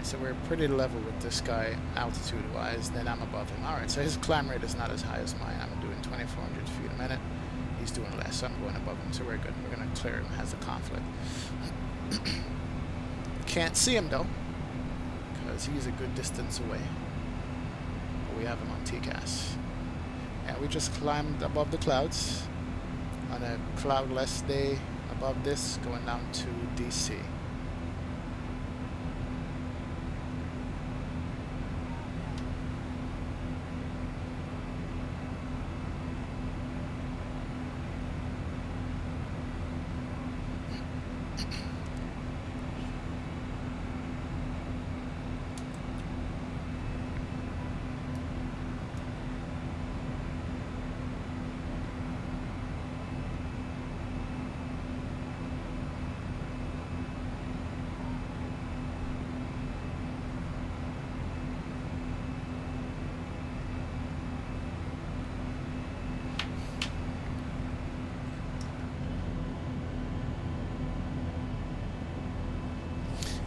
Alright, so we're pretty level with this guy altitude-wise, then I'm above him. Alright, so his climb rate is not as high as mine. I'm doing 2,400 feet a minute. He's doing less, so I'm going above him, so we're good. We're going to clear him as a conflict. Can't see him, though, because he's a good distance away. But we have him on TCAS. And we just climbed above the clouds on a cloudless day above this, going down to DC.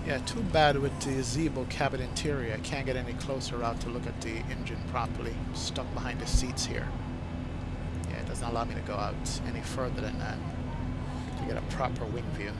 Yeah, too bad with the Zibo cabin interior. I can't get any closer out to look at the engine properly. Stuck behind the seats here. Yeah, it doesn't allow me to go out any further than that to get a proper wing view.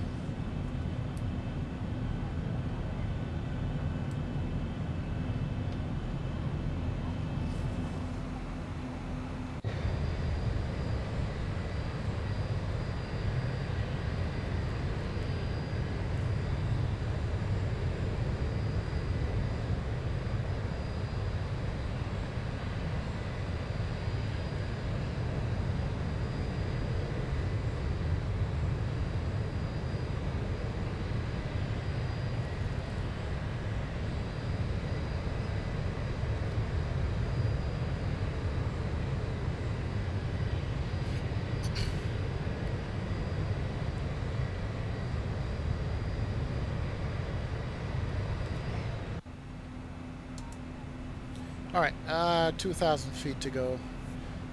Alright, 2,000 feet to go,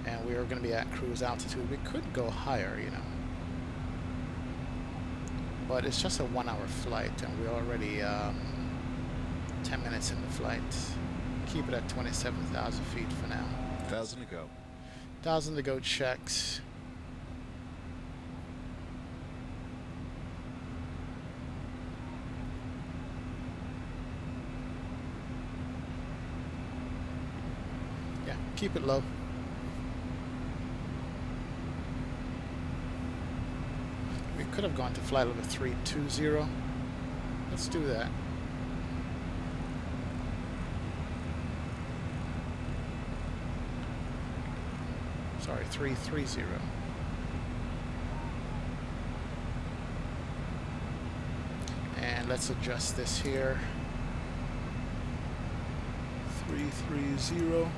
and we are going to be at cruise altitude. We could go higher, you know, but it's just a 1-hour flight, and we're already 10 minutes in the flight. Keep it at 27,000 feet for now. 1,000 to go. 1,000 to go, checks. Keep it low. We could have gone to flight level 320. Let's do that. Sorry, 330. And let's adjust this here. 330.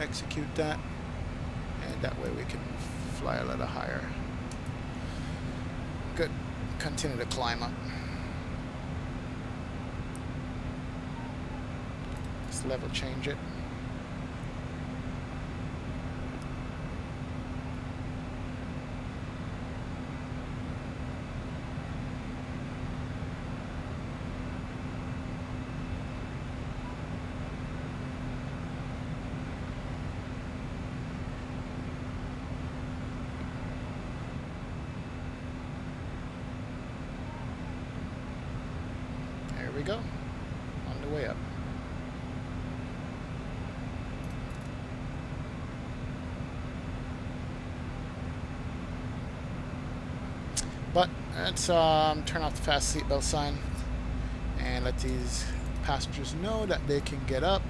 Execute that, and that way we can fly a little higher. Good. Continue to climb up. Let's level change it. There we go, on the way up. But let's turn off the fast seatbelt sign and let these passengers know that they can get up.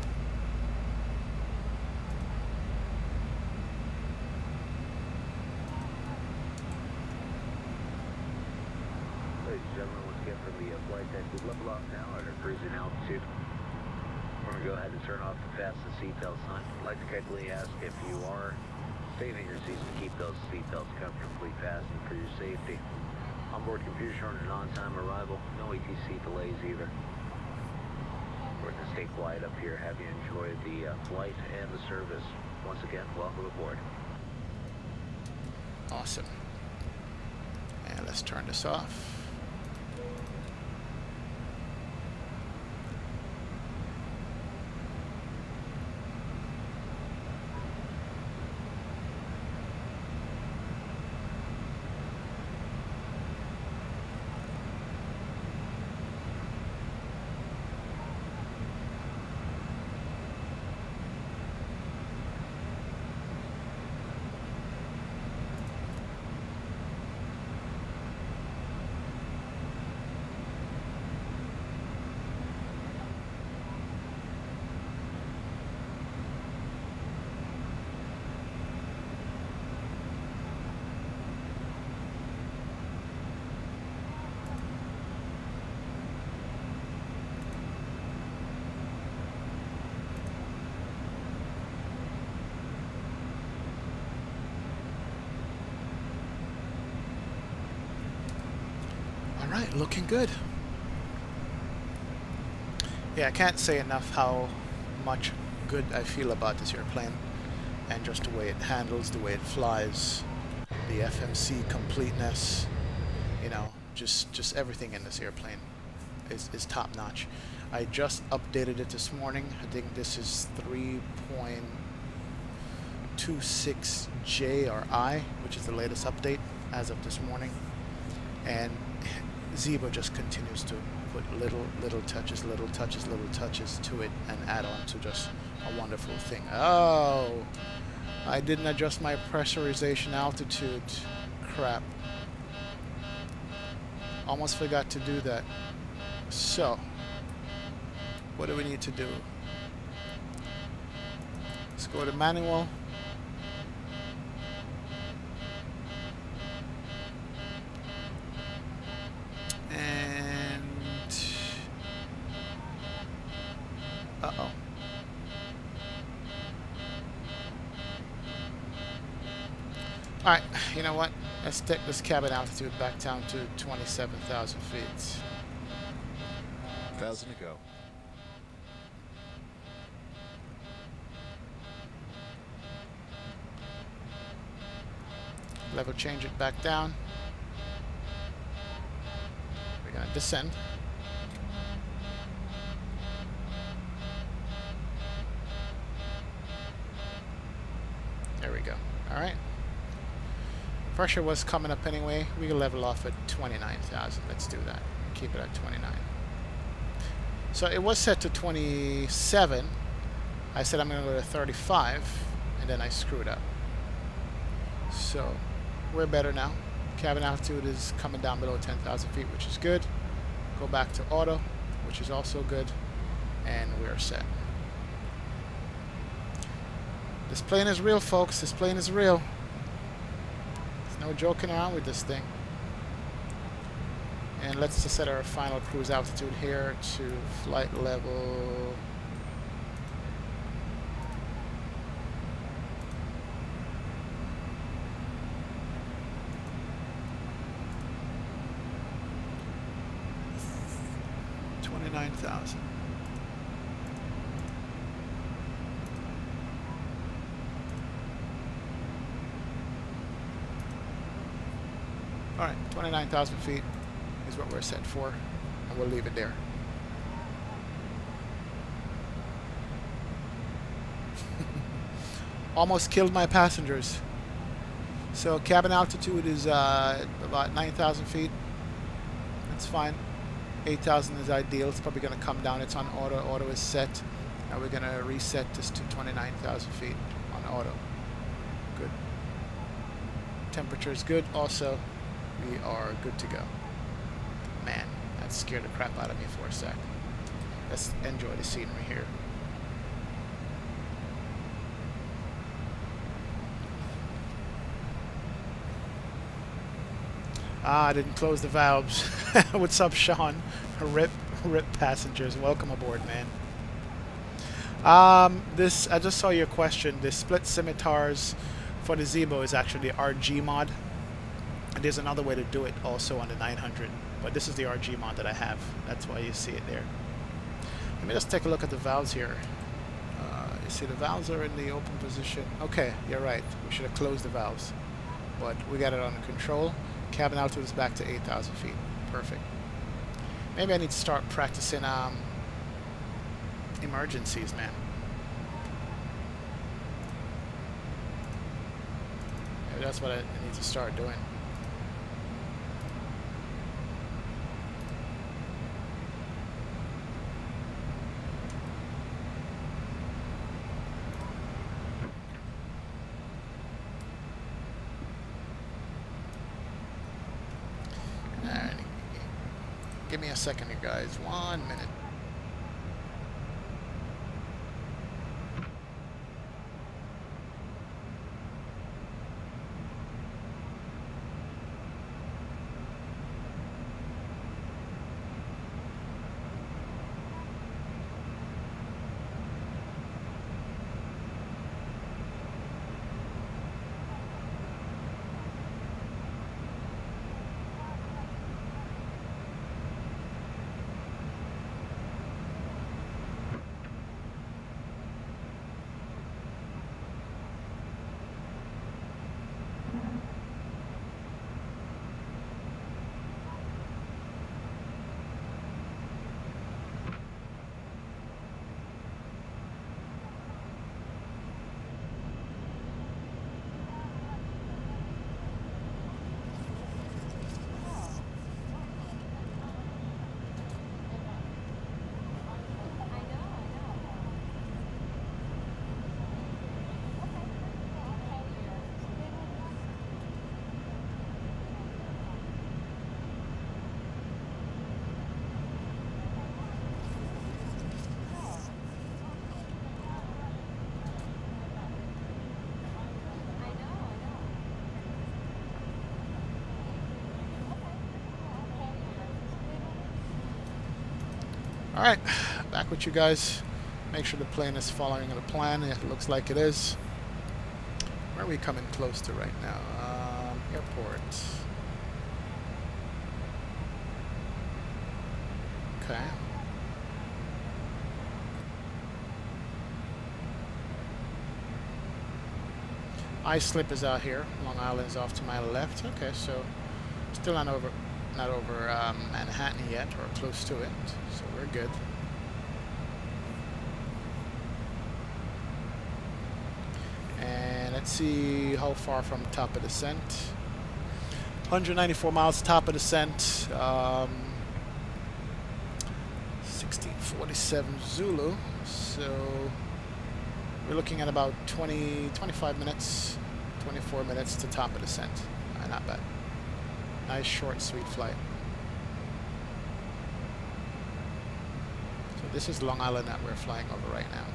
Ladies and gentlemen, once again from the flight deck, we level off now at our cruising altitude. We're going to go ahead and turn off the fasten seatbelt sign. I'd like to kindly ask if you are staying in your seats to keep those seatbelts comfortably fastened for your safety. Onboard computer showing an on-time arrival, no ATC delays either. We're going to stay quiet up here, have you enjoy the flight and the service. Once again, welcome aboard. Awesome. And let's Let's turn this off. Alright, looking good. Yeah, I can't say enough how much good I feel about this airplane, and just the way it handles, the way it flies, the FMC completeness, you know, just everything in this airplane is top notch. I just updated it this morning. I think this is 3.26J or I, which is the latest update as of this morning. And Zibo just continues to put little touches to it and add on to just a wonderful thing. Oh, I didn't adjust my pressurization altitude. Crap. Almost forgot to do that. So, what do we need to do? Let's go to manual. Uh-oh. Alright, you know what? Let's take this cabin altitude back down to 27,000 feet. 1,000 to go. Level change it back down. We're gonna descend. There we go. Alright. Pressure was coming up anyway. We can level off at 29,000. Let's do that. Keep it at 29. So it was set to 27. I said I'm going to go to 35, and then I screwed up. So we're better now. Cabin altitude is coming down below 10,000 feet, which is good. Go back to auto, which is also good. And we're set. This plane is real, folks. This plane is real. There's no joking around with this thing. And let's just set our final cruise altitude here to flight level... $29,000. Alright, 29,000 feet is what we're set for, and we'll leave it there. Almost killed my passengers. So cabin altitude is about 9,000 feet. That's fine. 8,000 is ideal. It's probably going to come down. It's on auto. Auto is set. Now we're going to reset this to 29,000 feet on auto. Good. Temperature is good. Also, we are good to go. Man, that scared the crap out of me for a sec. Let's enjoy the scenery here. Ah, I didn't close the valves. What's up, Sean? Rip passengers. Welcome aboard, man. I just saw your question. The split scimitars for the Zibo is actually the RG mod. And there's another way to do it also on the 900. But this is the RG mod that I have. That's why you see it there. Let me just take a look at the valves here. You see the valves are in the open position. Okay, you're right. We should have closed the valves. But we got it under control. Cabin altitude is back to 8,000 feet. Perfect. Maybe I need to start practicing emergencies, man. Maybe that's what I need to start doing. Alright. Give me a second here, guys. 1 minute. Alright, back with you guys. Make sure the plane is following the plan. It looks like it is. Where are we coming close to right now? Airport. Okay. Islip is out here. Long Island is off to my left. Okay, so still not over Manhattan yet, or close to it, so we're good. And let's see how far from the top of descent. 194 miles top of descent. 1647 Zulu, so we're looking at about 25 minutes, 24 minutes to top of descent. Not bad. Nice, short, sweet flight. So this is Long Island that we're flying over right now.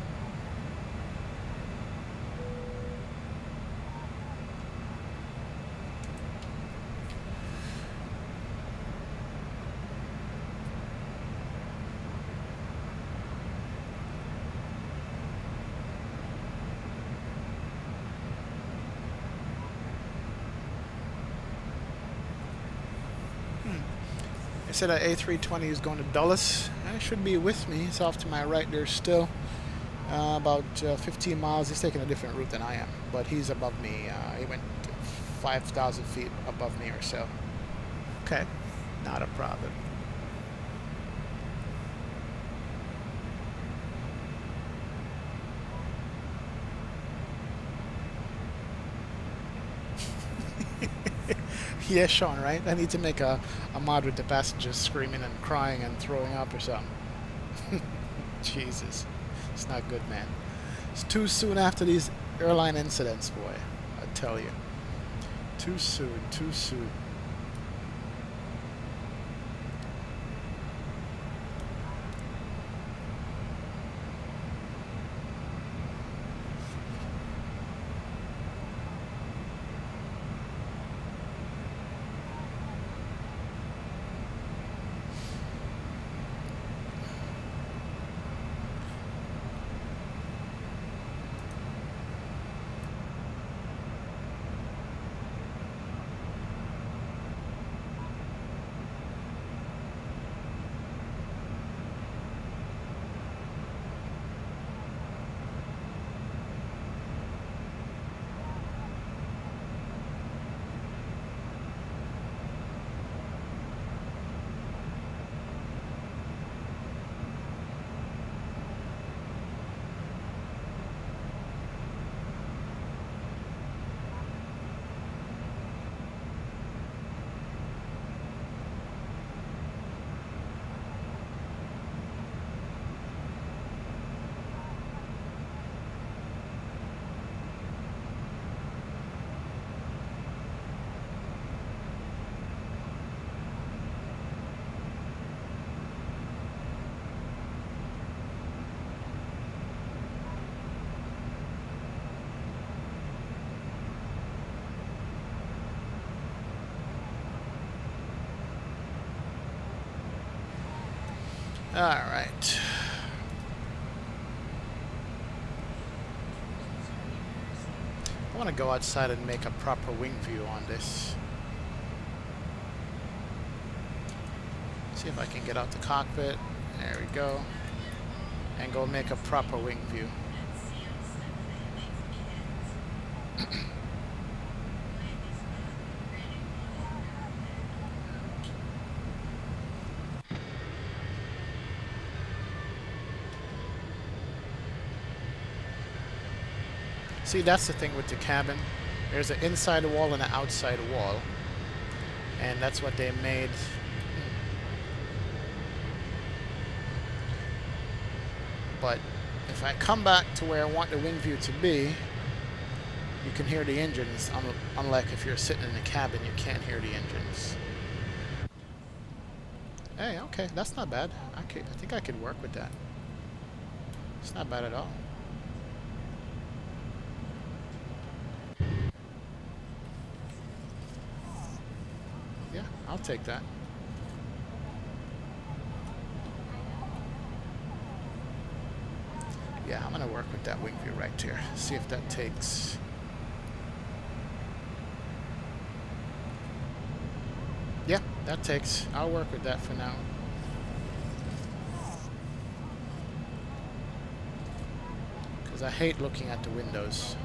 I said that A320 is going to Dulles. It should be with me. It's off to my right there still. About 15 miles. He's taking a different route than I am, but he's above me. He went 5,000 feet above me or so. Okay, not a problem. Yeah, Sean, right? I need to make a mod with the passengers screaming and crying and throwing up or something. Jesus. It's not good, man. It's too soon after these airline incidents, boy. I tell you. Too soon, too soon. Alright. I want to go outside and make a proper wing view on this. See if I can get out the cockpit. There we go. And go make a proper wing view. See, that's the thing with the cabin. There's an inside wall and an outside wall. And that's what they made. But if I come back to where I want the wing view to be, you can hear the engines, unlike if you're sitting in the cabin, you can't hear the engines. Hey, okay, that's not bad. I think I could work with that. It's not bad at all. Yeah, I'll take that. Yeah, I'm gonna work with that wing view right here. See if that takes. Yeah, that takes. I'll work with that for now. Because I hate looking at the windows.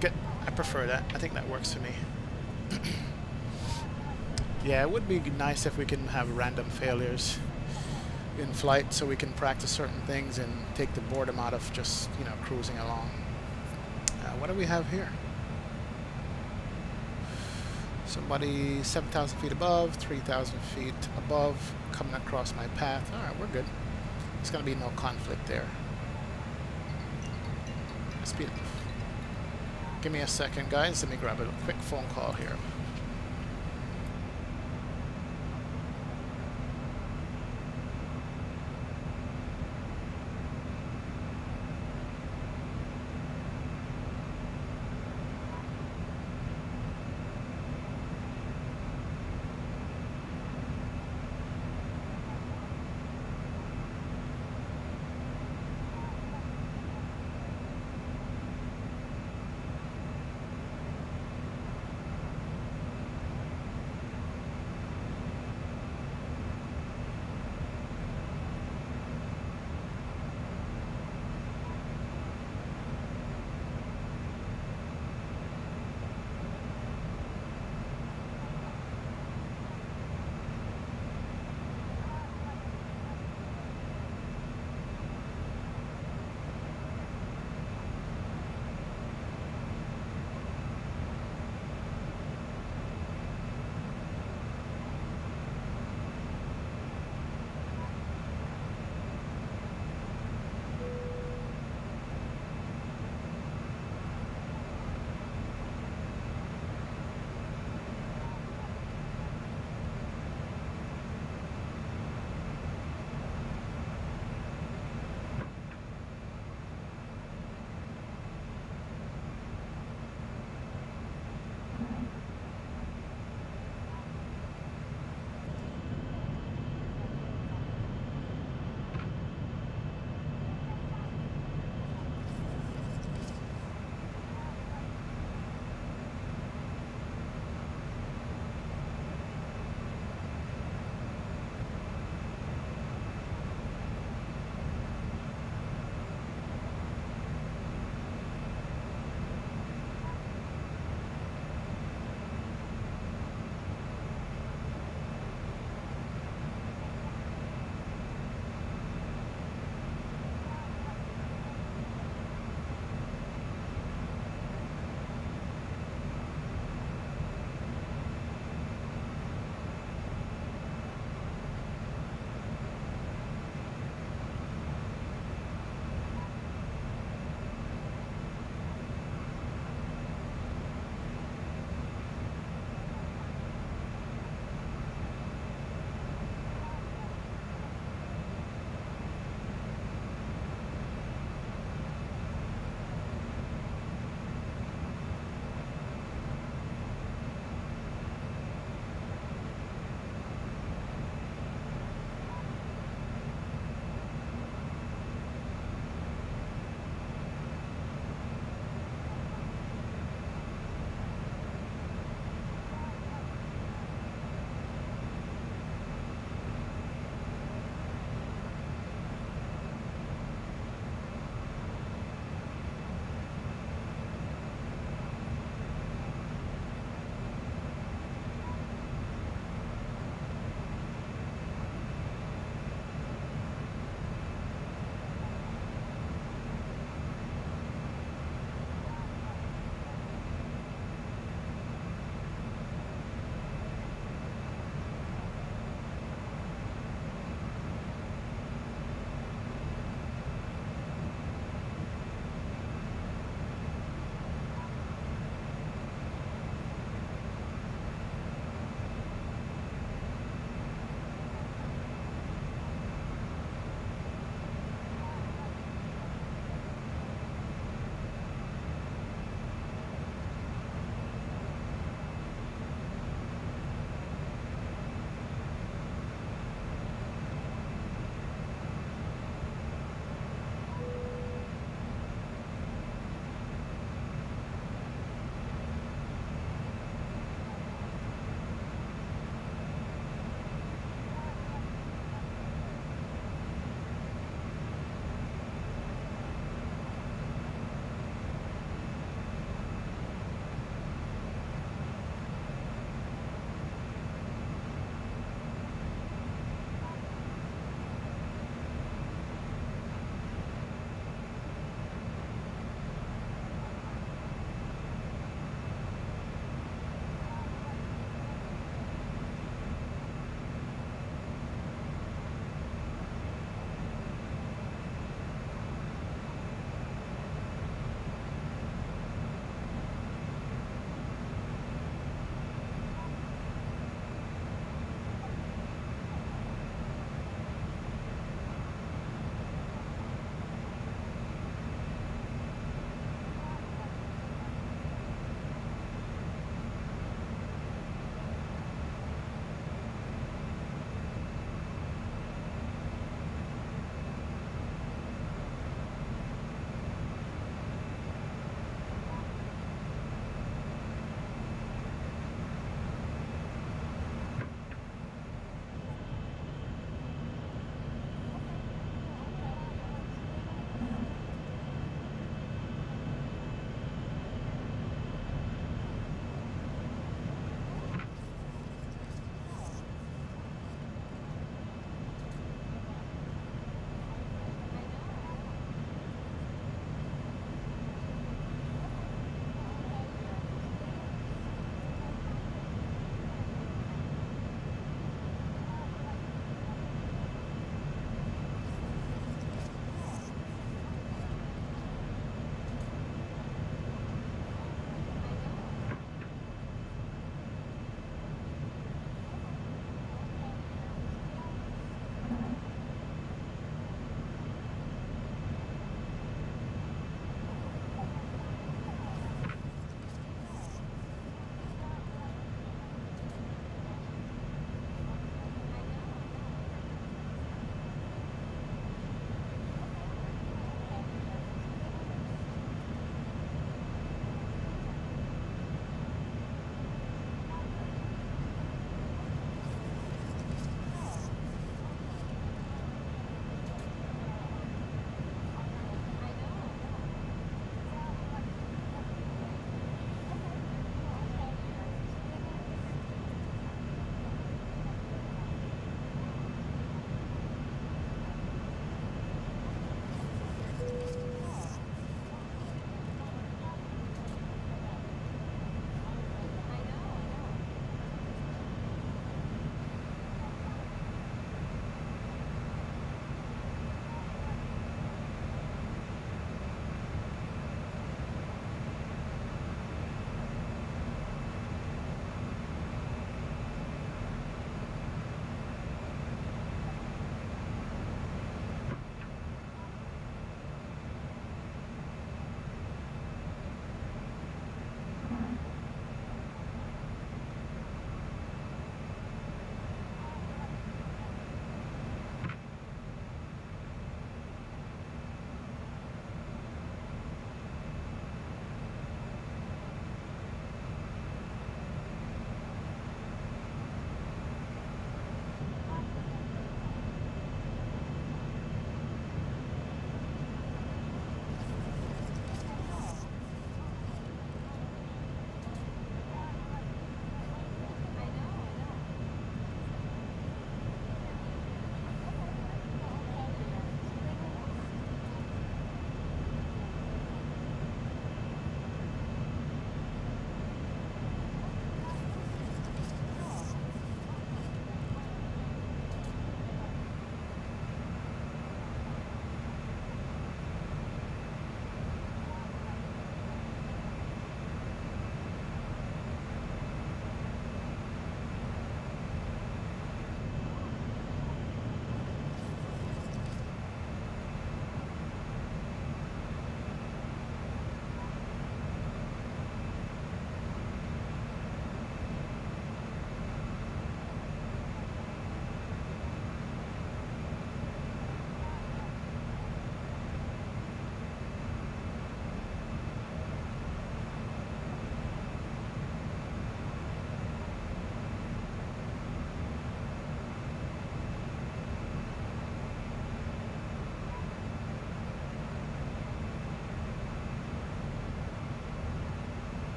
Good. I prefer that. I think that works for me. Yeah, it would be nice if we can have random failures in flight so we can practice certain things and take the boredom out of just, you know, cruising along. What do we have here? Somebody 7,000 feet above, 3,000 feet above, coming across my path. Alright, we're good. There's going to be no conflict there. Speed up. Give me a second, guys. Let me grab a quick phone call here.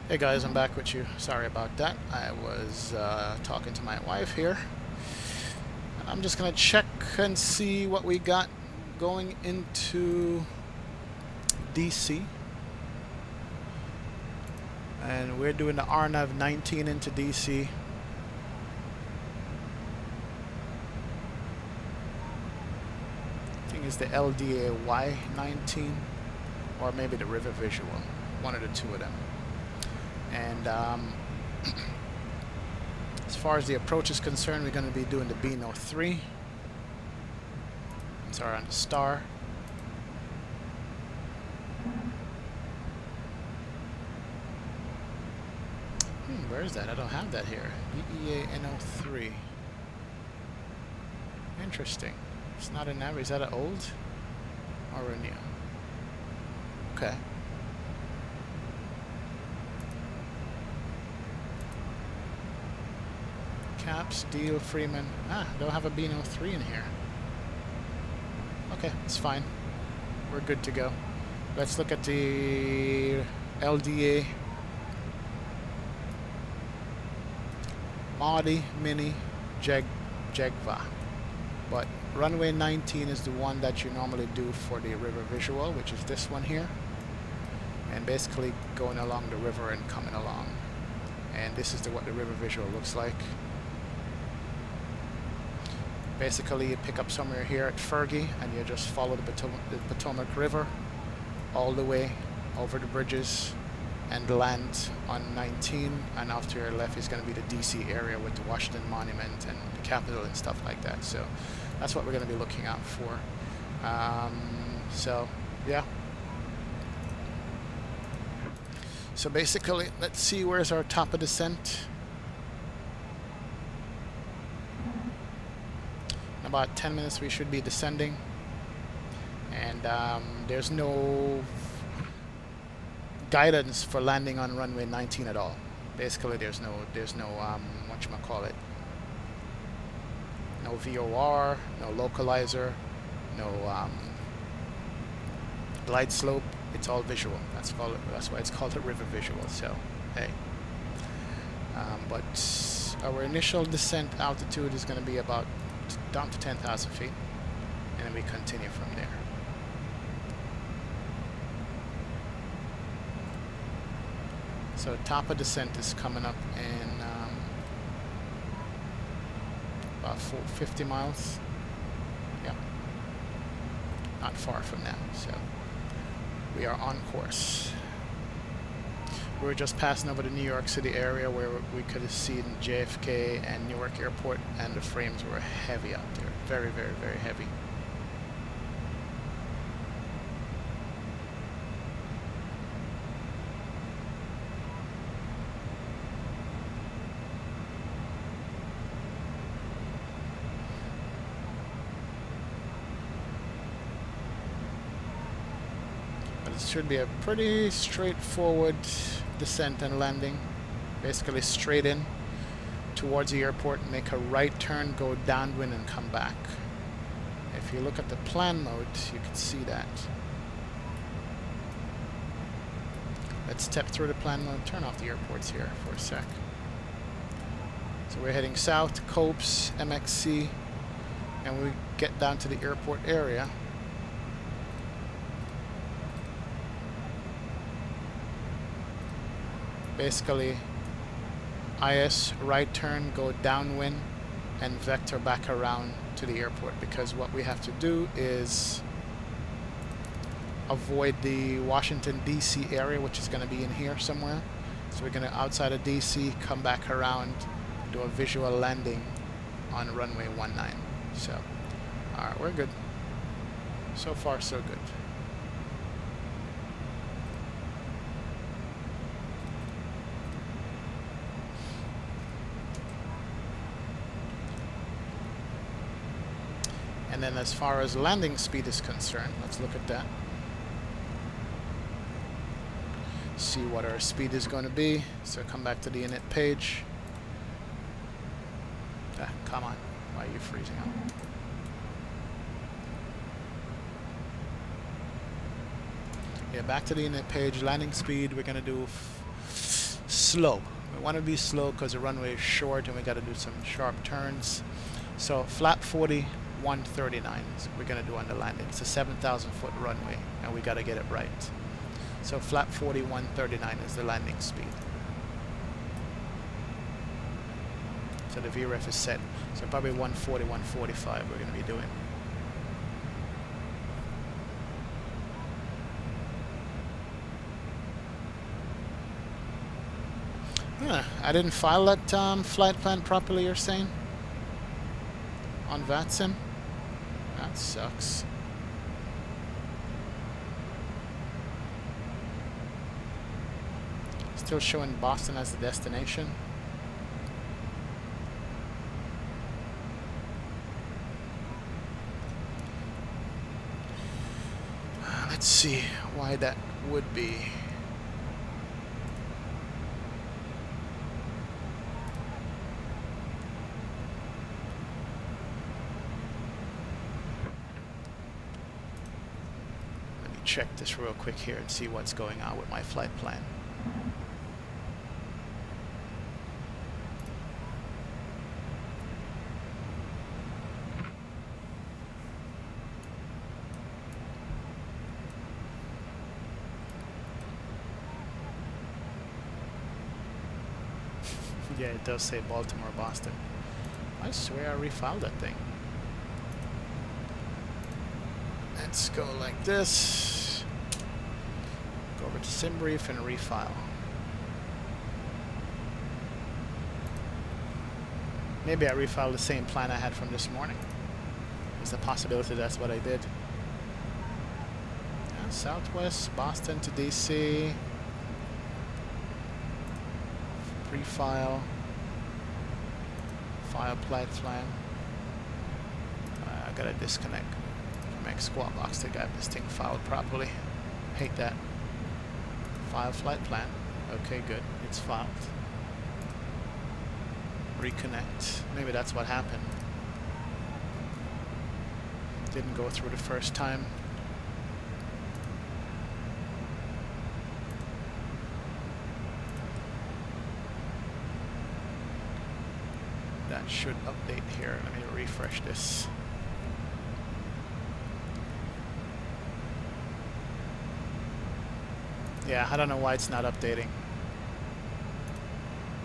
Hey guys, I'm back with you. Sorry about that. I was talking to my wife here. I'm just gonna check and see what we got going into DC. And we're doing the RNAV 19 into DC. I think it's the LDAY 19 or maybe the River Visual. One of the two of them. And as far as the approach is concerned, we're going to be doing the B03. Sorry, on the star. Where is that? I don't have that here. BEA N03. Interesting. It's not an average. Is that an old or a new? Okay. Caps, Deal, Freeman. Don't have a B03 in here. Okay, it's fine. We're good to go. Let's look at the LDA. Maudie, Mini, Jegva. But runway 19 is the one that you normally do for the river visual, which is this one here. And basically going along the river and coming along. And this is what the river visual looks like. Basically, you pick up somewhere here at Fergie and you just follow the Potomac River all the way over the bridges and land on 19, and off to your left is going to be the DC area with the Washington Monument and the Capitol and stuff like that. So that's what we're going to be looking out for. So yeah. So basically, let's see where's our top of descent. In about 10 minutes we should be descending, and there's no guidance for landing on runway 19 at all. Basically, there's no whatchamacallit, no VOR, no localizer, no glide slope. It's all visual. That's why it's called a river visual. So hey, but our initial descent altitude is going to be about down to 10,000 feet, and then we continue from there. So top of descent is coming up in about 50 miles. Yeah, not far from now. So we are on course. We were just passing over the New York City area where we could have seen JFK and Newark Airport, and the frames were heavy out there. Very, very, very heavy. But it should be a pretty straightforward descent and landing. Basically straight in towards the airport, make a right turn, go downwind and come back. If you look at the plan mode, you can see that. Let's step through the plan mode, turn off the airports here for a sec. So we're heading south, Copes, MXC, and we get down to the airport area. Basically, IS right turn, go downwind, and vector back around to the airport, because what we have to do is avoid the Washington DC area, which is going to be in here somewhere. So we're going to outside of DC, come back around, do a visual landing on runway 19. So, alright, we're good. So far, so good. And then as far as landing speed is concerned, let's look at that. See what our speed is going to be. So come back to the init page. Come on. Why are you freezing up? Yeah, back to the init page. Landing speed, we're going to do slow. We want to be slow because the runway is short and we got to do some sharp turns. So flap 40, 139 we're going to do on the landing. It's a 7,000 foot runway and we got to get it right. So flap 40, 139 is the landing speed. So the VREF is set. So probably 140, 145 we're going to be doing. I didn't file that flight plan properly, you're saying? On Vatsim? That sucks. Still showing Boston as the destination. Let's see why that would be. Check this real quick here and see what's going on with my flight plan. Yeah, it does say Baltimore, Boston. I swear I refiled that thing. Let's go like this. Go over to SimBrief and refile. Maybe I refiled the same plan I had from this morning. There's a possibility that's what I did. Yeah, Southwest, Boston to DC. Refile. File flight plan. I gotta disconnect from Squawk box to get this thing filed properly. Hate that. File flight plan. Okay, good. It's filed. Reconnect. Maybe that's what happened. Didn't go through the first time. That should update here. Let me refresh this. Yeah, I don't know why it's not updating.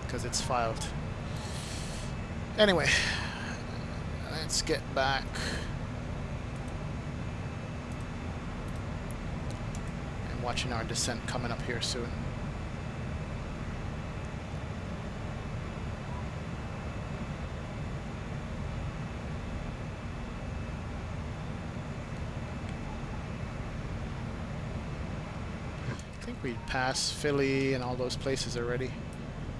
Because it's filed. Anyway, let's get back. And watching our descent coming up here soon. I think we passed Philly and all those places already.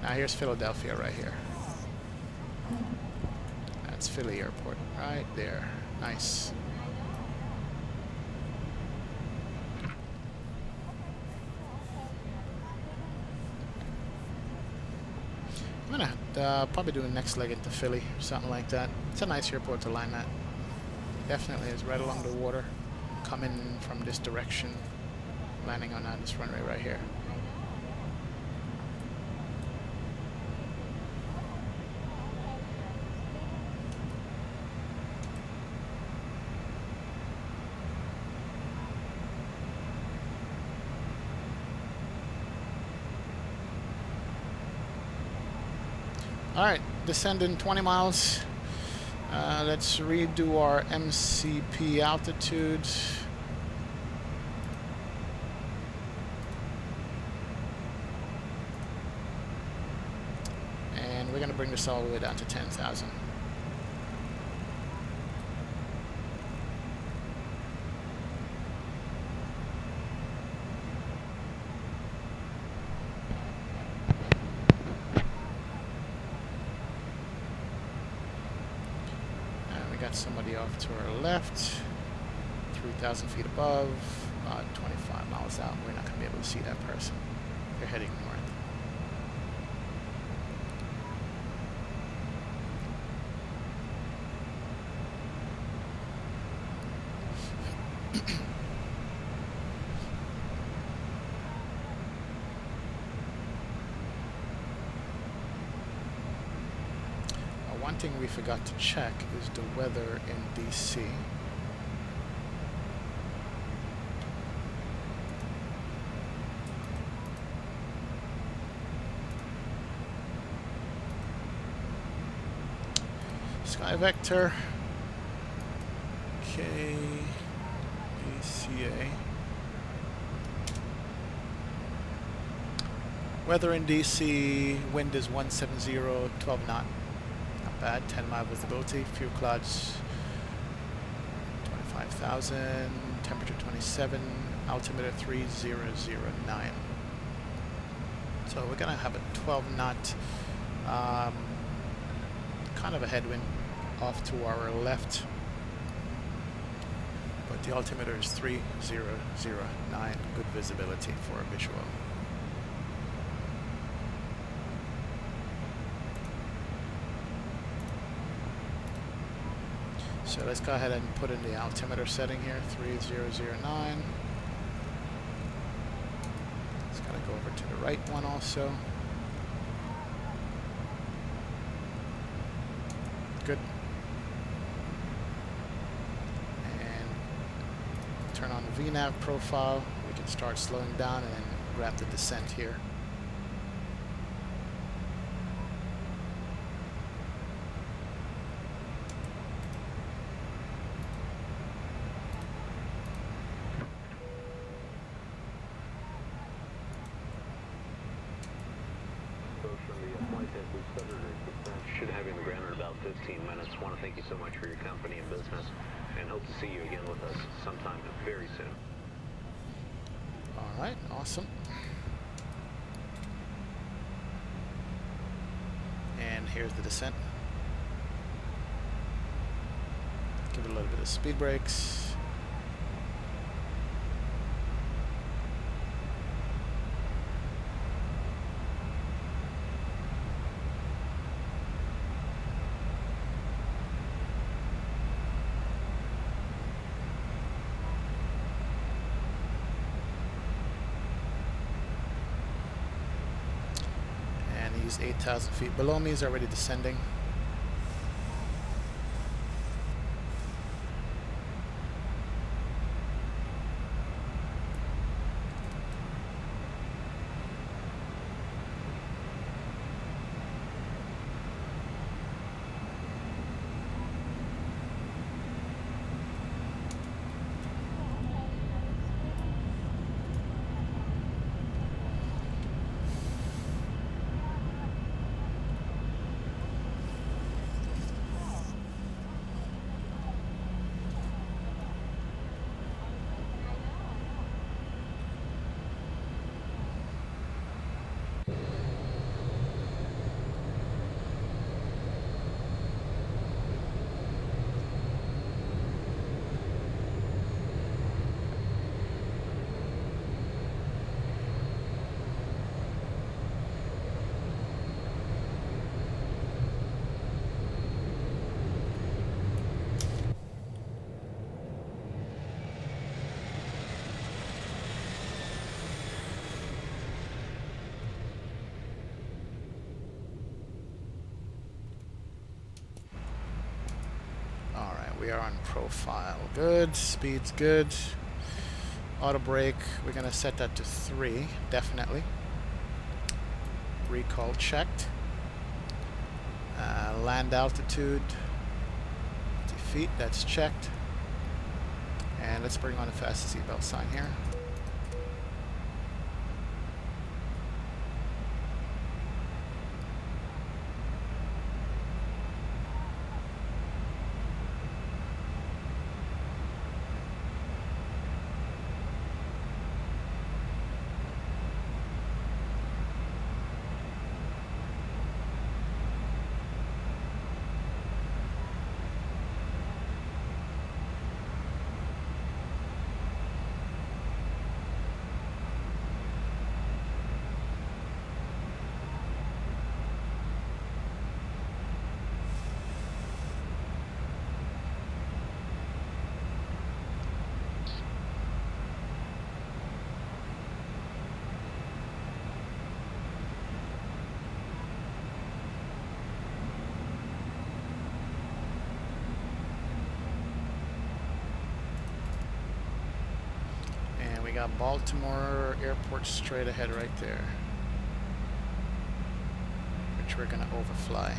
Now here's Philadelphia right here. That's Philly Airport right there. Nice. I'm gonna probably do the next leg into Philly, something like that. It's a nice airport to land at. Definitely is right along the water. Coming from this direction. Landing on this runway right here. Alright, descending 20 miles. Let's redo our MCP altitude. We're going to bring this all the way down to 10,000. And we got somebody off to our left, 3,000 feet above, about 25 miles out. We're not going to be able to see that person. They're heading north. one thing we forgot to check is the weather in DC. Sky Vector, KDCA. Weather in DC, wind is 170, 12 knot. Not bad, 10 mile visibility. Few clouds, 25,000. Temperature 27, altimeter 3009. So we're gonna have a 12 knot, kind of a headwind off to our left. But the altimeter is 3009. Good visibility for a visual. So let's go ahead and put in the altimeter setting here, 3009. It's got to go over to the right one also. Good. And turn on the VNAV profile. We can start slowing down and grab the descent here. Should have you on the ground in about 15 minutes. Want to thank you so much for your company and business, and hope to see you again with us sometime very soon. All right, awesome. And here's the descent. Give it a little bit of speed brakes. He's 8,000 feet below me. He's already descending. We are on profile. Good. Speed's good. Auto brake, we're going to set that to 3, definitely. Recall checked. Land altitude, 50 feet, that's checked. And let's bring on the fastest seatbelt sign here. got Baltimore Airport straight ahead right there, which we're gonna overfly.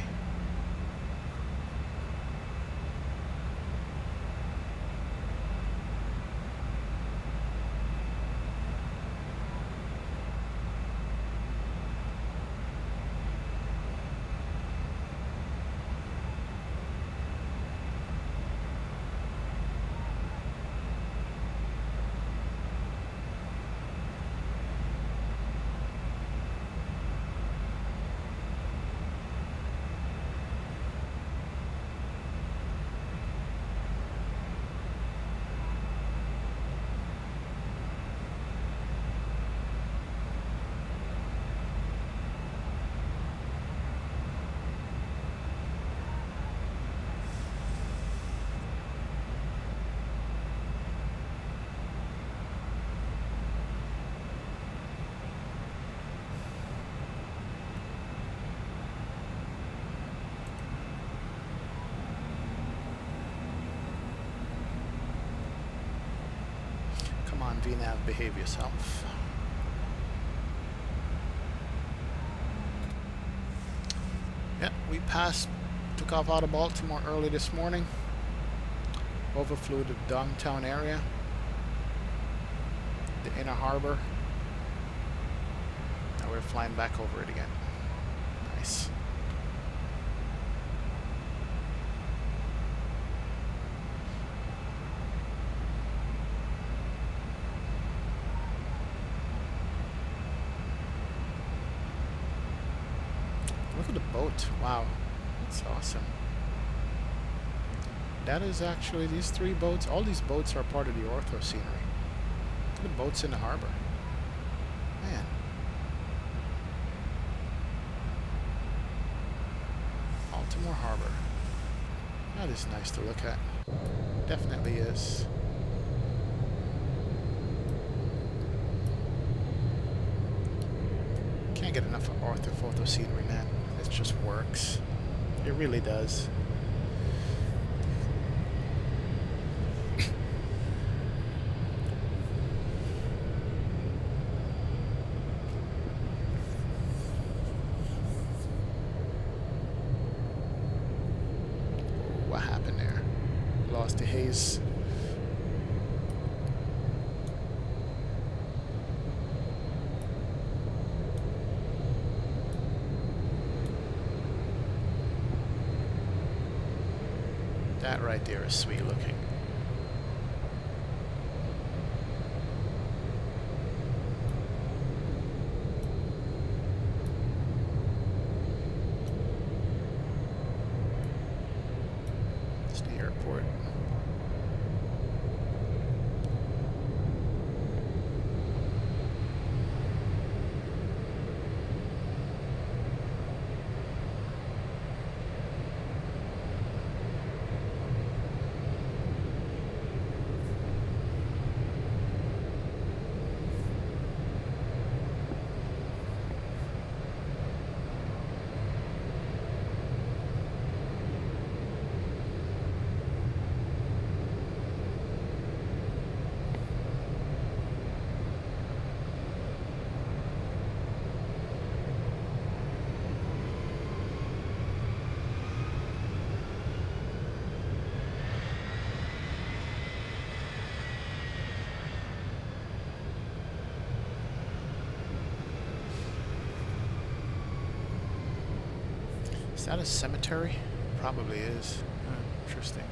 Come on, VNAV, behave yourself. Yeah, we took off out of Baltimore early this morning. Overflew the downtown area, the inner harbor. Now we're flying back over it again. Nice. Look at the boat. Wow, that's awesome. That is actually, these three boats, all these boats are part of the ortho scenery. Look at the boats in the harbor. Man. Baltimore Harbor. That is nice to look at. Definitely is. Can't get enough of orthophoto scenery, man. It just works. It really does. What happened there? Lost the haze. That right there is sweet looking. It's the airport. Is that a cemetery? Probably is. Interesting.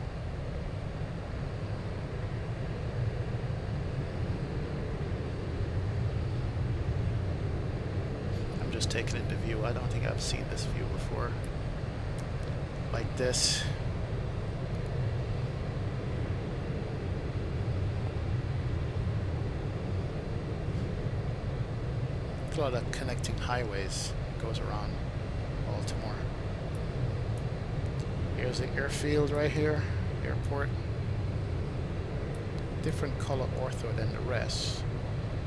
I'm just taking in the view. I don't think I've seen this view before. Like this. A lot of connecting highways goes around Baltimore. Here's the airfield right here, airport. Different color ortho than the rest.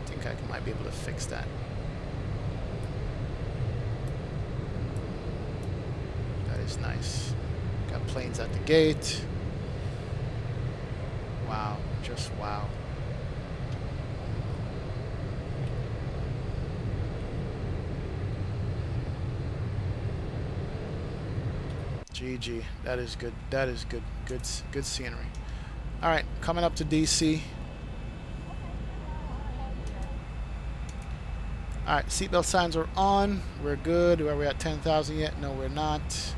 I think I might be able to fix that. That is nice. Got planes at the gate. Wow, just wow. GG. That is good. That is good. Good scenery. All right, coming up to DC. All right, seatbelt signs are on. We're good. Are we at 10,000 yet? No, we're not.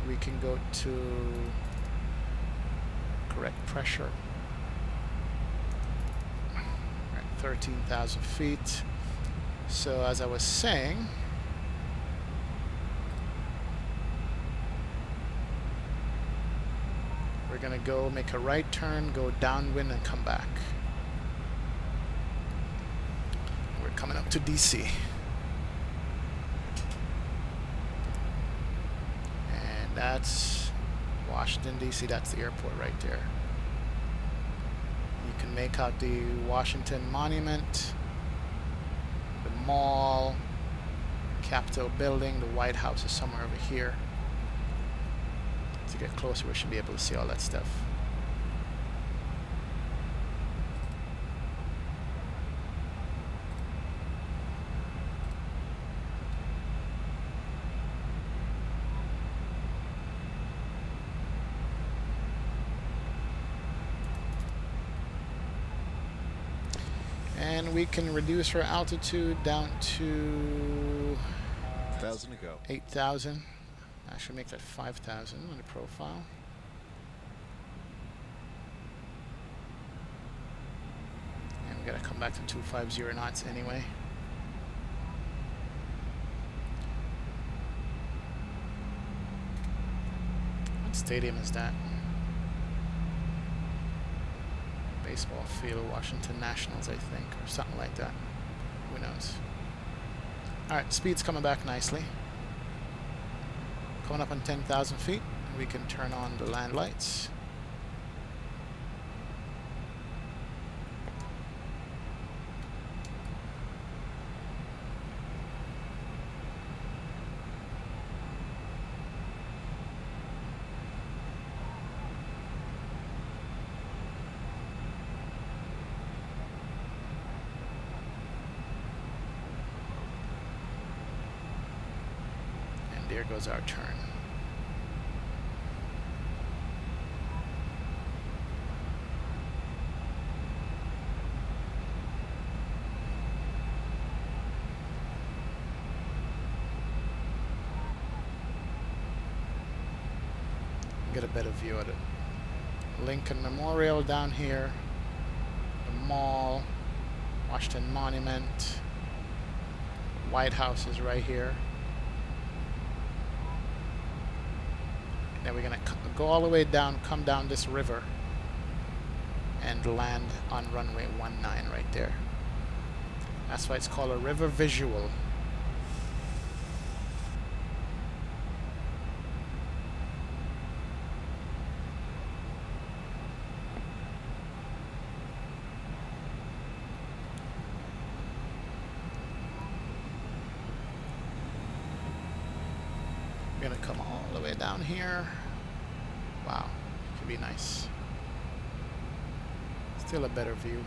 We can go to correct pressure. All right, 13,000 feet. So as I was saying, we're gonna go make a right turn, go downwind, and come back. We're coming up to DC. And that's Washington, DC. That's the airport right there. You can make out the Washington Monument, the mall, Capitol building. The White House is somewhere over here. To get closer, we should be able to see all that stuff. And we can reduce our altitude down to 1,000 to go. 8,000. I should make that 5,000 on the profile. And we gotta come back to 250 knots anyway. What stadium is that? Baseball field, Washington Nationals, I think, or something like that. Who knows? Alright, speed's coming back nicely. Coming up on 10,000 feet, we can turn on the land lights. And there goes our turn. Get a better view of it. Lincoln Memorial down here, the mall, Washington Monument, White House is right here. Then we're gonna go all the way down, come down this river, and land on runway 19 right there. That's why it's called a river visual. We're gonna come all the way down here. Wow, could be nice. Still a better view.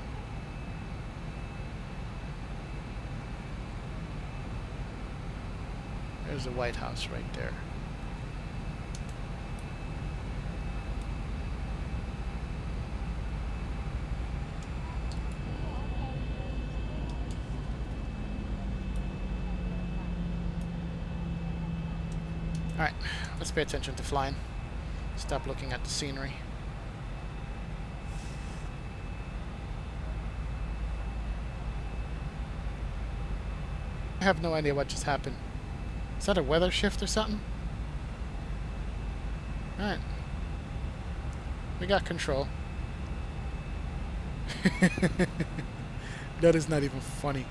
There's the White House right there. Alright, let's pay attention to flying. Stop looking at the scenery. I have no idea what just happened. Is that a weather shift or something? Alright. We got control. That is not even funny.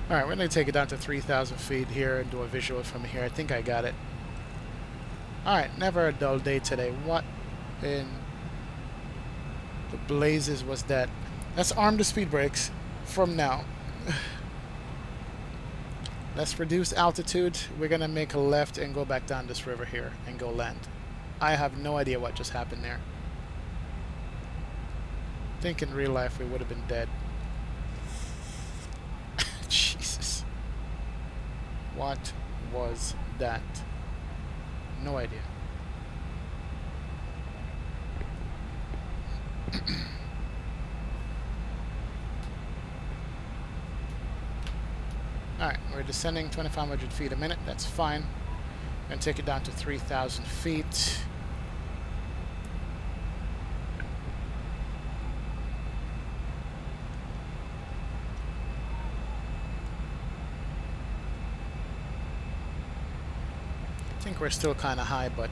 Alright, we're going to take it down to 3,000 feet here and do a visual from here. I think I got it. Alright, never a dull day today. What in the blazes was that? Let's arm the speed brakes from now. Let's reduce altitude. We're going to make a left and go back down this river here and go land. I have no idea what just happened there. I think in real life we would have been dead. Jesus. What was that? No idea. Alright, we're descending 2,500 feet a minute. That's fine. I'm going to take it down to 3,000 feet. I think we're still kind of high, but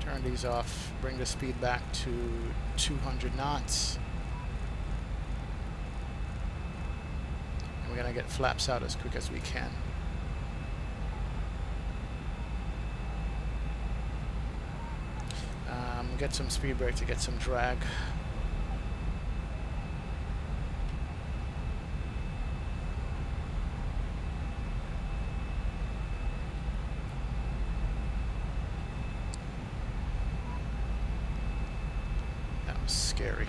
turn these off, bring the speed back to 200 knots. And we're going to get flaps out as quick as we can. Get some speed brake to get some drag. That was scary.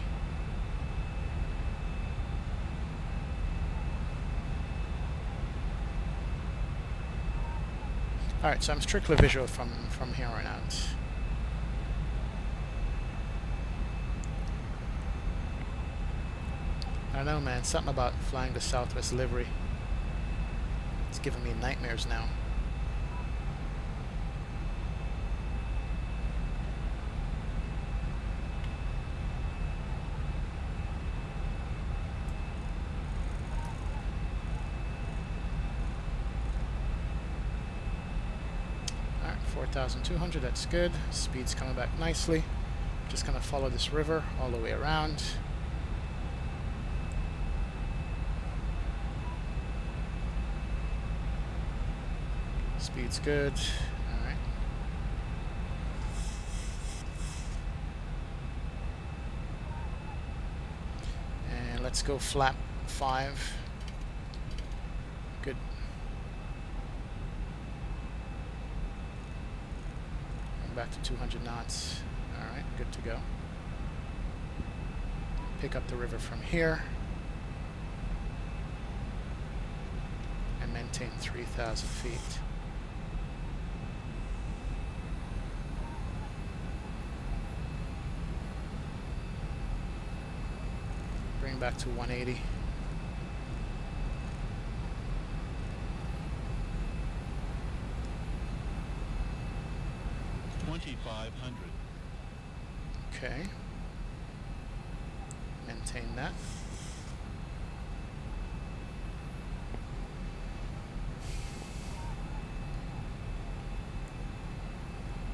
Alright, so I'm strictly visual from here on out. I don't know, man. Something about flying the Southwest livery. It's giving me nightmares now. Alright, 4,200. That's good. Speed's coming back nicely. Just gonna follow this river all the way around. Speed's good. Alright. And let's go flap 5. Good. Back to 200 knots. Alright, good to go. Pick up the river from here. And maintain 3,000 feet. Bring back to 180. Okay. Maintain that.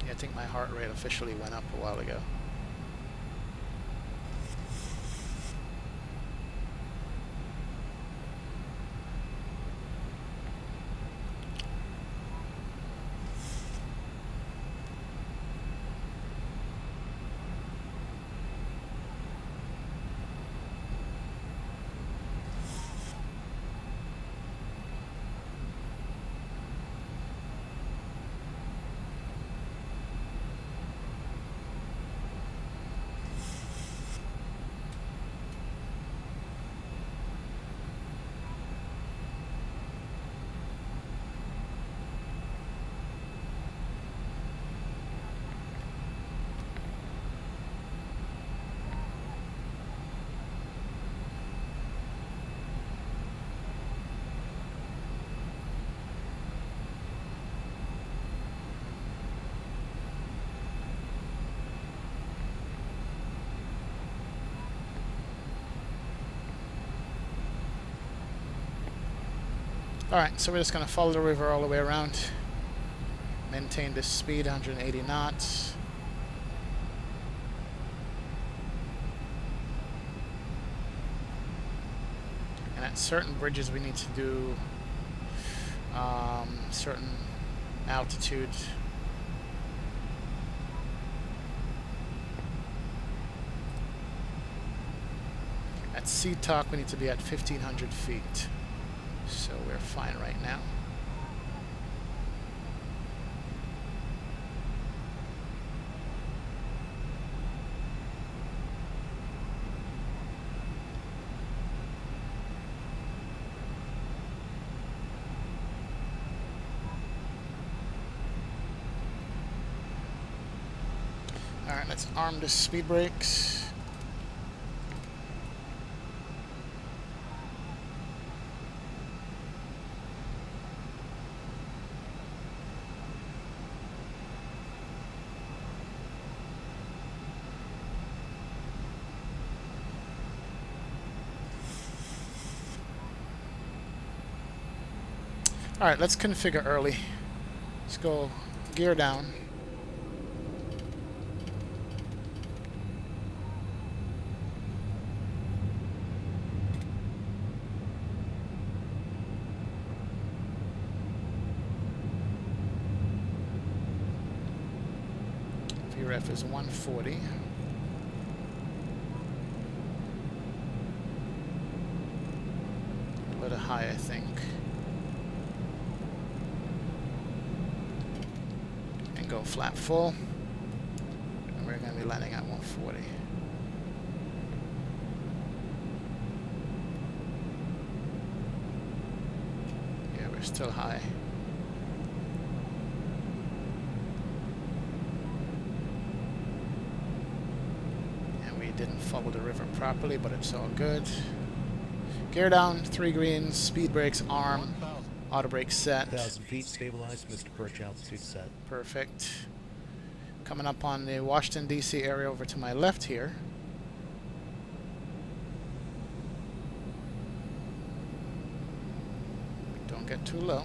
Yeah, I think my heart rate officially went up a while ago. Alright, so we're just going to follow the river all the way around. Maintain this speed, 180 knots. And at certain bridges we need to do certain altitude. At sea talk we need to be at 1,500 feet. So we're fine right now. Let's arm the speed brakes. Alright, let's configure early. Let's go gear down. VREF is 140. A little high, I think. And go flap full. And we're going to be landing at 140. Yeah, we're still high. Didn't follow the river properly, but it's all good. Gear down, 3 greens, speed brakes, arm, auto brake set. 1,000 feet, stabilized, Mr. Perch, altitude set. Perfect. Coming up on the Washington, D.C. area over to my left here. Don't get too low.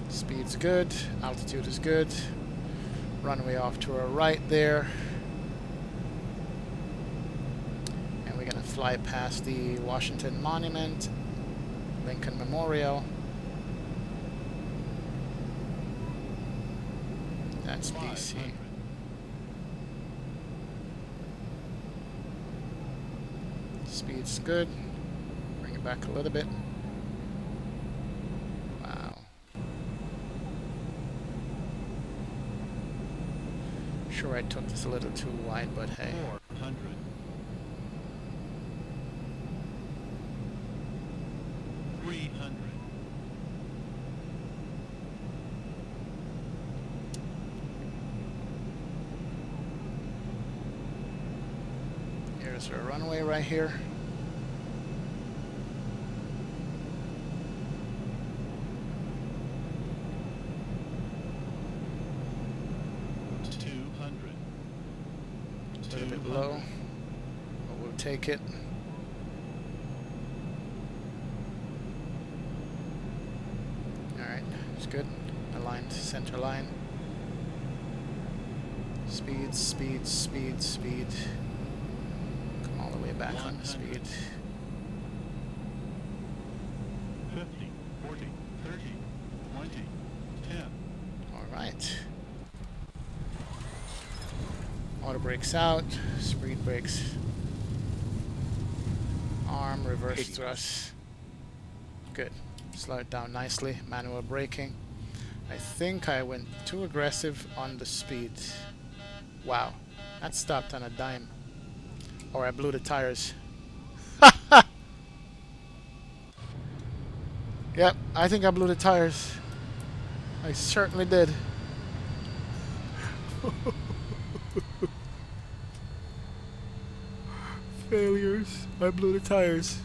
Speed's good, altitude is good. Runway off to our right there. And we're gonna fly past the Washington Monument, Lincoln Memorial. That's DC. Speed's good. Bring it back a little bit. Sure, I took this a little too wide, but hey. 400. 300. Here's our runway right here. A little bit low, but we'll take it. Alright, it's good. Aligned center line. Speed, speed, speed, speed. Come all the way back on the speed. 50, 40, 30, 20, 10. Alright. Auto brakes out, speed brakes, arm, reverse thrust. Good. Slow it down nicely. Manual braking. I think I went too aggressive on the speed. Wow. That stopped on a dime. Or I blew the tires. Yep, I think I blew the tires. I certainly did. Failures. I blew the tires.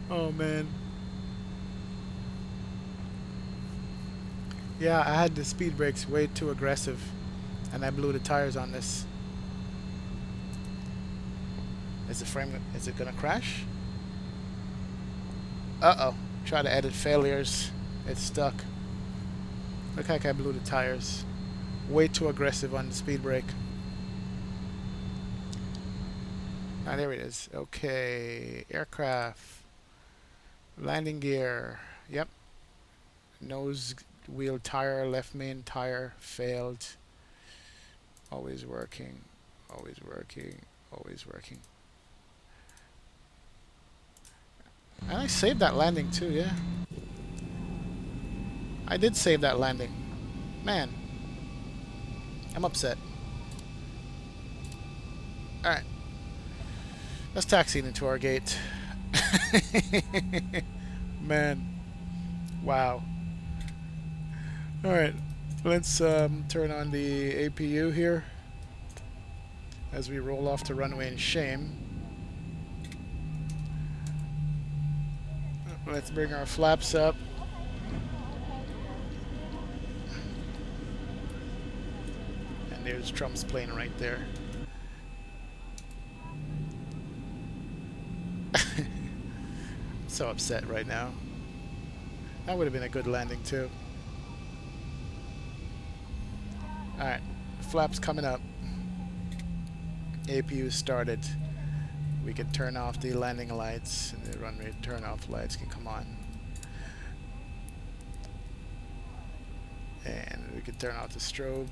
Oh man. Yeah, I had the speed brakes way too aggressive and I blew the tires on this. Is it gonna crash? Uh-oh. Try to edit failures. It's stuck. Look like I blew the tires. Way too aggressive on the speed brake. Ah, there it is. Okay. Aircraft. Landing gear. Yep. Nose wheel tire, left main tire failed. Always working. Always working. Always working. And I saved that landing too, yeah. I did save that landing. Man. I'm upset. Alright. Let's taxi into our gate. Man. Wow. Alright. Let's turn on the APU here as we roll off to runway in shame. Let's bring our flaps up. And there's Trump's plane right there. So upset right now. That would have been a good landing too. Alright, flaps coming up. APU started. We can turn off the landing lights, and the runway turn off lights can come on. And we can turn off the strobe.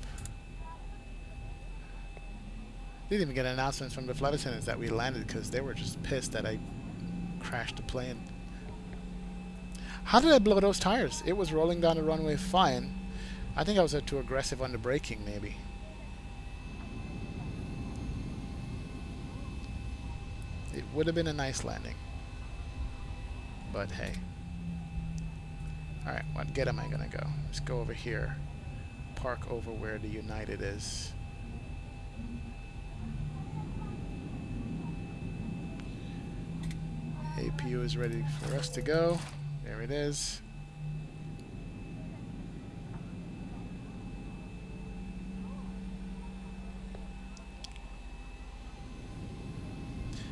Didn't even get announcements from the flight attendants that we landed because they were just pissed that I crashed the plane. How did I blow those tires? It was rolling down the runway fine. I think I was too aggressive on the braking, maybe. It would have been a nice landing. But hey. Alright, what gate am I gonna go? Let's go over here. Park over where the United is. APU is ready for us to go. There it is.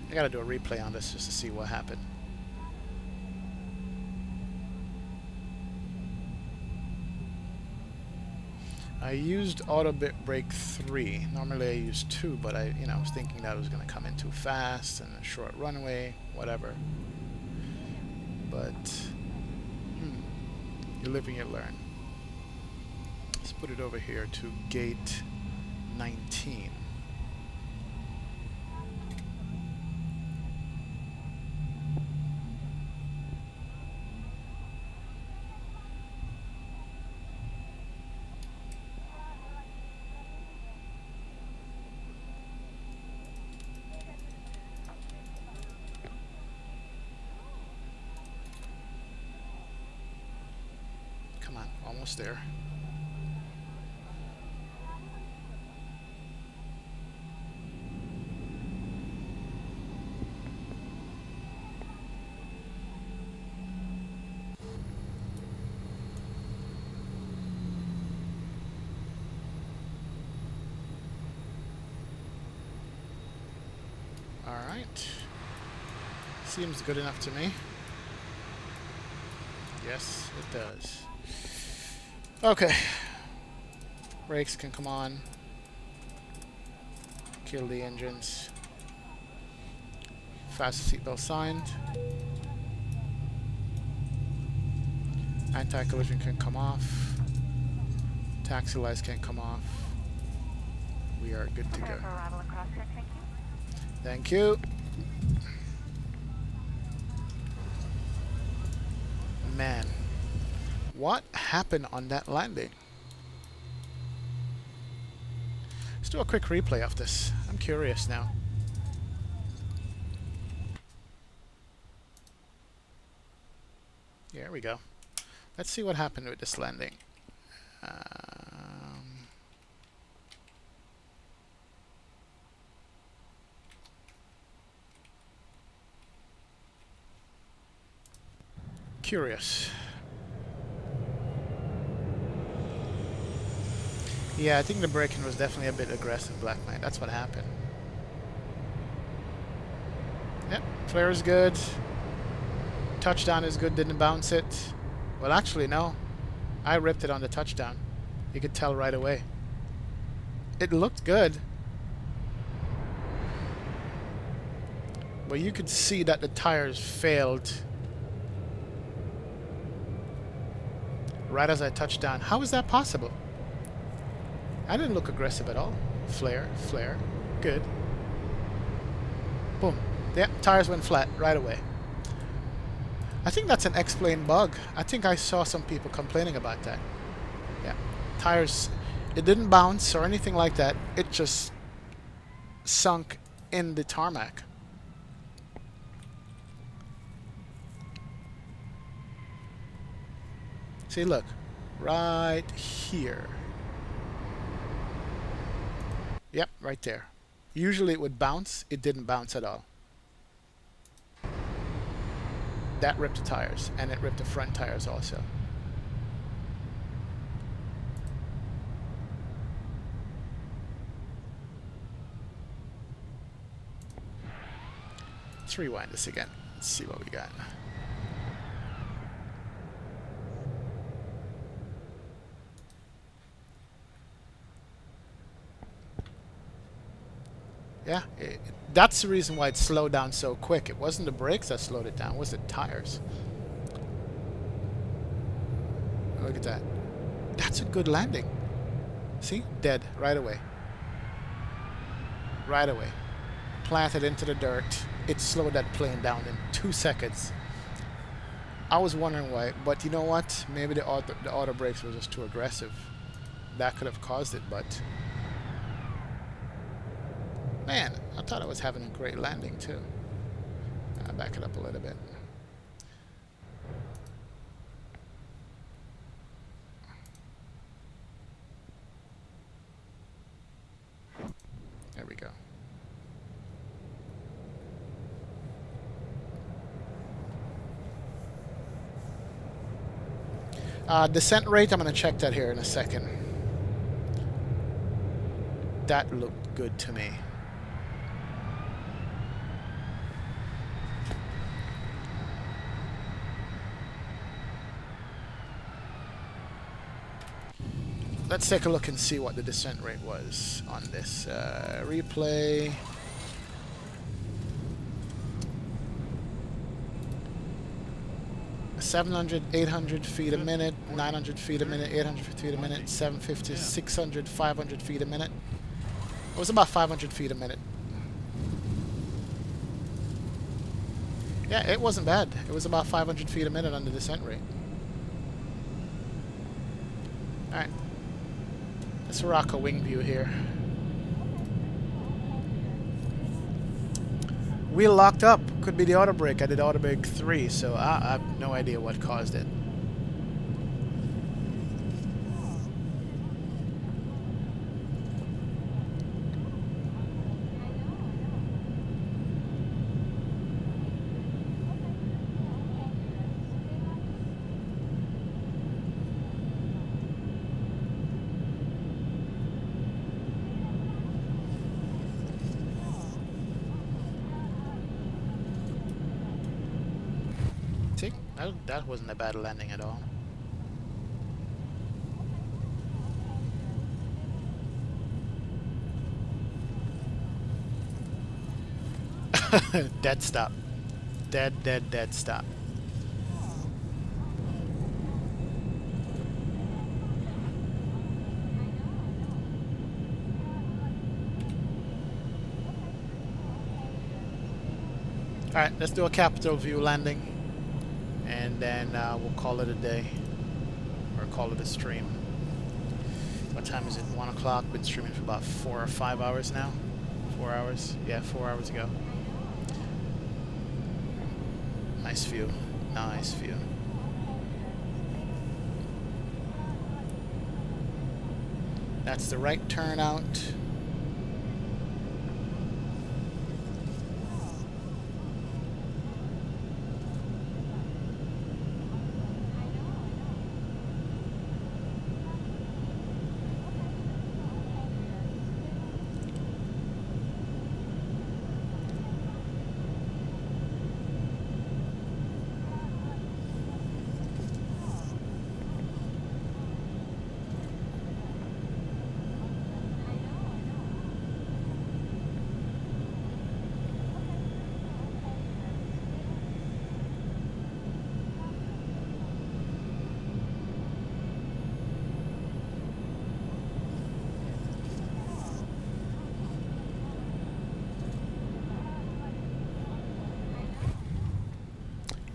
I gotta do a replay on this just to see what happened. I used auto brake 3. Normally I use 2, but I was thinking that it was gonna come in too fast and a short runway, whatever. But you live and you learn. Let's put it over here to gate 19. Come on, almost there. All right. Seems good enough to me. Yes, it does. Okay. Brakes can come on. Kill the engines. Fast seatbelt signed. Anti-collision can come off. Taxi lights can come off. We are good to go. Thank you. Man, what happened on that landing? Let's do a quick replay of this. I'm curious now. Here we go. Let's see what happened with this landing. Curious. Yeah, I think the braking was definitely a bit aggressive, Black Knight. That's what happened. Yep, flare is good. Touchdown is good, didn't bounce it. Well, actually, no. I ripped it on the touchdown. You could tell right away. It looked good. But you could see that the tires failed right as I touched down. How is that possible? I didn't look aggressive at all. Flare, flare, good. Boom. Yeah, tires went flat right away. I think that's an X-plane bug. I think I saw some people complaining about that. Yeah, tires, it didn't bounce or anything like that. It just sunk in the tarmac. See, look, right here. Yep, right there. Usually it would bounce. It didn't bounce at all. That ripped the tires, and it ripped the front tires also. Let's rewind this again. Let's see what we got. Yeah, that's the reason why it slowed down so quick. It wasn't the brakes that slowed it down, it was the tires. Look at that. That's a good landing. See? Dead right away. Right away. Planted into the dirt. It slowed that plane down in 2 seconds. I was wondering why, but you know what? Maybe the auto brakes were just too aggressive. That could have caused it, but... Man, I thought I was having a great landing too. I'll back it up a little bit. There we go. Descent rate, I'm going to check that here in a second. That looked good to me. Let's take a look and see what the descent rate was on this. Replay. $700, 800 feet a minute, 900 feet a minute, 800 feet a minute, 750, 600, 500 feet a minute. It was about 500 feet a minute. Yeah, it wasn't bad. It was about 500 feet a minute on the descent rate. Alright. Let's rock a wing view here. Wheel locked up. Could be the auto brake. I did auto brake 3, so I have no idea what caused it. See? That wasn't a bad landing at all. Dead stop. Dead stop. Alright, let's do a capital view landing. And then we'll call it a day. Or call it a stream. What time is it? 1 o'clock. Been streaming for about 4 or 5 hours now. 4 hours? Yeah, 4 hours ago. Nice view. Nice view. That's the right turnout.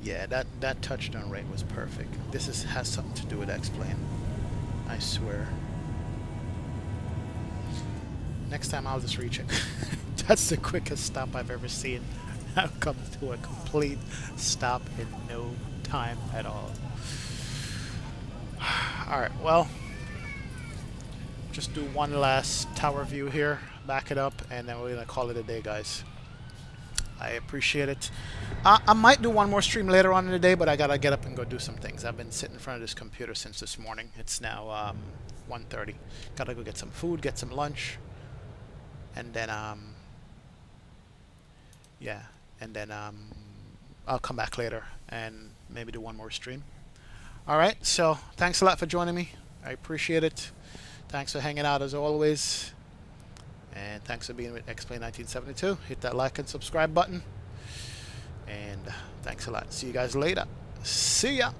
Yeah, that touchdown rate was perfect. This has something to do with X-Plane. I swear. Next time I'll just reach it. That's the quickest stop I've ever seen. I've come to a complete stop in no time at all. Alright, well, just do one last tower view here, back it up, and then we're going to call it a day, guys. I appreciate it. I might do one more stream later on in the day, but I got to get up and go do some things. I've been sitting in front of this computer since this morning. It's now 1:30. Got to go get some food, get some lunch, and then, yeah, and then I'll come back later and maybe do one more stream. Alright, so thanks a lot for joining me. I appreciate it. Thanks for hanging out as always. And thanks for being with X-Plane 1972. Hit that like and subscribe button. And thanks a lot. See you guys later. See ya.